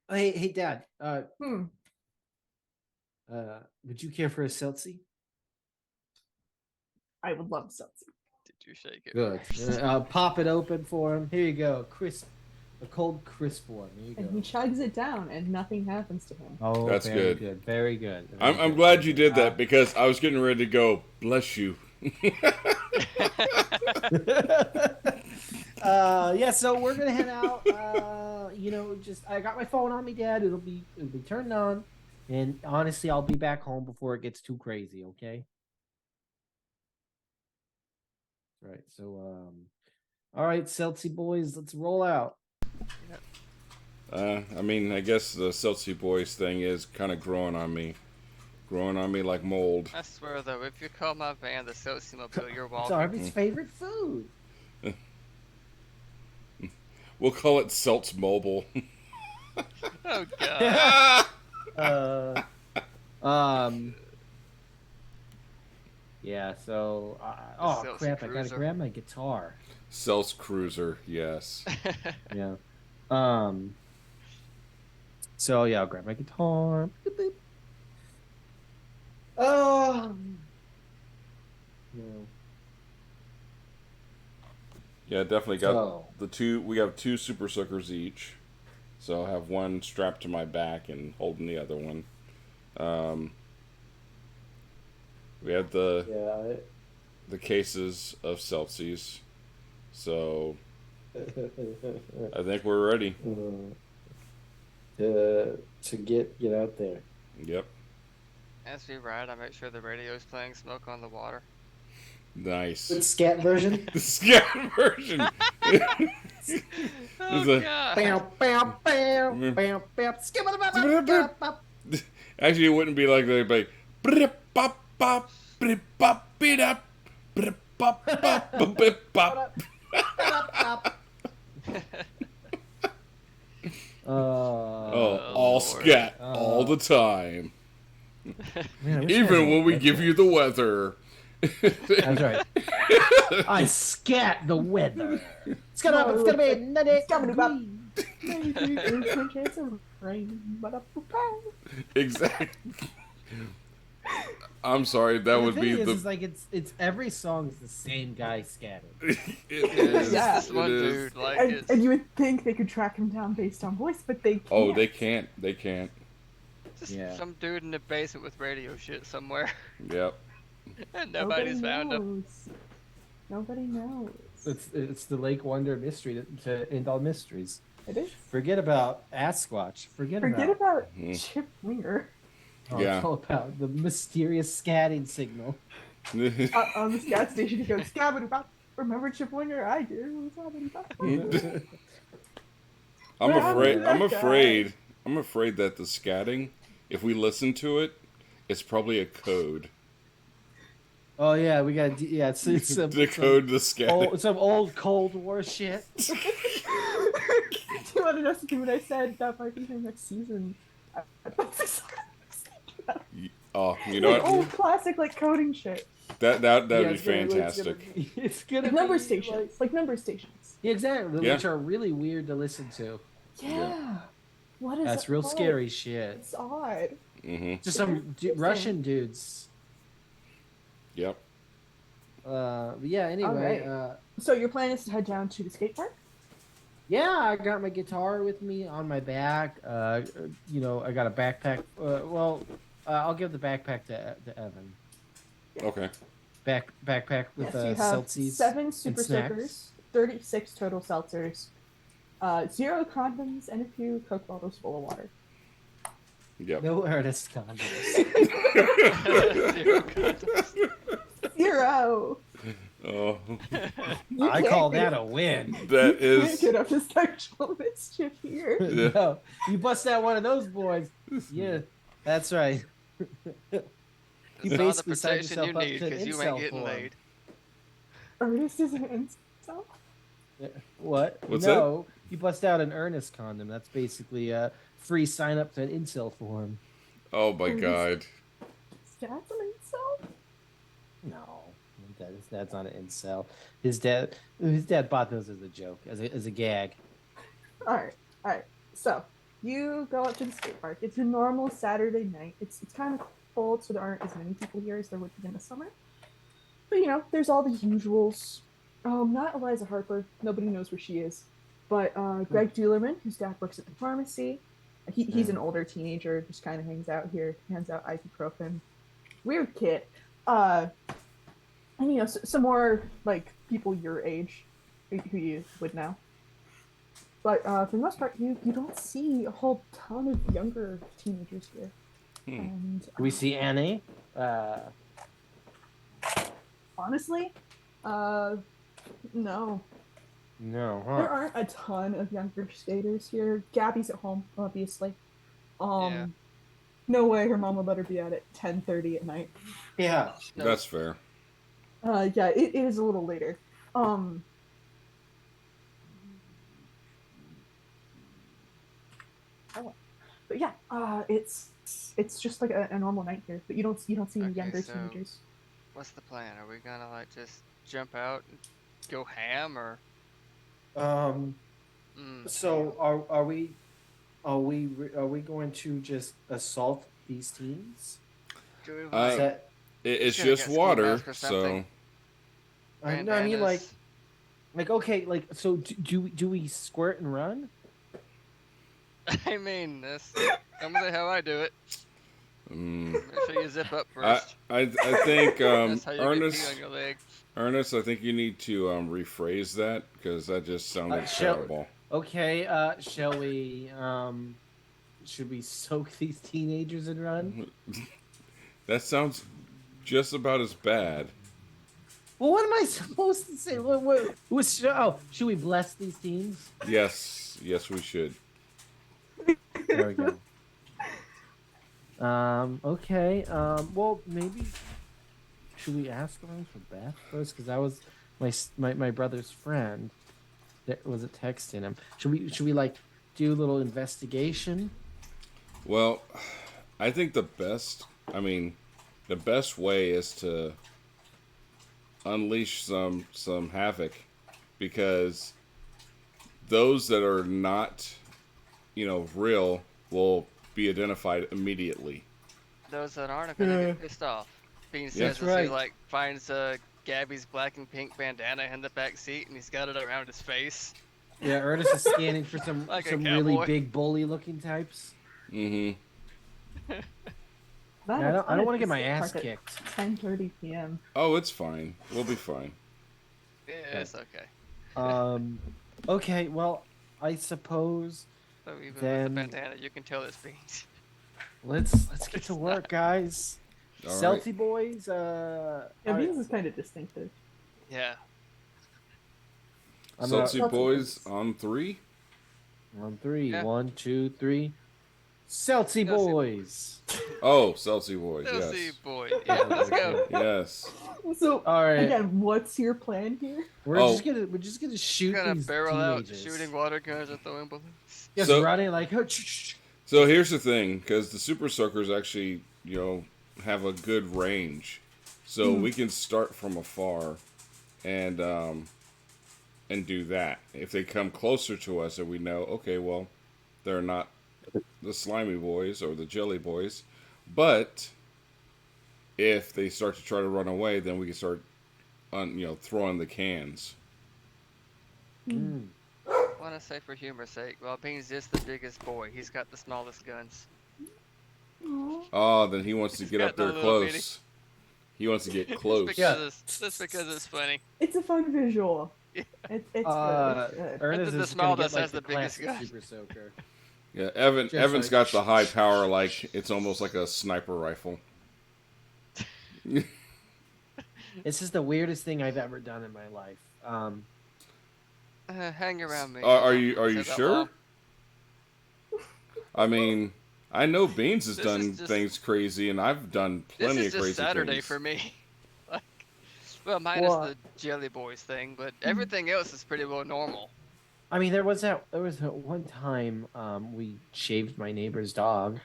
Hey, Dad. Hmm. Would you care for a Seltzie? I would love Seltzie. Did you shake it? Good. first? I'll pop it open for him. Here you go, crisp, a cold crisp one. Here you And go. he chugs it down, and nothing happens to him. Oh, That's very good. Very good. I'm glad you did that because I was getting ready to go. Bless you. Yeah, so we're gonna head out. I got my phone on me, Dad. It'll be turned on, and honestly, I'll be back home before it gets too crazy. Okay. Right. So, all right, Seltzie Boys, let's roll out. I mean, I guess the Seltzie Boys thing is kind of growing on me like mold. I swear though, if you call my van the Seltzie Mobile, you're It's welcome. Arby's favorite food. We'll call it Seltz Mobile. Oh God. Yeah. So, oh Seltzie crap! I gotta Cruiser. grab my guitar. Seltz Cruiser, yes. Yeah. So yeah, I'll grab my guitar. Boop, boop. You know, Yeah, definitely got so, the two. We have two super suckers each, so I'll have one strapped to my back and holding the other one. We have the cases of Celsius, so I think we're ready. to get out there. Yep, As we ride, I make sure the radio's playing "Smoke on the Water." nice. Good scat version. The scat version. Oh There's a- God. Bam, bam, bam, bam, bam. Skip-a-da-ba-ba-ba-ba. Actually, it wouldn't be like that. It'd be like, brip, bop, bop, brip, bop, beat up, brip, bop, bop, bop, bip, bop. Oh, all Lord. scat all the time. Man, I wish I Even had when we a- give you the weather. That's right. I scat the weather. It's gonna be nutty. Coming about 93% chance of rain. Exactly. I'm sorry, that The would thing be is, the. is like it's every song is the same guy scattered. It It's is. just Yeah. this It one is. dude. Like And it's you would think they could track him down based on voice, but they Oh, can't. they can't. They can't. just Yeah. some dude in the basement with radio shit somewhere, Yep. and Nobody nobody's found him. knows. Nobody knows. It's the Lake Wonder mystery to end all mysteries. It is. Forget about Sasquatch. Forget Forget about about Mhm. Chip Winger it's Yeah. all about the mysterious scatting signal. on the gas station. He goes, "Scabadoo, remember Chip Winger? I do." I'm What happened afraid. to I'm that guy? afraid. I'm afraid that the scatting, if we listen to it, it's probably a code. Oh yeah, we got it's Decode the scatting. some old Cold War shit. Do you want to know something? When I said that might be here next season, that's exactly Oh, you know like what? old classic like coding shit. That would Yeah, be it's gonna fantastic. be it's gonna Like number be stations. Like number stations. exactly, Yeah. which are really weird to listen to. Yeah. What is That's it real like? scary shit. It's odd. Mm-hmm. Just some Russian dudes. Yep. But yeah. Anyway, Alright. So your plan is to head down to the skate park? yeah, I got my guitar with me on my back. I got a backpack. I'll give the backpack to Evan. Okay. Backpack with Yes, you have Seltzies 7 super snacks. soakers, 36 total seltzers, 0 condoms, and a few Coke bottles full of water. Yep. No Ernest condoms. Zero condoms. 0. Oh, You I can't call get- that a win. that you can't is. get up to sexual mischief here. Yeah. No, you bust out one of those boys. Yeah, that's right. You It's all the basically signed protection you yourself up need to an because you incel ain't getting form. laid. Ernest is an incel. What? What's no, you bust out an Ernest condom. That's basically a free sign up to an incel form. Oh my God. That's an incel? No, that's not an incel. His dad bought those as a joke, as a gag. Alright. So you go up to the skate park. It's a normal Saturday night. It's kind of cold, so there aren't as many people here as there would be in the summer. But there's all the usuals. Not Eliza Harper. Nobody knows where she is. But Greg Duelerman, whose dad works at the pharmacy. He's an older teenager, just kind of hangs out here, hands out ibuprofen. Weird kid. And some more like people your age who you would know. But for the most part, you don't see a whole ton of younger teenagers here. And Do we see Annie? honestly, no. No, There aren't a ton of younger skaters here. Gabby's at home, obviously. Yeah. No way her mom would let her be out at 10:30 at night. Yeah. No. That's fair. Yeah, it is a little later. But yeah, it's just like a normal night here. But you don't see any Okay, younger so- teenagers. What's the plan? Are we gonna like just jump out and go ham or? So are we going to just assault these teens? Do we Uh, like, That, It's Should've just got ski water, mask or something. so I mean like bandanas? okay, like so do we squirt and run? I mean, that's normally how I do it. Make sure you zip up I first. I think That's how you get pee Ernest on your leg. Ernest, I think you need to rephrase that because that just sounded shall- terrible. Okay, shall we should we soak these teenagers and run? That sounds just about as bad. Well, what am I supposed to say? Should we bless these teens? Yes, we should. There we go. Okay. Well, maybe should we ask around for Beth first? Because that was my brother's friend. That was it texting him. Should we like do a little investigation? Well, I think the best way is to unleash some havoc, because those that are not, real will be identified immediately. those that aren't are gonna get pissed off. Bean Yeah. says That's as he right. like finds Gabby's black and pink bandana in the back seat and he's got it around his face Yeah, Ernest is scanning for some like a some really cowboy. big bully looking types. Mm-hmm. That Yeah, I don't want to at the get my skate ass park at kicked. 10:30 p.m. Oh, it's fine. We'll be fine. Yeah, it's okay. Um, okay, well, I suppose So even with the then bandana, you can tell it's Beans. let's get It's to not. work, guys. All right. Seltzie Boys, Yeah, Beans is kind of distinctive. Yeah. I'm gonna Seltzie Boys on 3. on three. Yeah. 1, 2, 3. Seltzie Seltzie Boys. Oh, Seltzie Boys. Seltzie Yes. boy. Yeah, let's go. Yes. So, All right, again, what's your plan here? we're Oh. just gonna shoot Gonna these barrel out teenagers. shooting water guns and throwing bullets. Just So- running like. So here's the thing, because the Super Soakers actually, have a good range, so we can start from afar, and do that. If they come closer to us, and we know, okay, well, they're not the slimy boys or the jelly boys, but if they start to try to run away, then we can start, throwing the cans. Mm. Want to say for humor's sake, well, Beans is the biggest boy. He's got the smallest guns. Aw. Oh, then he wants to He's get got up the there little bitty- close. He wants to get Just close. because just because it's funny. It's a fun visual. Yeah. It's good. It's good. Ernest the is gonna get smallest like has the the biggest classic gun. Super Soaker. Yeah, Just Evan's like- got the high power, like it's almost like a sniper rifle. This is the weirdest thing I've ever done in my life. Hang around me. Are you Said that sure? long. I mean, I know Beans has This done is just- things crazy, and I've done This plenty is of just crazy Saturday things. for me. Like, well, minus What? the Jelly Boys thing, but everything else is pretty well normal. I mean, there was that one time we shaved my neighbor's dog.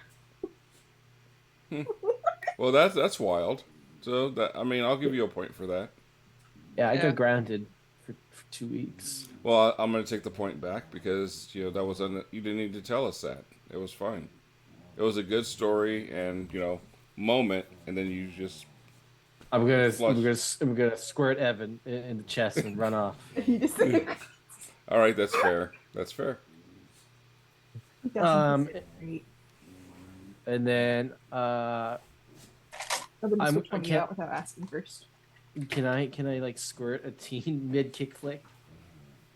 Well, that's wild. So I'll give you a point for that. Yeah, I Yeah. got grounded for 2 weeks. Well, I'm going to take the point back because that was you didn't need to tell us that. It was fine. It was a good story and moment, and then you just I'm gonna Flush. I'm gonna squirt Evan in the chest and run off. You just all right. That's fair. That's fair. Um, great. And then I'm gonna I'm- switch I one you can't- out without asking first. can I like squirt a teen mid kick flick?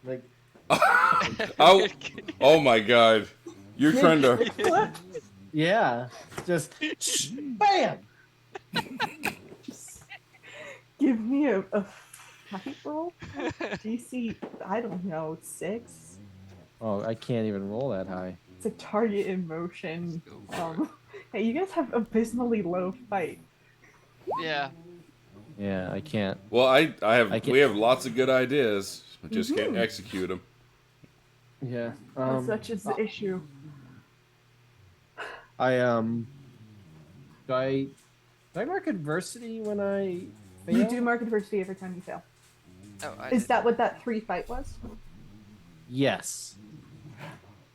Like Oh my God! You're trying to. yeah, just bam. Give me a fight roll. DC, I don't know, 6. Oh, I can't even roll that high. It's a target in motion. Hey, you guys have abysmally low fight. Yeah. Yeah, I can't. Well, I can't- we have lots of good ideas. We just can't execute them. Yeah. Such is the issue. Do I mark adversity when I fail? You do mark adversity every time you fail. Oh, I Is did. that what that 3 fight was? Yes.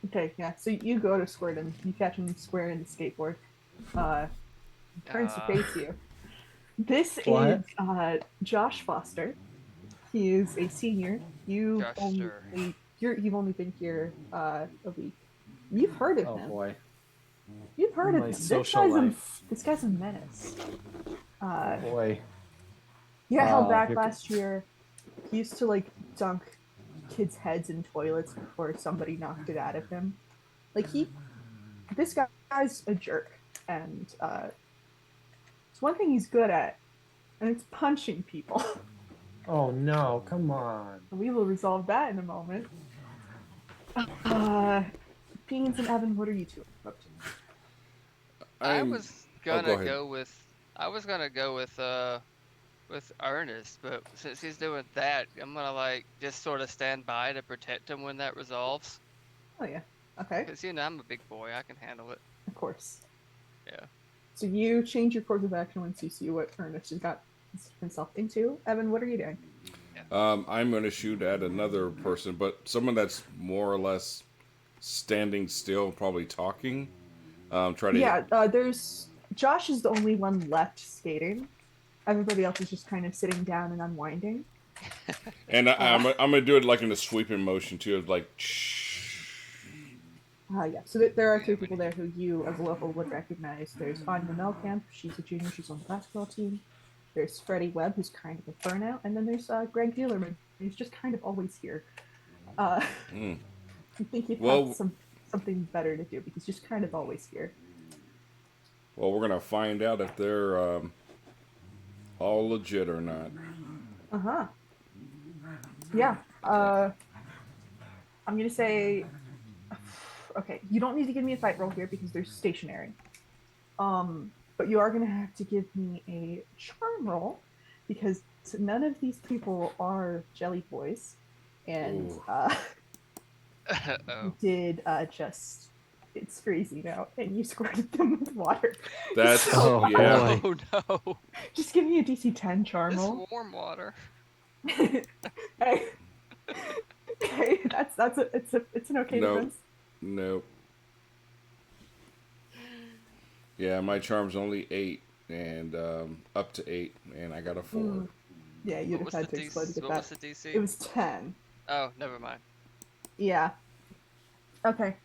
Okay, yeah. So you go to squirt him. You catch him square in the skateboard. Turns to face you. This What? is Josh Foster. He is a senior. You've Joshster. only been here a week. You've heard of Oh him. boy. You've heard of My him. social life. This guy's a menace. Boy. You got held Oh, back here- last year. He used to like dunk kids' heads in toilets before somebody knocked it out of him. This guy's a jerk, and it's one thing he's good at, and it's punching people. Oh no! Come on. We will resolve that in a moment. Beans and Evan, what are you two up to? I was gonna go ahead. go with. I was gonna go with Ernest, but since he's doing that, I'm gonna just sort of stand by to protect him when that resolves. Oh yeah, okay, Cause I'm a big boy, I can handle it. of course. Yeah. So you change your course of action once you see what Ernest has got himself into. Evan, what are you doing? I'm going to shoot at another person, but someone that's more or less standing still, probably talking. Try to. Yeah, there's Josh is the only one left skating. Everybody else is just kind of sitting down and unwinding. And I'm gonna do it like in a sweeping motion too, of like. Yeah, so there are three people there who you, as a local, would recognize. There's Anya Melkamp, she's a junior, she's on the basketball team. There's Freddie Webb, who's kind of a burnout, and then there's Greg Dealerman, who's just kind of always here. I think he'd have something better to do, because he's just kind of always here. Well, we're gonna find out if they're all legit or not. Yeah. I'm gonna say. Okay, you don't need to give me a fight roll here because they're stationary. But you are gonna have to give me a charm roll because none of these people are jelly boys, and did just it's freezing out and you squirted them with water. That's Oh no! Just give me a DC 10 charm roll. It's warm water. Okay, it's an okay defense. Nope. Yeah, my charm's only 8 and up to 8, and I got a 4. Yeah, you'd have had to explode to get that. What was the DC? It was 10. Oh, never mind. Yeah. Okay.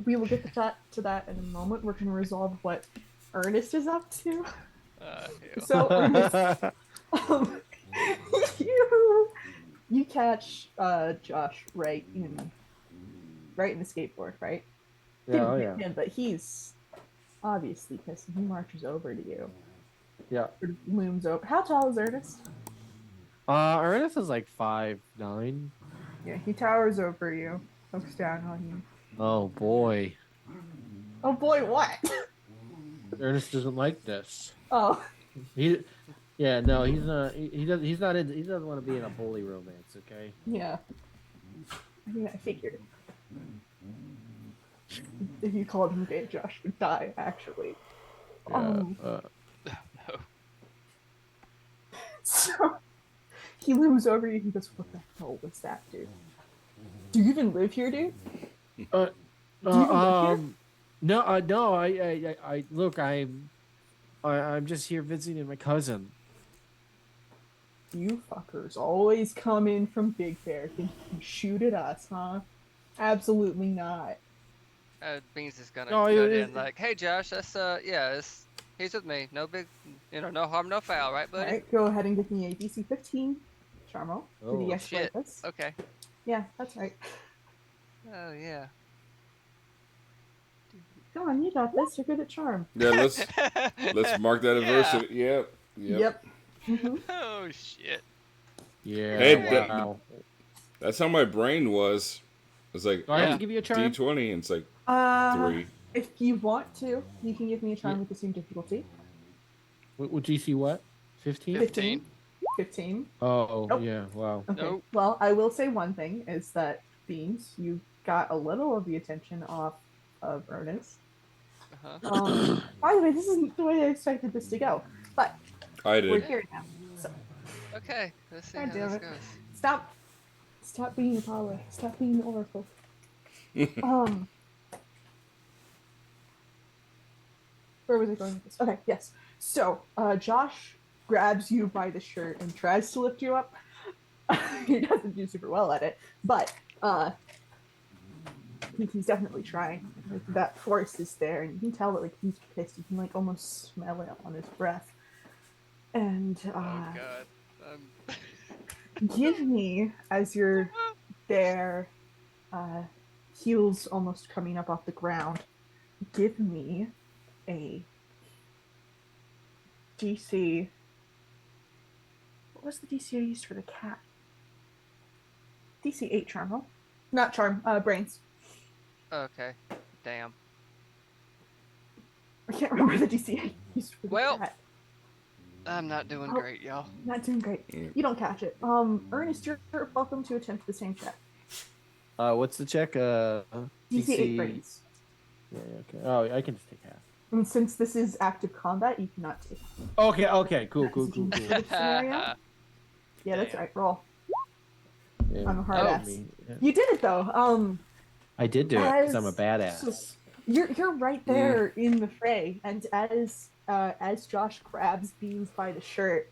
We will get to that in a moment. We're going to resolve what Ernest is up to. So, Ernest, you catch Josh right in the skateboard, right? Yeah, yeah. But he's obviously pissed. He marches over to you. Yeah. Sort of looms over. How tall is Ernest? Ernest is like 5'9". Yeah, he towers over you, looks down on you. Oh boy. Oh boy, what? Ernest doesn't like this. Oh. He's not. He doesn't want to be in a bully romance. Okay. Yeah. I mean, I figured. If you called him gay, Josh would die. Actually. Yeah, No. So he looms over you. He goes, "What the hell was that, dude? Do you even live here, dude? No. I look. I'm just here visiting my cousin. You fuckers always come in from Big Bear. Think you can shoot at us, huh? Absolutely not." Beans is gonna cut in like, "Hey, Josh, that's he's with me. No big, no harm, no foul, right, buddy?" All right, go ahead and give me a DC 15 charm roll. Oh, shit. Okay. Yeah, that's right. Oh yeah. Come on, you got this. You're good at charm. Yeah, let's mark that adversity. Yep. Mm-hmm. Oh shit. Yeah. Hey, wow. That's how my brain was. It's like, Do I have to give you a charm? D20, and it's like 3. If you want to, you can give me a charm with the same difficulty. Would DC what? 15? 15. Oh, Nope. yeah. Wow. Okay. Nope. Well, I will say one thing is that Beans, you got a little of the attention off of Ernest. By the way, this isn't the way I expected this to go, but I did. we're here now. So Okay. Let's see God how damn this it. goes. Stop being Apollo. Stop being the Oracle. Where was I going with this? Okay, yes. So, Josh grabs you by the shirt and tries to lift you up. He doesn't do super well at it, but he's definitely trying. Like, that force is there, and you can tell that like he's pissed. You can like almost smell it on his breath. And Oh god. give me, as you're there, heels almost coming up off the ground, give me a DC. What was the DC I used for the cat? DC 8 charm roll. Not charm, brains. Okay. Damn. I can't remember the DC I used for the cat. I'm not doing great, y'all. Not doing great. You don't catch it. Ernest, you're welcome to attempt the same check. What's the check? DC 8 brains. Yeah, okay. Oh, I can just take half. And since this is active combat, you cannot take. Okay, cool. Scenario? Yeah, that's right. Roll. Yeah. I'm a hard ass. Yeah. You did it though. I did do it because I'm a badass. You're right there in the fray, and as as Josh grabs Beans by the shirt,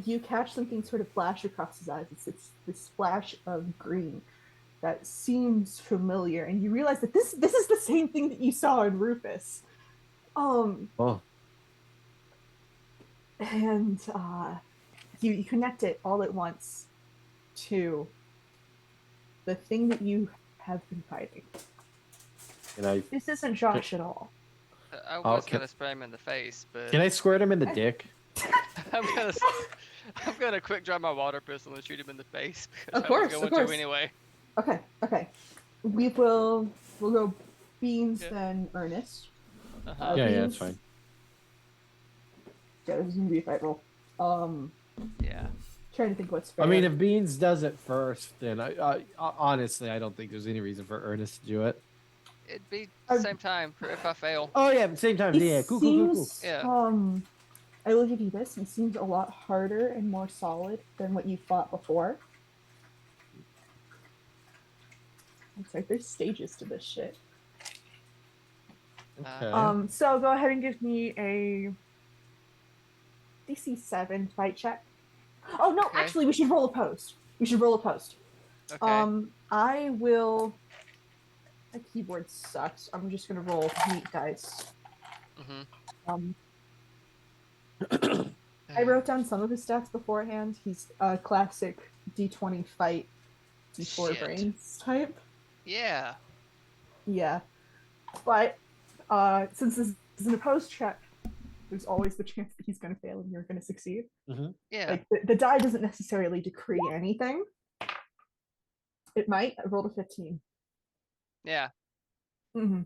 you catch something sort of flash across his eyes. It's this flash of green that seems familiar, and you realize that this is the same thing that you saw in Rufus. Oh, And you connect it all at once to the thing that you have been fighting. can I This isn't Josh at all. I Oh, was gonna spray him in the face, but can I squirt him in the dick? I'm gonna I'm gonna quick draw my water pistol and shoot him in the face because Of I course, was of going course. to anyway. Okay. We'll go Beans, Yeah. then Ernest. Uh-huh. Yeah, Beans. that's fine. Yeah, this is gonna be a fight roll. Yeah. Trying to think what's fair. I mean, if Beans does it first, then I honestly I don't think there's any reason for Ernest to do it. It'd be the same time for if I fail. Oh yeah, at the same time, he yeah, cool. seems, Yeah. I will give you this. He seems a lot harder and more solid than what you fought before. It's like there's stages to this shit. Okay. So go ahead and give me a DC 7 fight check. Oh no, Okay. actually we should roll opposed. Okay. I will. My keyboard sucks. I'm just gonna roll meat dice. Mm-hmm. I wrote down some of his stats beforehand. He's a classic D20 fight, D4 Shit. brains type. Yeah. Yeah, but since this is an opposed check, there's always the chance that he's going to fail and you're going to succeed. Yeah. Like the die doesn't necessarily decree anything. It might. I rolled a 15. Yeah. Mm-hmm.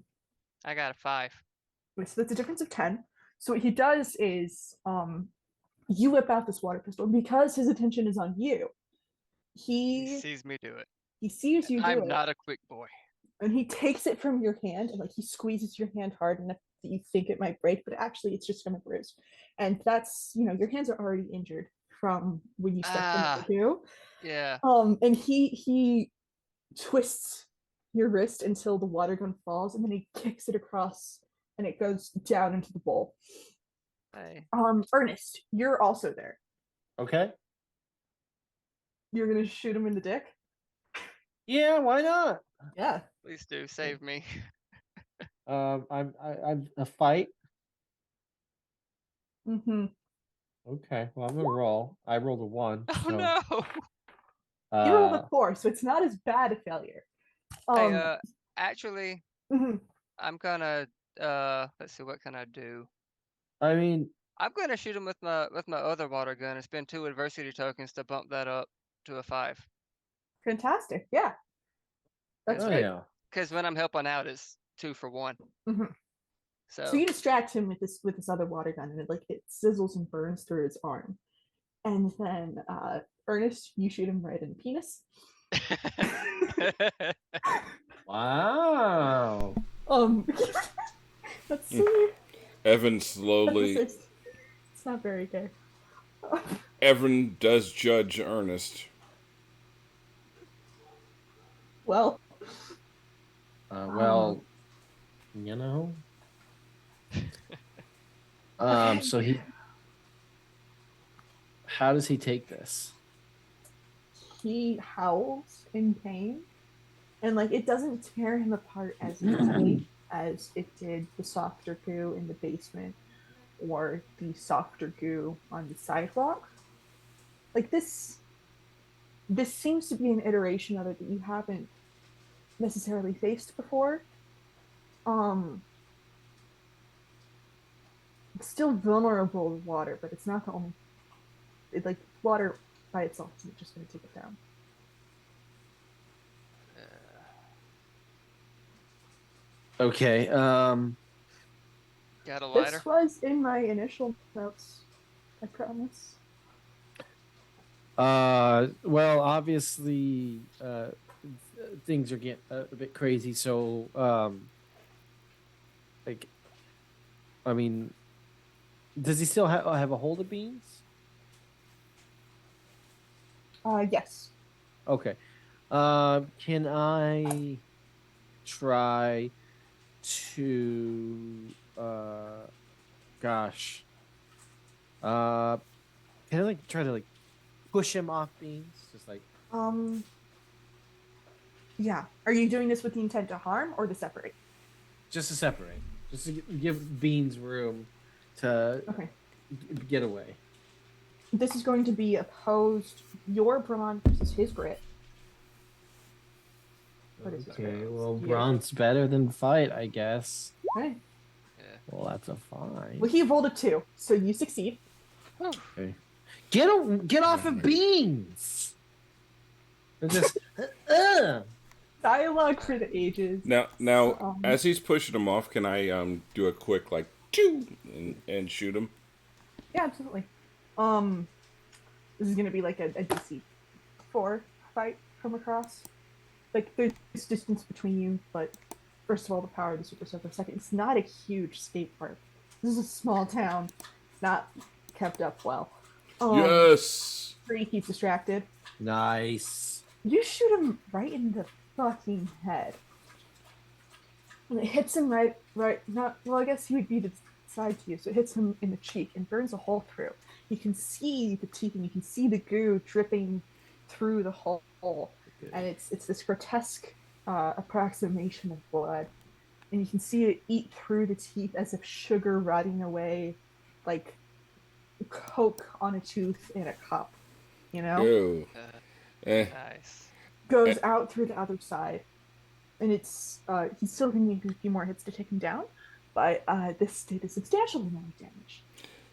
I got a 5. So that's a difference of 10. So what he does is you whip out this water pistol because his attention is on you. He sees me do it. He sees you do it. I'm not a quick boy. And he takes it from your hand and like he squeezes your hand hard enough that you think it might break, but actually it's just gonna bruise. And that's, your hands are already injured from when you stepped into the goo. Yeah. And he twists your wrist until the water gun falls, and then he kicks it across and it goes down into the bowl. Hey. Ernest, you're also there. Okay. You're gonna shoot him in the dick? Yeah, why not? Yeah. Please do save me. I'm a fight. Mm-hmm. Okay, well I'm gonna roll. I rolled a 1. Oh so, no. You rolled a 4, so it's not as bad a failure. Hey, actually, mhm. I'm gonna let's see, what can I do? I mean, I'm gonna shoot him with my other water gun and spend 2 adversity tokens to bump that up to a 5. Fantastic. Yeah. That's oh great. yeah. Because when I'm helping out, it's 2 for 1. Mhm. So, So you distract him with this other water gun, and it sizzles and burns through his arm. And then Ernest, you shoot him right in the penis. Wow. Let's see. Evan slowly. It's not very good. Evan does judge Ernest. Well. Well, so how does he take this? He howls in pain, and it doesn't tear him apart as easily as it did the softer goo in the basement or the softer goo on the sidewalk. This seems to be an iteration of it that you haven't necessarily faced before. It's still vulnerable to water, but it's not the only. Water by itself isn't just going to take it down. Okay. Got a lighter? This was in my initial notes, I promise. Well, obviously, things are getting a bit crazy. So, I mean, does he still have a hold of Beans? Yes. Okay. Can I try to gosh. Can I like try to like push him off Beans? Just like Yeah. Are you doing this with the intent to harm or to separate? just to separate, just to give Beans room to Okay. get away. This is going to be opposed your brawn versus his grit. What is his Okay, grit? well, Yeah. Brawn's better than fight, I guess. Okay. Yeah. Well, that's a fine. Well, he rolled a 2, so you succeed. Whew. Okay. Get off of Beans. And just Dialogue for the ages. Now, as he's pushing him off, can I do a quick like choo and shoot him? Yeah, absolutely. This is gonna be like a DC 4 fight from across. Like there's distance between you, but first of all, the power of the Super Soaker. Second, it's not a huge skate park. This is a small town. It's not kept up well. Yes. 3 keeps distracted. nice. You shoot him right in the fucking head. And it hits him right, not, well, I guess he would be the side to you, so it hits him in the cheek and burns a hole through. You can see the teeth and you can see the goo dripping through the hole. And it's this grotesque approximation of blood. And you can see it eat through the teeth as if sugar rotting away, like Coke on a tooth in a cup, you know? Ew. Nice. Goes out through the other side. And it's he's still going to need a few more hits to take him down, but this did a substantial amount of damage.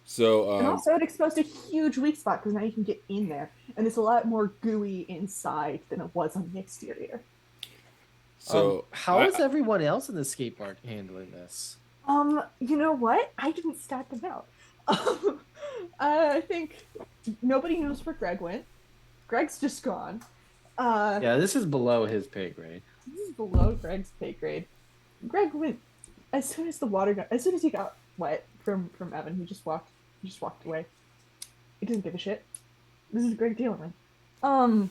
So And also it exposed a huge weak spot because now you can get in there, and it's a lot more gooey inside than it was on the exterior. so how is everyone else in the skate park handling this? You know what? I didn't stat them out. I think nobody knows where Greg went. Greg's just gone. Yeah, this is below his pay grade. This is below Greg's pay grade. Greg went as soon as he got wet from Evan. He just walked away. He doesn't give a shit. This is Greg dealing with.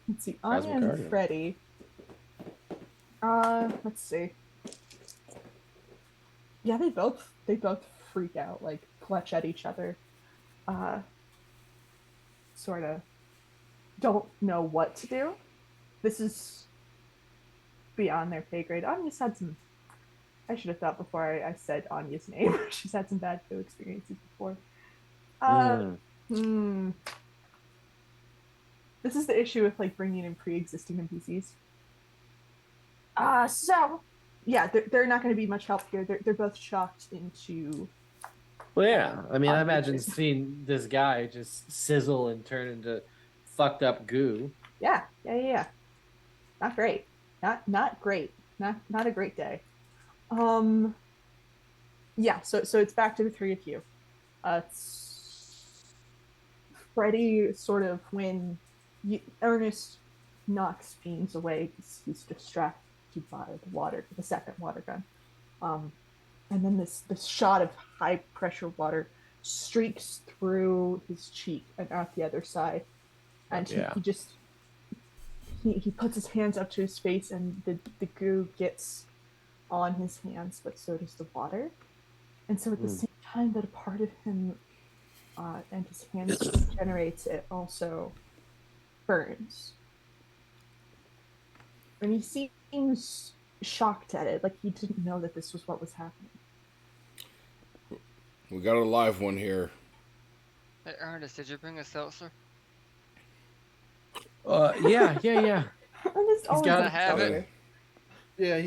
Let's see. Anya and Freddy. Let's see. Yeah, they both freak out, like clutch at each other. Sort of don't know what to do. This is beyond their pay grade. Anya's had some. I should have thought before I said Anya's name. She's had some bad foo experiences before. This is the issue with like bringing in pre-existing NPCs. So yeah, they're not going to be much help here. They're both shocked into. Well, yeah. I mean, I imagine seeing this guy just sizzle and turn into fucked up goo. Yeah. Not great. Not great. Not a great day. Yeah. So it's back to the 3 of you. Freddy sort of when Ernest knocks Beans away, he's distracted by the second water gun. And then this shot of high pressure water streaks through his cheek and out the other side. And he puts his hands up to his face, and the goo gets on his hands, but so does the water. And so at the same time that a part of him and his hands generates, it also burns. And he seems shocked at it, like he didn't know that this was what was happening. we got a live one here. Hey, Ernest, did you bring a seltzer? Yeah. Ernest always got has to have something. it. Yeah,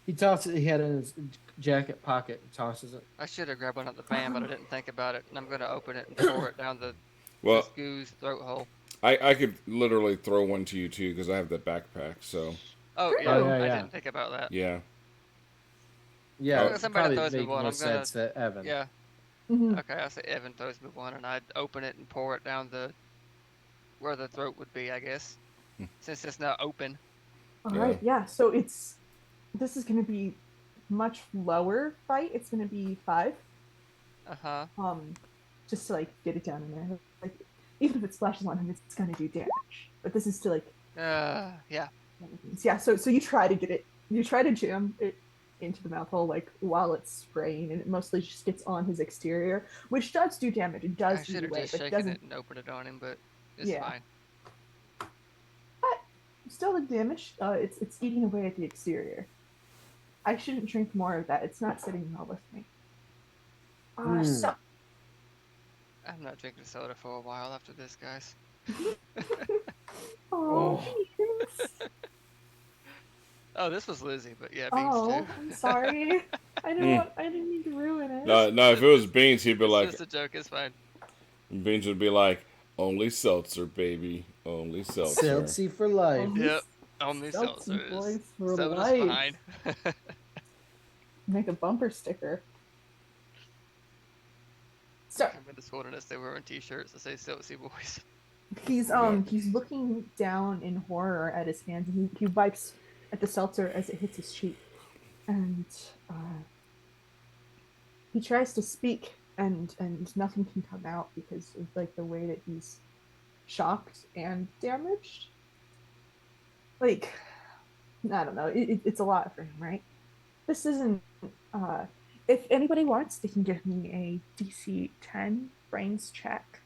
he tosses it. He had it in his jacket pocket. Tosses it. I should have grabbed one at the van, but I didn't think about it, and I'm gonna open it and pour it down the Well, goo's throat hole. I could literally throw one to you too because I have the backpack. So Oh yeah, I yeah. didn't think about that. yeah. Yeah, Well, somebody probably throws me make one, more I'm gonna- sense to Evan. Yeah. Mhm. Okay, I say Evan throws me one, and I'd open it and pour it down where the throat would be, I guess, since it's not open. All right, yeah. So this is going to be much lower fight. It's going to be 5. Just to like get it down in there. Like even if it splashes on him, it's going to do damage. But this is to like yeah. yeah. So you try to get it. You try to jam it into the mouth hole like while it's spraying, and it mostly just gets on his exterior, which does do damage. It I does should eat have away, just but it shaken doesn't. it and opened it on him, but it's Yeah. fine. But still, the damage. It's eating away at the exterior. I shouldn't drink more of that. It's not sitting well with me. So. I'm not drinking soda for a while after this, guys. Oh, Oh. Beans. Oh, this was Lizzie, but yeah, Beans Oh, too. I'm sorry. I didn't mean to ruin it. No, if it was Beans, he'd be It's like, just a joke. It's fine. Beans would be like, only seltzer, baby, only seltzer. Seltzie for life. Yep. Only Seltzie seltzers. Boys for Soda's life. fine. Make a bumper sticker. So I'm in this wilderness. They were wearing t-shirts that say Seltzie Boys. he's looking down in horror at his hands, and he wipes at the seltzer as it hits his cheek, and he tries to speak, and nothing can come out because of like the way that he's shocked and damaged. Like, I don't know. It's a lot for him, right? This isn't. If anybody wants, they can give me a DC 10 brains check.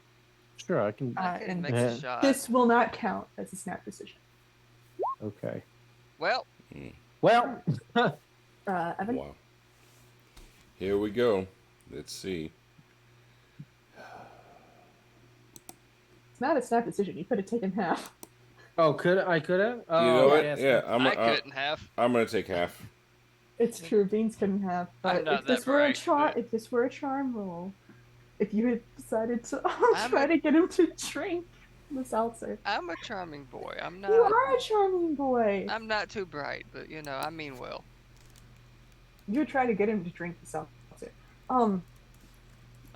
Sure, I can. I can and make a shot. This will not count as a snap decision. Okay. Well, Well, Evan? Wow. Here we go. Let's see. It's not a snap decision. You could have taken half. oh, could I? Could have? Oh, You know what? yes. Yeah, I couldn't have. I'm gonna take half. It's true. Beans couldn't have. I'm But not if this that were bright, but- if this were a charm roll, if you had decided to I'm try a- to get him to drink the seltzer, I'm a charming boy. I'm you not. are a charming boy. I'm not too bright, but you know, I mean well. You would try to get him to drink the seltzer. I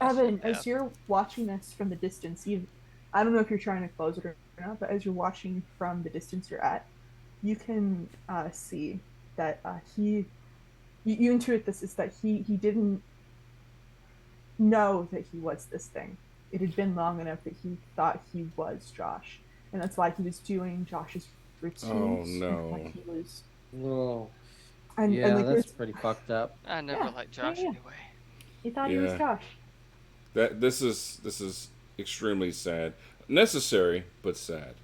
Evan, shouldn't as have. you're watching this from the distance, I don't know if you're trying to close it or not, but as you're watching from the distance you're at, you can see that you intuit this is that he didn't know that he was this thing. It had been long enough that he thought he was Josh, and that's why he was doing Josh's routines. Oh, no. Like he was, Oh, and yeah, like that's there's- pretty fucked up. I never Yeah, liked Josh yeah. anyway. he thought he was Yeah. Josh. This is extremely sad. Necessary, but sad.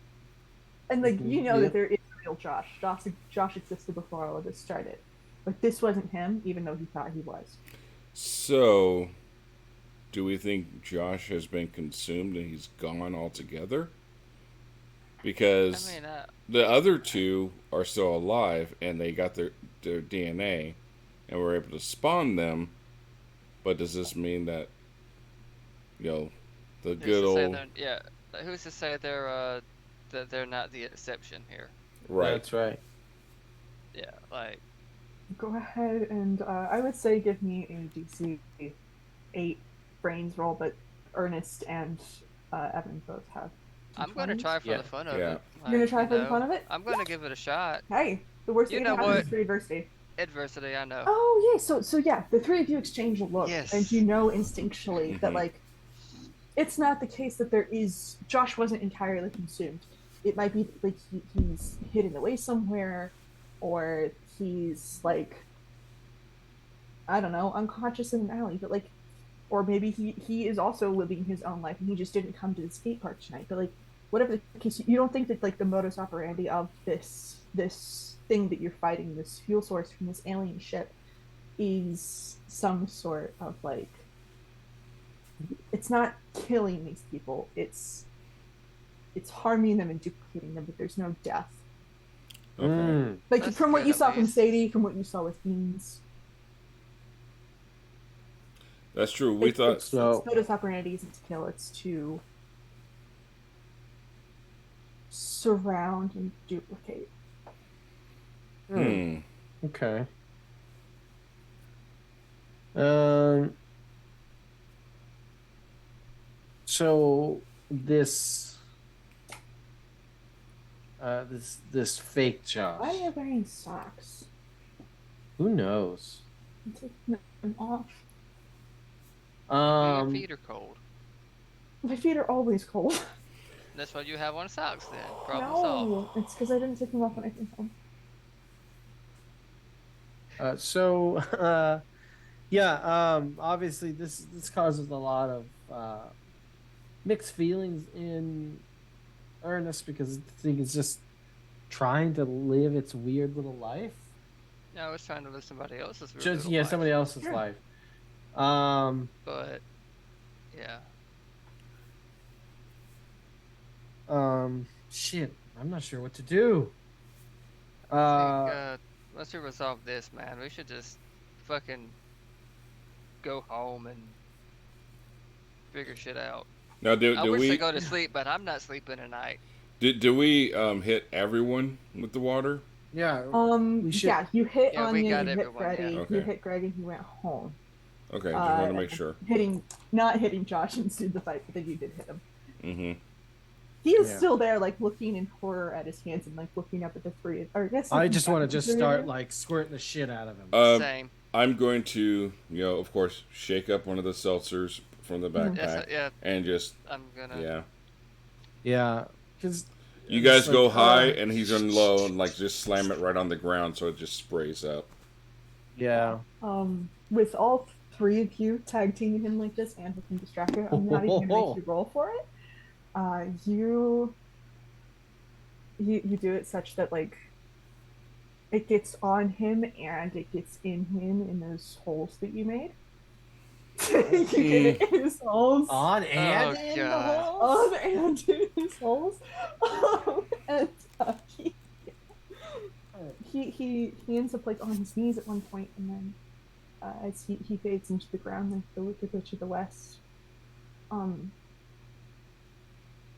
And like you know Yeah. that there is a real Josh. Josh existed before all of this started. Like this wasn't him, even though he thought he was. So, do we think Josh has been consumed and he's gone altogether? Because I mean, the other two are still alive and they got their DNA and we're able to spawn them. But does this mean that, the who's good to say old... they're- yeah, who's to say that they're not the exception here? Right. That's right. Yeah, like Go ahead and I would say give me a DC 8 brains roll, but Ernest and Evan both have. I'm gonna 20s. try for Yeah. the fun of Yeah. it. You're gonna like, try you for the know, fun of it? I'm gonna give it a shot. Hey, the worst You thing know that happens what? is free adversity. Adversity, I know. Oh yeah, so yeah, the three of you exchange a look, Yes. and you know instinctually that Mhm. like it's not the case that Josh wasn't entirely consumed. It might be like he's hidden away somewhere, or he's like I don't know, unconscious in an alley, but like or maybe he is also living his own life and he just didn't come to the skate park tonight. But like whatever the case, you don't think that like the modus operandi of this thing that you're fighting, this fuel source from this alien ship, is some sort of like it's not killing these people, it's harming them and duplicating them, but there's no death. Okay. Like That's from what good, you at saw from least. Sadie, from what you saw with Beans, That's true. We thought... it's modus operandi isn't to kill, it's to surround and duplicate. Okay. So this this fake Josh. Why are you wearing socks? Who knows? I'm taking them off. Your feet are cold. My feet are always cold. That's why you have on socks then. Problem solved. No, it's because I didn't take them off when I came home. Yeah, obviously this causes a lot of mixed feelings in Ernest because the thing is just trying to live its weird little life. No, I was trying to live somebody else's weird Just little yeah, life. somebody else's Sure. life. Um, But yeah, shit, I'm not sure what to do. I think Uh, once we resolve this, man, we should just fucking go home and figure shit out. Now, do I do wish to we go to sleep, but I'm not sleeping tonight. do we hit everyone with the water? yeah, we should. Yeah, you hit Yeah, we Anya, got you hit everyone. Yeah. Freddy, you Okay. hit Greg, and he went home. Okay, just wanted to make And sure. not hitting Josh ensued the fight, but then you did hit him. Mm-hmm. He is Yeah. still there, like looking in horror at his hands and like looking up at the three. Or I guess I looking just back want to at the just three of start you. like squirting the shit out of him. Same. I'm going to, of course, shake up one of the seltzers from the backpack Yeah, and just, I'm gonna. yeah. Yeah, because You guys go high and he's on low and like just slam it right on the ground so it just sprays up. Yeah. With all three of you tag teaming him like this and with him distracted, I'm not even gonna make you roll for it. You do it such that like it gets on him and it gets in him in those holes that you made. You get it in his holes. On and Oh, in the God. holes. On and in his holes. And he ends up like on his knees at one point, and then as he fades into the ground, like the wicked to the west,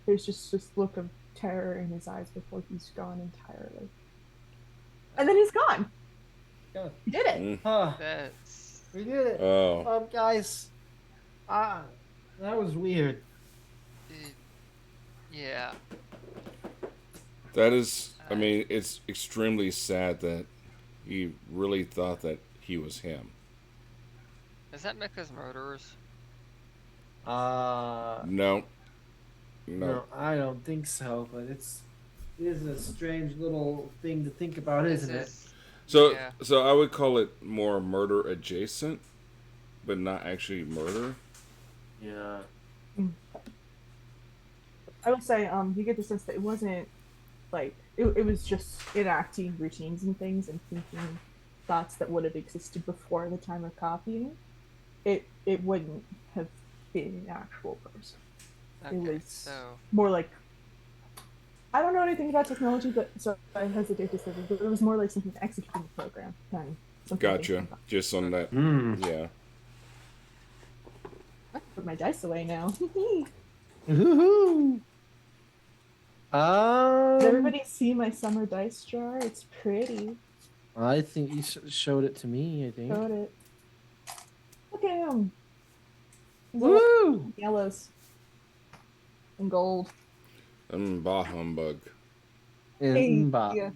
there's just this look of terror in his eyes before he's gone entirely. And then he's gone. Yeah. We did it. That's. We did it. Oh. Guys, that was weird. Yeah. That is, I mean, it's extremely sad that he really thought that he was him. Does that make us murderers? No. No, I don't think so. But it is a strange little thing to think about, isn't it? So, Yeah. so I would call it more murder adjacent, but not actually murder. Yeah. I would say you get the sense that it wasn't like it was just enacting routines and things and thinking thoughts that would have existed before the time of copying. It wouldn't have been an actual person. Okay, It was so more like I don't know anything about technology, but so I hesitate to say this, but it was more like something executing the program than something. Gotcha. Just on that. Yeah. I can put my dice away now. Woohoo! Does everybody see my summer dice jar? It's pretty. I think you showed it to me. I think. Showed it. Look at him. Woo! Yellows and gold. Bah humbug. And Yeah.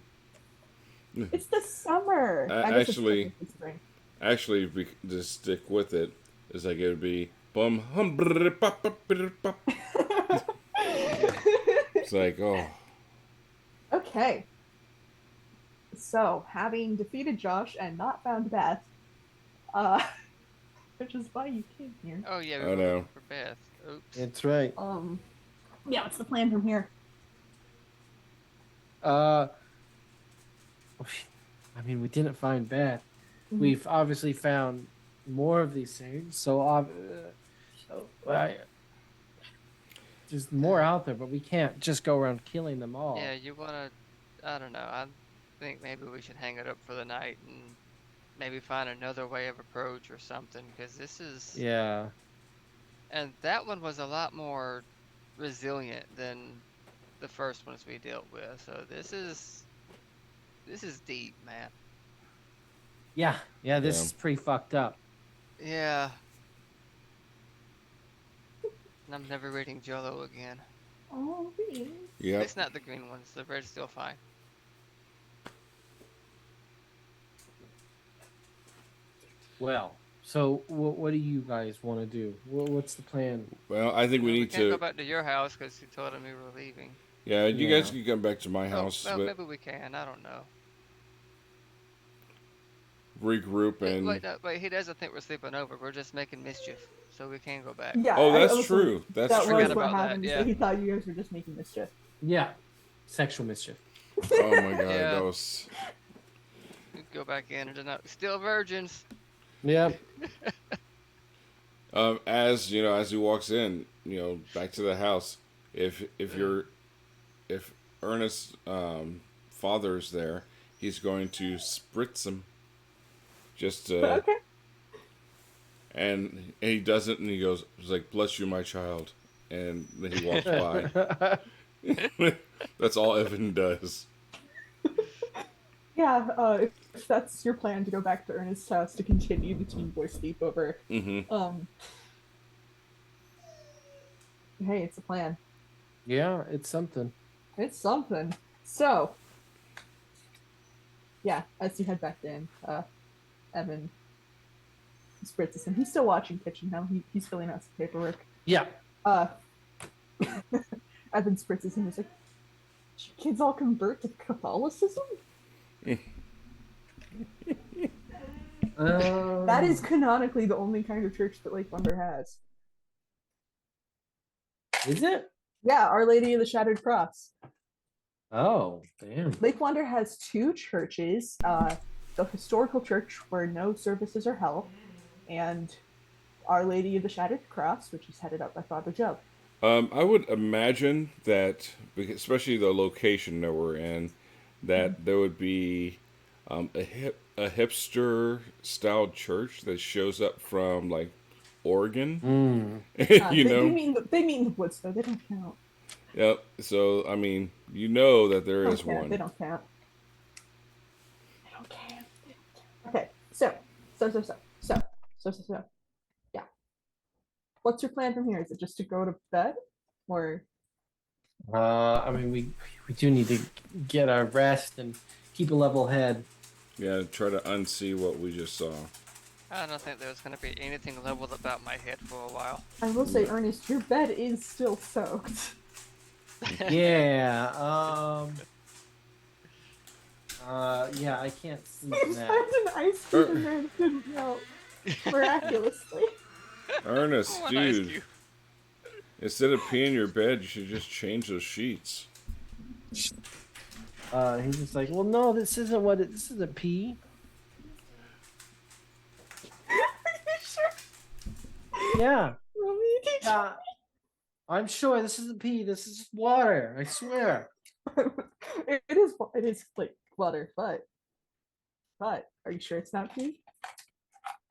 It's the summer. I guess Actually, it's spring. Actually, if we just stick with it, it's like it would be bum hum. It's like, oh. Okay. So, having defeated Josh and not found Beth, which is why you came here. oh yeah, I we were know. looking for Beth. Oops. That's right. Yeah, what's the plan from here? I mean, we didn't find Beth. Mhm. We've obviously found more of these things, so there's more out there, but we can't just go around killing them all. Yeah, you wanna? I don't know. I think maybe we should hang it up for the night and maybe find another way of approach or something. Because this is. Yeah. And that one was a lot more resilient than the first ones we dealt with. So this is deep, man. Yeah. This Yeah. is pretty fucked up. Yeah. And I'm never reading Jello again. Oh, really? Yep. It's not the green ones. The red's still fine. Well, so what do you guys want to do? What's the plan? Well, I think we We need can't go to. back to your house because you told him we were leaving. Yeah, you Yeah. guys can come back to my house. Oh, well, but maybe we can. I don't know. regroup Wait, and. wait, no, wait, he doesn't think we're sleeping over. We're just making mischief, so we can go back. Yeah, Oh, I that's also, true. That's that true. was Forgot what about that, happened. Is yeah. that he thought you guys were just making mischief. Yeah, sexual mischief. Oh my god, Yeah. that was. We go back in and deny. Still virgins. Yep. As you know, as he walks in, back to the house, if Ernest's father's there, he's going to spritz him. Just Okay. and he doesn't, and he goes, he's like, "Bless you, my child," and then he walks by. That's all Evan does. Yeah, if that's your plan to go back to Ernest's house to continue the Teen Boy sleepover, Mm-hmm. hey, it's a plan. Yeah, it's something. It's something. So, yeah, as you head back in, Evan spritzes him. He's still watching Kitchen now. He's filling out some paperwork. Yeah. Evan spritzes him. He's like, "Should kids all convert to Catholicism?" That is canonically the only kind of church that Lake Wonder has. Is it? Yeah, Our Lady of the Shattered Cross. Oh, damn. Lake Wonder has two churches, the historical church where no services are held, and Our Lady of the Shattered Cross, which is headed up by Father Joe. I would imagine that, especially the location that we're in, that there would be a hipster-style church that shows up from like Oregon. They mean the woods though. They don't count. Yep. So I mean, that there is one. They don't count. They don't count. Okay, so. Yeah. What's your plan from here? Is it just to go to bed, or? I mean, we do need to get our rest and keep a level head. Yeah, try to unsee what we just saw. I don't think there's going to be anything leveled about my head for a while. I will say, Ernest, your bed is still soaked. Yeah. Yeah, I can't sleep You that. found an ice cube in there that didn't melt. Miraculously. Ernest, Oh, nice dude, cue. instead of peeing your bed, you should just change those sheets. He's just like, well, no, this isn't what it. This is a pee. Yeah. I'm sure this isn't pee. This is just water. I swear. It is like water, but are you sure it's not pee?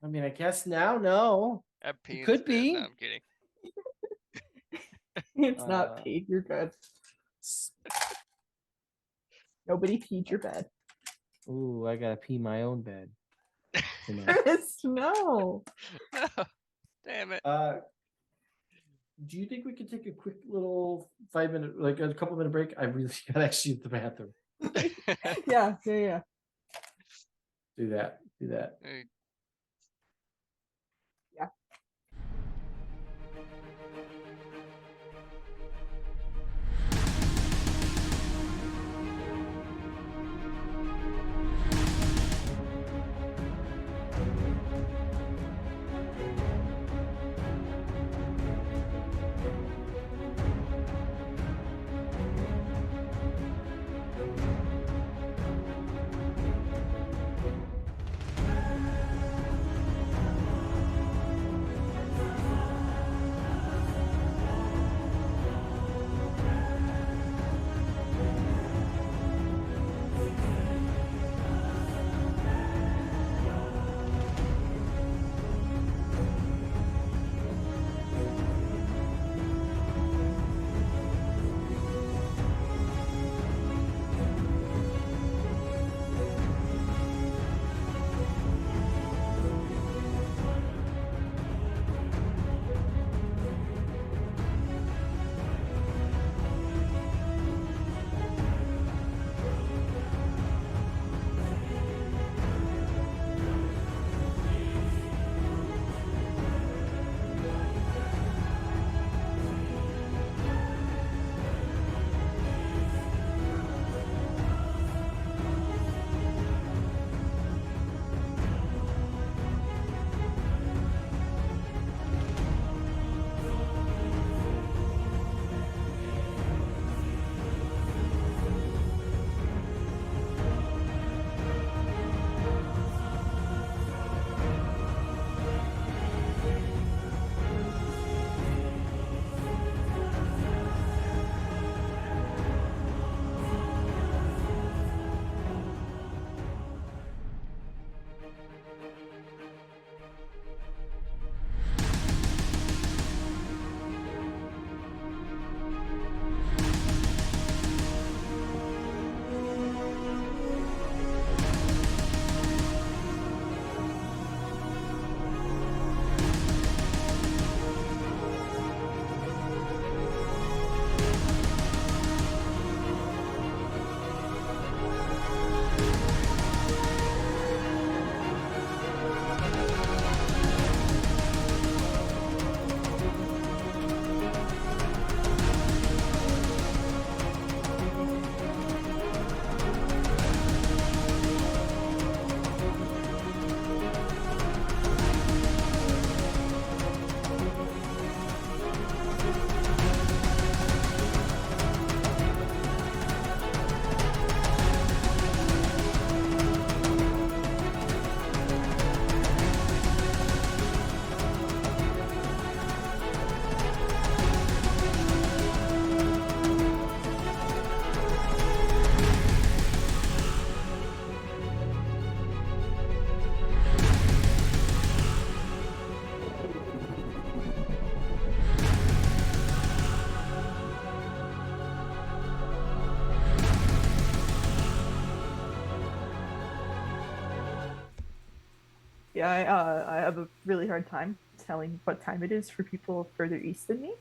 I mean, I guess now, no. It could be. No, I'm kidding. It's not pee. You're good. Nobody peed your bed. Ooh, I gotta pee my own bed. Ernest, no. No. Damn it. Do you think we could take a quick little 5-minute, like a couple minute break? I really gotta actually use the bathroom. Yeah. Do that. Yeah, I have a really hard time telling what time it is for people further east than me.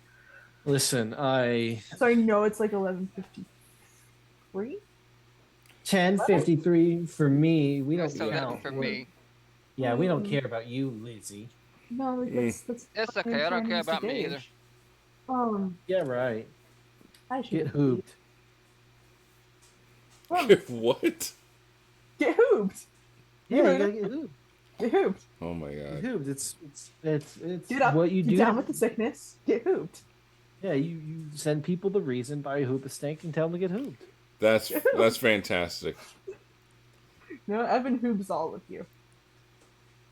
Listen, I So I know it's like 11:53. 10:53 for me. We It's don't so nothing count. for me. Yeah, we don't care about you, Lizzie. No, like Mm. that's It's what I'm okay. I don't trying to care use to about me either. gauge. Um, Yeah, right. I should Get hooped. What? Get hooped. You Yeah, you heard gotta it. get hooped. Get hooped. Oh my Get god. hooped. It's Get up. what you Get do. down with the sickness. Get hooped. Yeah, you send people the reason, buy a hoop a stink, and tell them to get hooped. That's fantastic. No, Evan hoops all of you.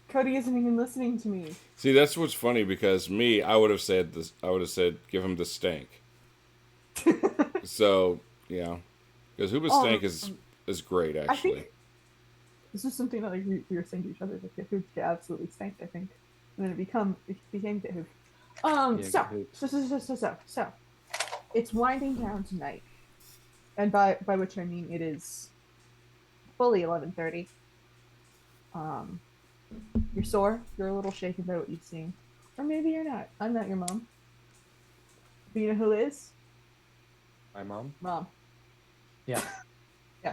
Cody isn't even listening to me. See, that's what's funny because me, I would have said this. I would have said, give him the stank. So yeah, because Hooba stank is great I actually. think this is something that like we were saying to each other. Like get hooped, get absolutely spanked. I think, and then it became get hooped. Yeah, get So, hooped. so, it's winding down tonight, and by which I mean it is fully 11:30. Um, you're sore. You're a little shaken by what you've seen, or maybe you're not. I'm not your mom. But you know who is? My mom. Mom. Yeah. Yeah.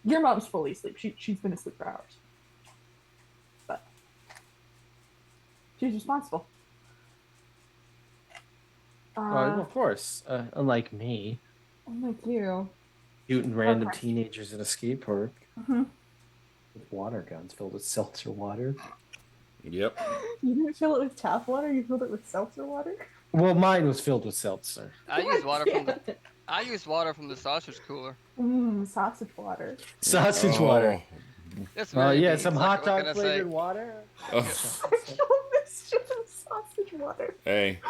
Your mom's fully asleep. She's been asleep for hours. But she's responsible. Well, of course. Unlike me, Unlike you. shooting random Okay. teenagers in a skate park Mm-hmm. with water guns filled with seltzer water. Yep. You didn't fill it with tap water. You filled it with seltzer water. Well, mine was filled with seltzer. I use water from the Damn it. I use water from the sausage cooler. Sausage water. Sausage water. It's really Yeah, beans, some like, hot what can dog I say? flavored water. Oh, It's just sausage water. hey,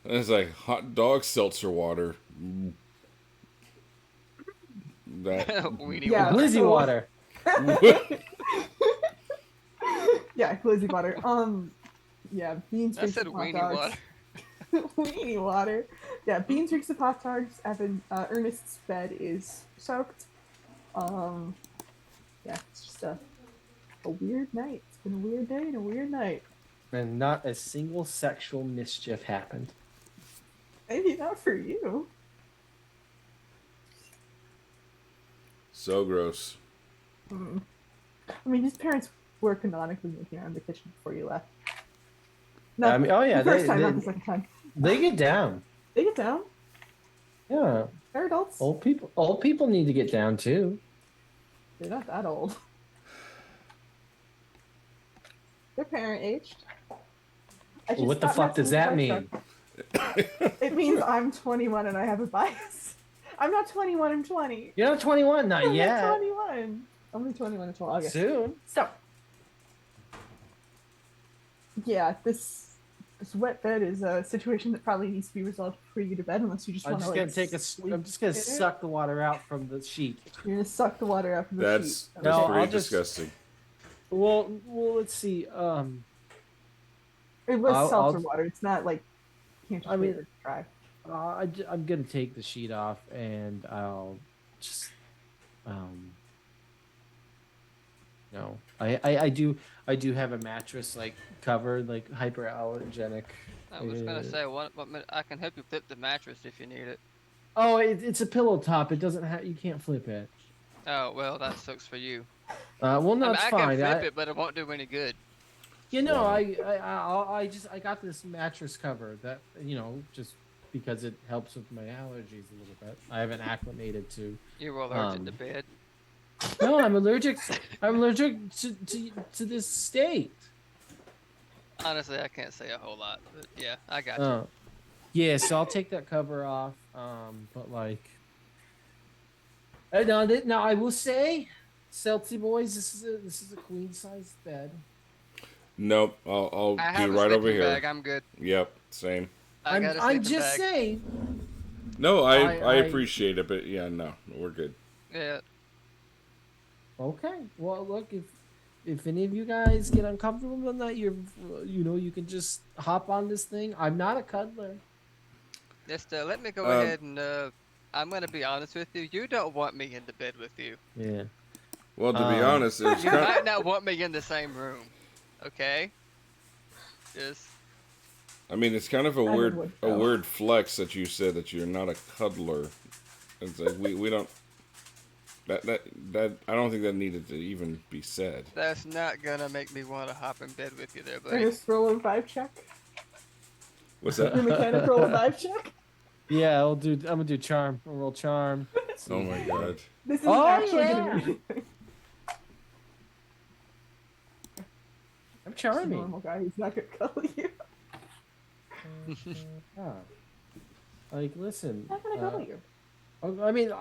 it's like hot dog seltzer water. That. Weenie Yeah. water. Blizzy so- water. Yeah, glizzy water. Yeah, beans. I drinks, said and hot weenie dogs. water. Weenie water. Yeah, beans, drinks, and hot dogs. Evan, Ernest's bed is soaked. Yeah, it's just a weird night. It's been a weird day and a weird night. And not a single sexual mischief happened. Maybe not for you. So gross. I mean, his parents were canonically making out in the kitchen before you left. No, I mean, oh yeah, the first time, not the second time. they get down. They get down. Yeah, They're adults. old people need to get down too. They're not that old. They're parent aged. Well, what the fuck does that mean? It means I'm 21 and I have a bias. I'm not 21, I'm 20. You're not 21, not I'm yet. not 21. I'll be 21 until August. Soon. So, yeah, this wet bed is a situation that probably needs to be resolved before you go to bed, unless you just I'm want to just like gonna take a. sleep I'm just gonna in it. suck the water out from the sheet. You're gonna suck the water out from the That's sheet. that's No, pretty I'll just- disgusting. Well, let's see. It was I'll- seltzer I'll- water. It's not like you can't just I mean- leave it dry. I'm gonna take the sheet off and I'll just no. I do have a mattress like covered like hyperallergenic. I was gonna say, what minute, I can help you flip the mattress if you need it. Oh, it's a pillow top. It doesn't have. You can't flip it. Oh well, that sucks for you. Well, no, I mean, it's I fine. can flip it, but it won't do any good. You know, Wow. I got this mattress cover that just because it helps with my allergies a little bit. I haven't acclimated to. You're allergic to bed. No, I'm allergic. I'm allergic to this state. Honestly, I can't say a whole lot, but yeah, I got you. Yeah, so I'll take that cover off. But like, now I will say, Seltzie Boys, this is a queen size bed. Nope. I'll I be have a right over sleeping here. bag. I'm good. Yep. Same. I got a I'm sleeping just bag. saying. No, I I- appreciate it, but yeah, no, we're good. Yeah. Okay. Well, look, if any of you guys get uncomfortable with that, you can just hop on this thing. I'm not a cuddler. Just let me go ahead and I'm gonna be honest with you. You don't want me in the bed with you. Yeah. Well, to be honest, it was You kind. might not want me in the same room. Okay? Just I mean, it's kind of a Evan would go. weird flex that you said that you're not a cuddler. It's like we don't that I don't think that needed to even be said. that's not gonna make me want to hop in bed with you there, buddy. Ernest, roll a vibe check. What's Your that? mechanic roll a vibe check. Yeah, I'll do. I'm gonna do charm. I'll roll charm. Oh my god. This is Oh, actually yeah. gonna be I'm just a charming. normal guy who's not gonna cuddle you. Yeah. Like, listen. Not gonna cuddle you. I mean,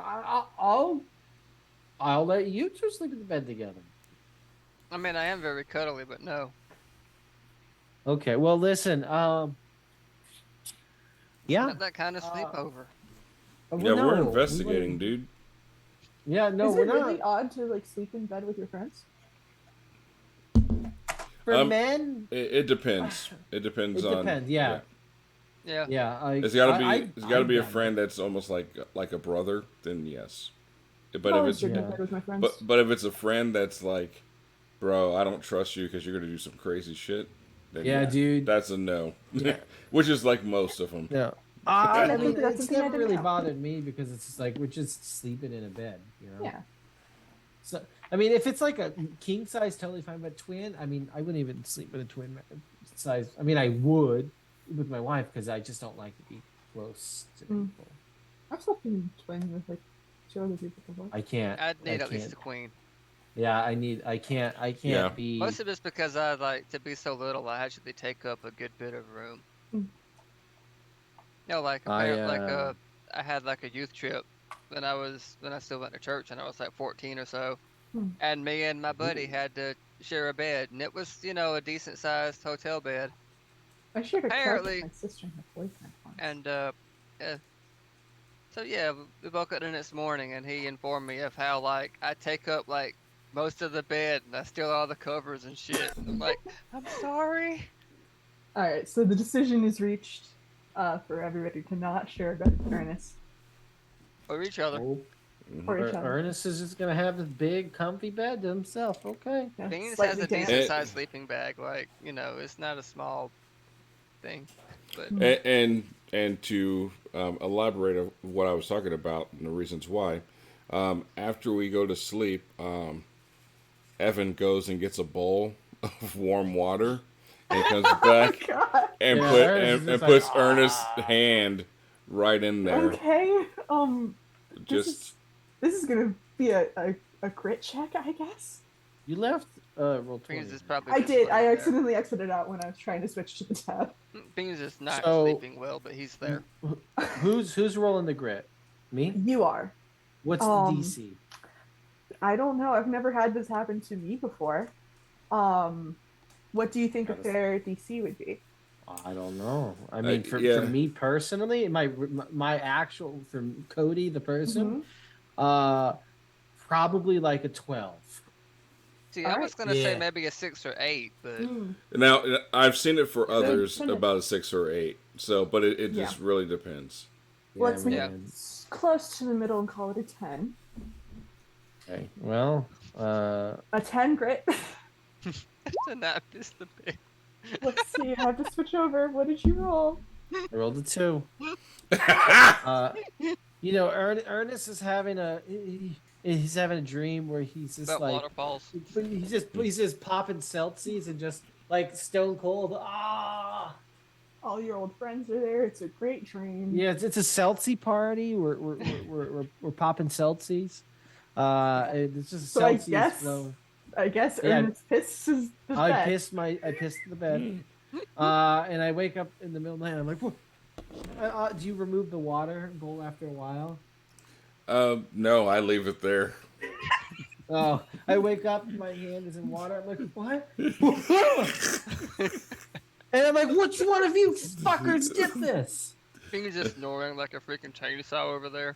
I'll let you two sleep in the bed together. I mean, I am very cuddly, but no. Okay. Well, listen. Yeah. Not that kind of sleepover. Yeah, we're no, investigating, dude. Yeah, no, Is we're it not. really odd to like sleep in bed with your friends? For men, It depends. It depends it on. depends. Yeah, Yeah. yeah. It's gotta be a friend that's almost like a brother. Then yes. But Oh, if it's sleep in yeah. bed with my friends. but if it's a friend that's like, bro, I don't trust you because you're gonna do some crazy shit. Then Yeah, dude. That's a no. Yeah. Which is like most of them. Yeah. I I mean, think that's it's something I never didn't really know. bothered me because it's just like we're just sleeping in a bed, you know. Yeah. So I mean, if it's like a king size, totally fine. But twin, I mean, I wouldn't even sleep with a twin size. I mean, I would with my wife because I just don't like to be close to Mm. people. I've slept in twins with like 2 other people before. I can't. I'd I need at least can't. a queen. Yeah, I need. I can't. I can't Yeah. be. Most of it's because I like to be so little. I actually take up a good bit of room. Mm. You know, like I, I had like a youth trip when I still went to church and I was like 14 or so, Hmm. and me and my buddy had to share a bed, and it was a decent sized hotel bed, I shared a couch Apparently- with my sister and her boyfriend once. and yeah. So yeah, we woke up the next morning and he informed me of how like I take up like most of the bed and I steal all the covers and shit. I'm like, I'm sorry. All right, so the decision is reached for everybody to not share a bed with Ernest Or each other. Oh, or each other. Ernest is just gonna have this big, comfy bed to himself. Okay. Yeah, Beans has slightly a damp. decent sized sleeping bag. Like, it's not a small thing. But And to elaborate on what I was talking about and the reasons why, after we go to sleep, Evan goes and gets a bowl of warm water and comes back God. and Yeah, put Ernest is and just puts like, Ernest's hand right in there. Okay. Just This is gonna be a crit check, I guess. You left. Roll 20. Beans is probably. I just did. laying I there. accidentally exited out when I was trying to switch to the tab. Beans is not So- sleeping well, but he's there. Who's rolling the grit? Me. You are. What's the DC? I don't know. I've never had this happen to me before. What do you think a fair DC would be? I don't know. I mean, for yeah. me personally, my actual for Cody the person, probably like a 12. See, I Alright. was gonna say Yeah. maybe a 6 or 8, but now I've seen it for others Send it. about a 6 or 8. So, but it Yeah. just really depends. Let's make man. it close to the middle and call it a 10. Okay. Well, A 10 grit. to not piss the bed. Let's see. I have to switch over. What did you roll? I rolled a 2. Ernest is having he's having a dream where he's just About like waterfalls. he's just popping Seltzies and just like stone cold. Ah. All your old friends are there. It's a great dream. Yeah, it's a Seltzie party. We're popping Seltzies. It's just So I Seltzies guess- flowing. I guess Yeah. Ernest pisses the I bed. pissed the bed. And I wake up in the middle of the night. I'm like, what? Do you remove the water bowl after a while? No, I leave it there. Oh, I wake up, my hand is in water. I'm like, what? And I'm like, which one of you fuckers did this? Beans just snoring like a freaking chainsaw over there.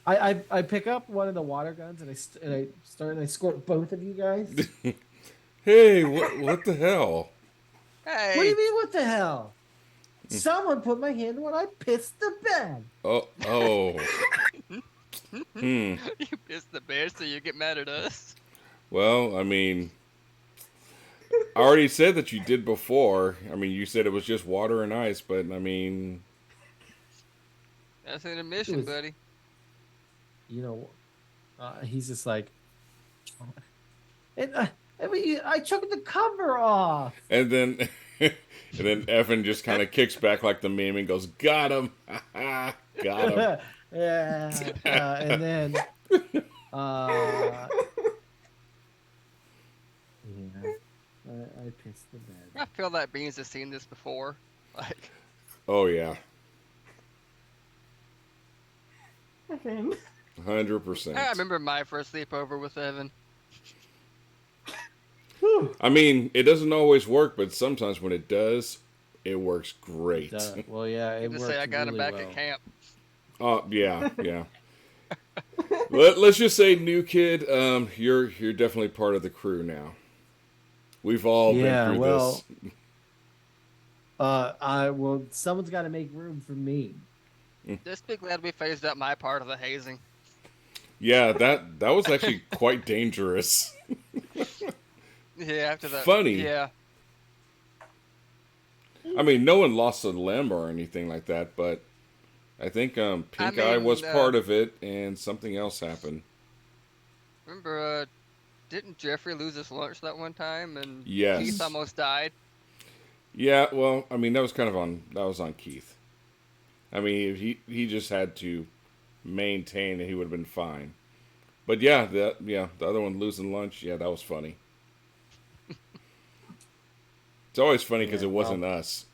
I pick up one of the water guns and I squirt both of you guys. Hey, what the hell? Hey, What do you mean? What the hell? Someone put my hand when I pissed the bed. Oh. you pissed the bed, so you get mad at us. Well, I mean, I already said that you did before. I mean, you said it was just water and ice, but I mean, That's an It admission, was, buddy. you know, he's just like, and, I mean, I took the cover off. and then and then Evan just kind of kicks back like the meme and goes, "Got him, got him." Yeah, and then, uh, yeah, I pissed the bed. I feel like Beans has seen this before. Like, Oh yeah, Evan. 100%. I remember my first sleepover with Evan. Whew. I mean, it doesn't always work, but sometimes when it does, it works great. Well, yeah, You it can say worked I got him really back well. at camp. Oh yeah, yeah. Let's just say, new kid, you're definitely part of the crew now. We've all been Yeah, through this. well, someone's got to make room for me. Just be glad we phased out my part of the hazing. Yeah, that was actually quite dangerous. Yeah, after that. Funny. Yeah. I mean, no one lost a limb or anything like that, but I think I Pink Eye was mean, part of it, and something else happened. remember, didn't Jeffrey lose his lunch that one time and Keith Yes. almost died? Yeah. Well, I mean, that was on Keith. I mean, if he just had to maintain, and he would have been fine. But the other one losing lunch, yeah, that was funny. It's always funny because Yeah, it wasn't us.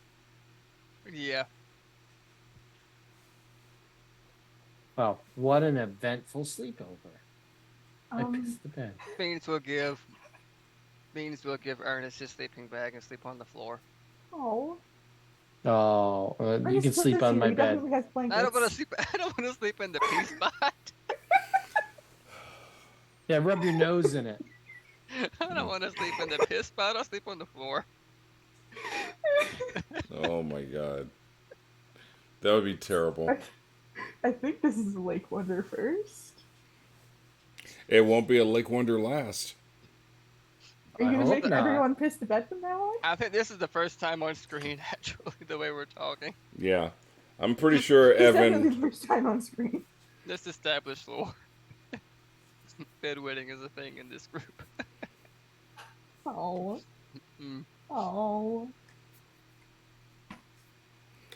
Yeah. what an eventful sleepover. I Um, pissed the bed. Beans will give Ernest his sleeping bag and sleep on the floor. oh, Oh, you Ernest can is with sleep us on here. my He bed. definitely has I don't want blankets. to sleep. I don't want to sleep in the pee spot. Yeah, rub your nose in it. I don't want to sleep in the piss spot. I'll sleep on the floor. Oh my god, that would be terrible. I think this is Lake Wonder first. It won't be a Lake Wonder last. Are you I gonna hope make not. everyone piss the bed from now on? I think this is the first time on screen, actually, the way we're talking. Yeah, I'm pretty sure It's definitely Evan. the first time on screen. Let's establish lore. Bedwetting is a thing in this group. Oh, Mm, oh.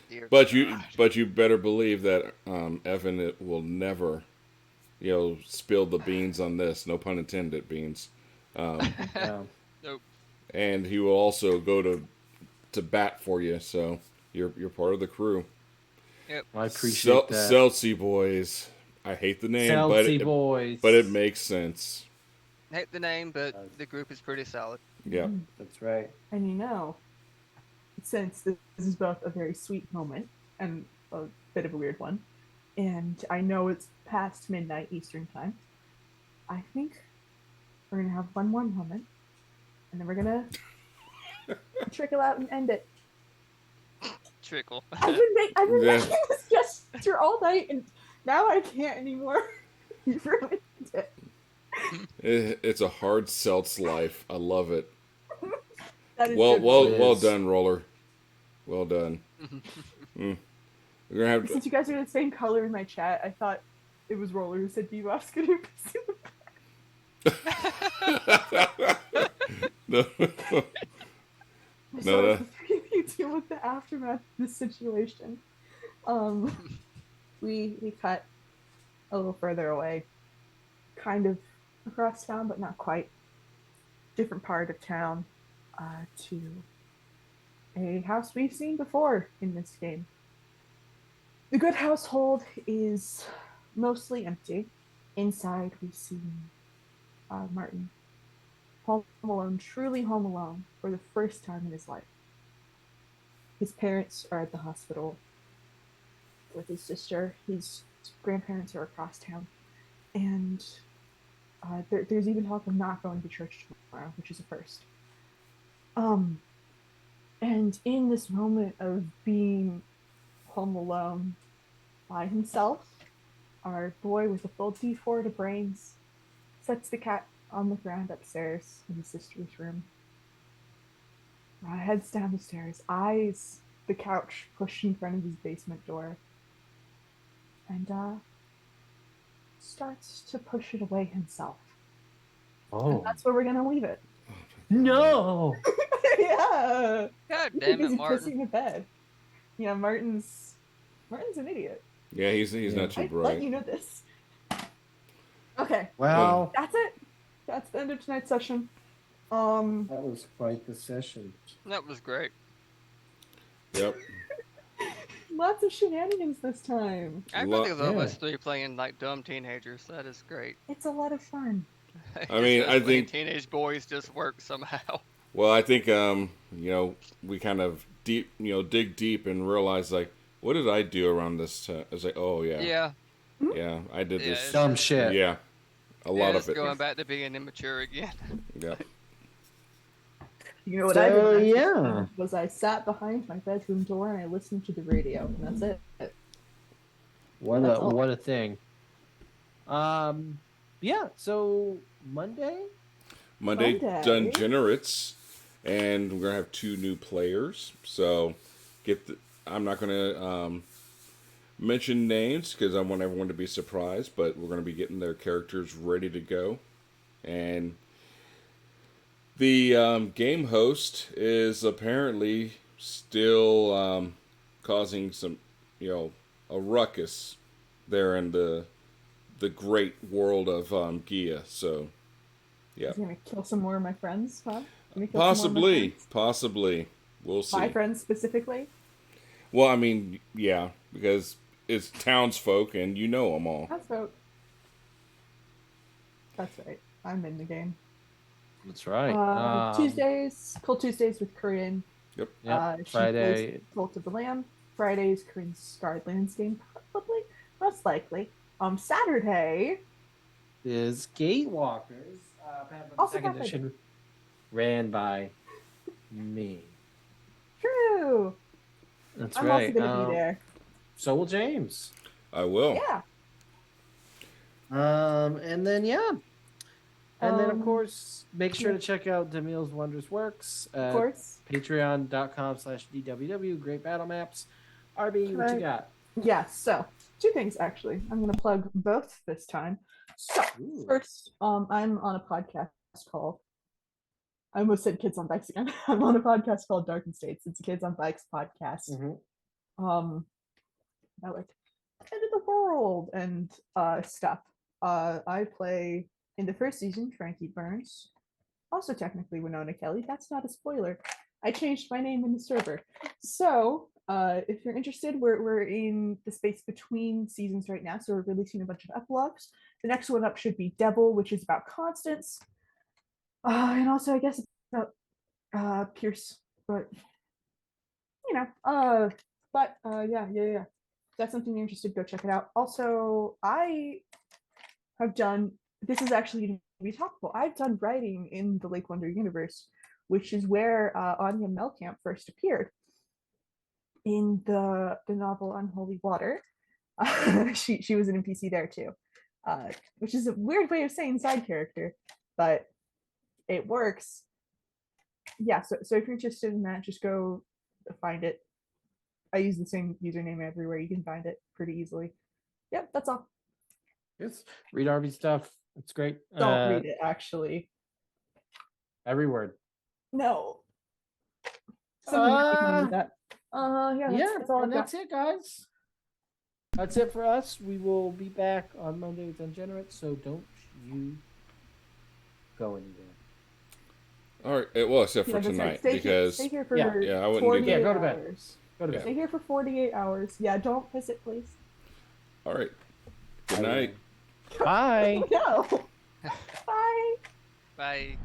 dear But God. you better believe that Evan will never, spill the beans on this. No pun intended, beans. Yeah, Nope. And he will also go to bat for you. So you're part of the crew. Yep. I appreciate that. Seltzie Boys. I hate the name, Seltzie Boys. but it makes sense. Hate the name, but the group is pretty solid. Yeah. That's right. And since this is both a very sweet moment and a bit of a weird one, and I know it's past midnight Eastern time, I think we're gonna have one more moment, and then we're gonna trickle out and end it. Trickle. I've been Yeah. making this gesture all night, and now I can't anymore. You ruined it. It's a hard Seltz life. I love it. That is Well, good. well is. done, Roller. Well done. We're gonna have Since you guys are the same color in my chat, I thought it was Roller who said Bebop's gonna no. So that- the three of you deal with the aftermath of this situation. We cut a little further away, kind of across town, but not quite. Different part of town, to a house we've seen before in this game. The good household is mostly empty. Inside, we see Martin home alone, truly home alone, for the first time in his life. His parents are at the hospital with his sister. His grandparents are across town. And there's even talk of not going to church tomorrow, which is a first. And in this moment of being home alone by himself, our boy with a full D4 to brains sets the cat on the ground upstairs in his sister's room. Heads down the stairs, eyes the couch pushed in front of his basement door, and starts to push it away himself. And Oh that's where we're gonna leave it. no! Yeah. God He's damn it, busy Martin. pissing the bed. Yeah, Martin's an idiot. Yeah, he's not too I bright. let you know this. Okay, Well, that's it. That's the end of tonight's session. that was quite the session. That was great. Yep. Lots of shenanigans this time. I really love Yeah. us three playing like dumb teenagers. That is great. It's a lot of fun. I mean, I Especially think- teenage boys just work somehow. Well, I think we kind of dig deep and realize like, what did I do around this time? It's like, oh yeah, Yeah. I did Yeah, this. it's Dumb just- shit. Yeah, a lot it's of it. going back to being immature again. Yeah. You know what I did last yeah. time was I sat behind my bedroom door and I listened to the radio, and that's it. What That's a all. what a thing. Yeah. So Monday. Monday Monday. Dungenerates, and we're gonna have 2 new players. So I'm not gonna mention names because I want everyone to be surprised, but we're gonna be getting their characters ready to go, and the game host is apparently still causing some, a ruckus there in the great world of Gia. So, yeah, He's gonna kill some more of my friends, huh? Gonna kill some more of my possibly, we'll friends? see. My friends specifically. Well, I mean, yeah, because it's townsfolk and you know them all. That's right. That's right. I'm in the game. That's right. Tuesdays, Cold Tuesdays with Corinne. Yep. Yep. She Friday. plays Cult of the Lamb. Fridays, Corinne's Scarred Lands game, probably, most likely. Saturday, Is Gatewalkers. Pathfinder Also Second Pathfinder. Edition, ran by me. true. That's I'm right. also gonna be there. So will James. I will. Yeah. And then and then of Um, course make sure yeah. to check out Demille's Wondrous Works. Of course. Patreon.com/DWW. Great battle maps. RB, what you Right. got? Yeah, so 2 things actually. I'm gonna plug both this time. So Ooh. first, I'm on a podcast called I almost said Kids on Bikes again. I'm on a podcast called Dark and States. It's a Kids on Bikes podcast. Mhm. About like end of the world and stuff. I play in the first season Frankie Burns, also technically Winona Kelly. That's not a spoiler. I changed my name in the server. So if you're interested, we're in the space between seasons right now, so we're releasing a bunch of epilogues. The next one up should be Devil, which is about Constance, and also I guess about Pierce, but yeah. If that's something you're interested, go check it out. Also, I have done, this is actually going to be topical. I've done writing in the Lake Wonder universe, which is where Anya Melkamp first appeared in the novel Unholy Water. She was an NPC there too, which is a weird way of saying side character, but it works. Yeah, so if you're interested in that, just go find it. I use the same username everywhere. You can find it pretty easily. Yep, that's all. Yes. Read RB stuff. It's great. Don't read it, actually. Every word. No. Something might be coming with that. That's all I've and got. that's it, guys. That's it for us. We will be back on Monday with Ungenerate, so don't you go anywhere. All right. Well, except for Like I said, tonight, stay because stay here for I wouldn't do 48 that. Go to bed. hours. Go to Yeah. bed. Stay here for 48 hours. Yeah, don't piss it, please. All right. Good night. Bye. No. Bye. Bye.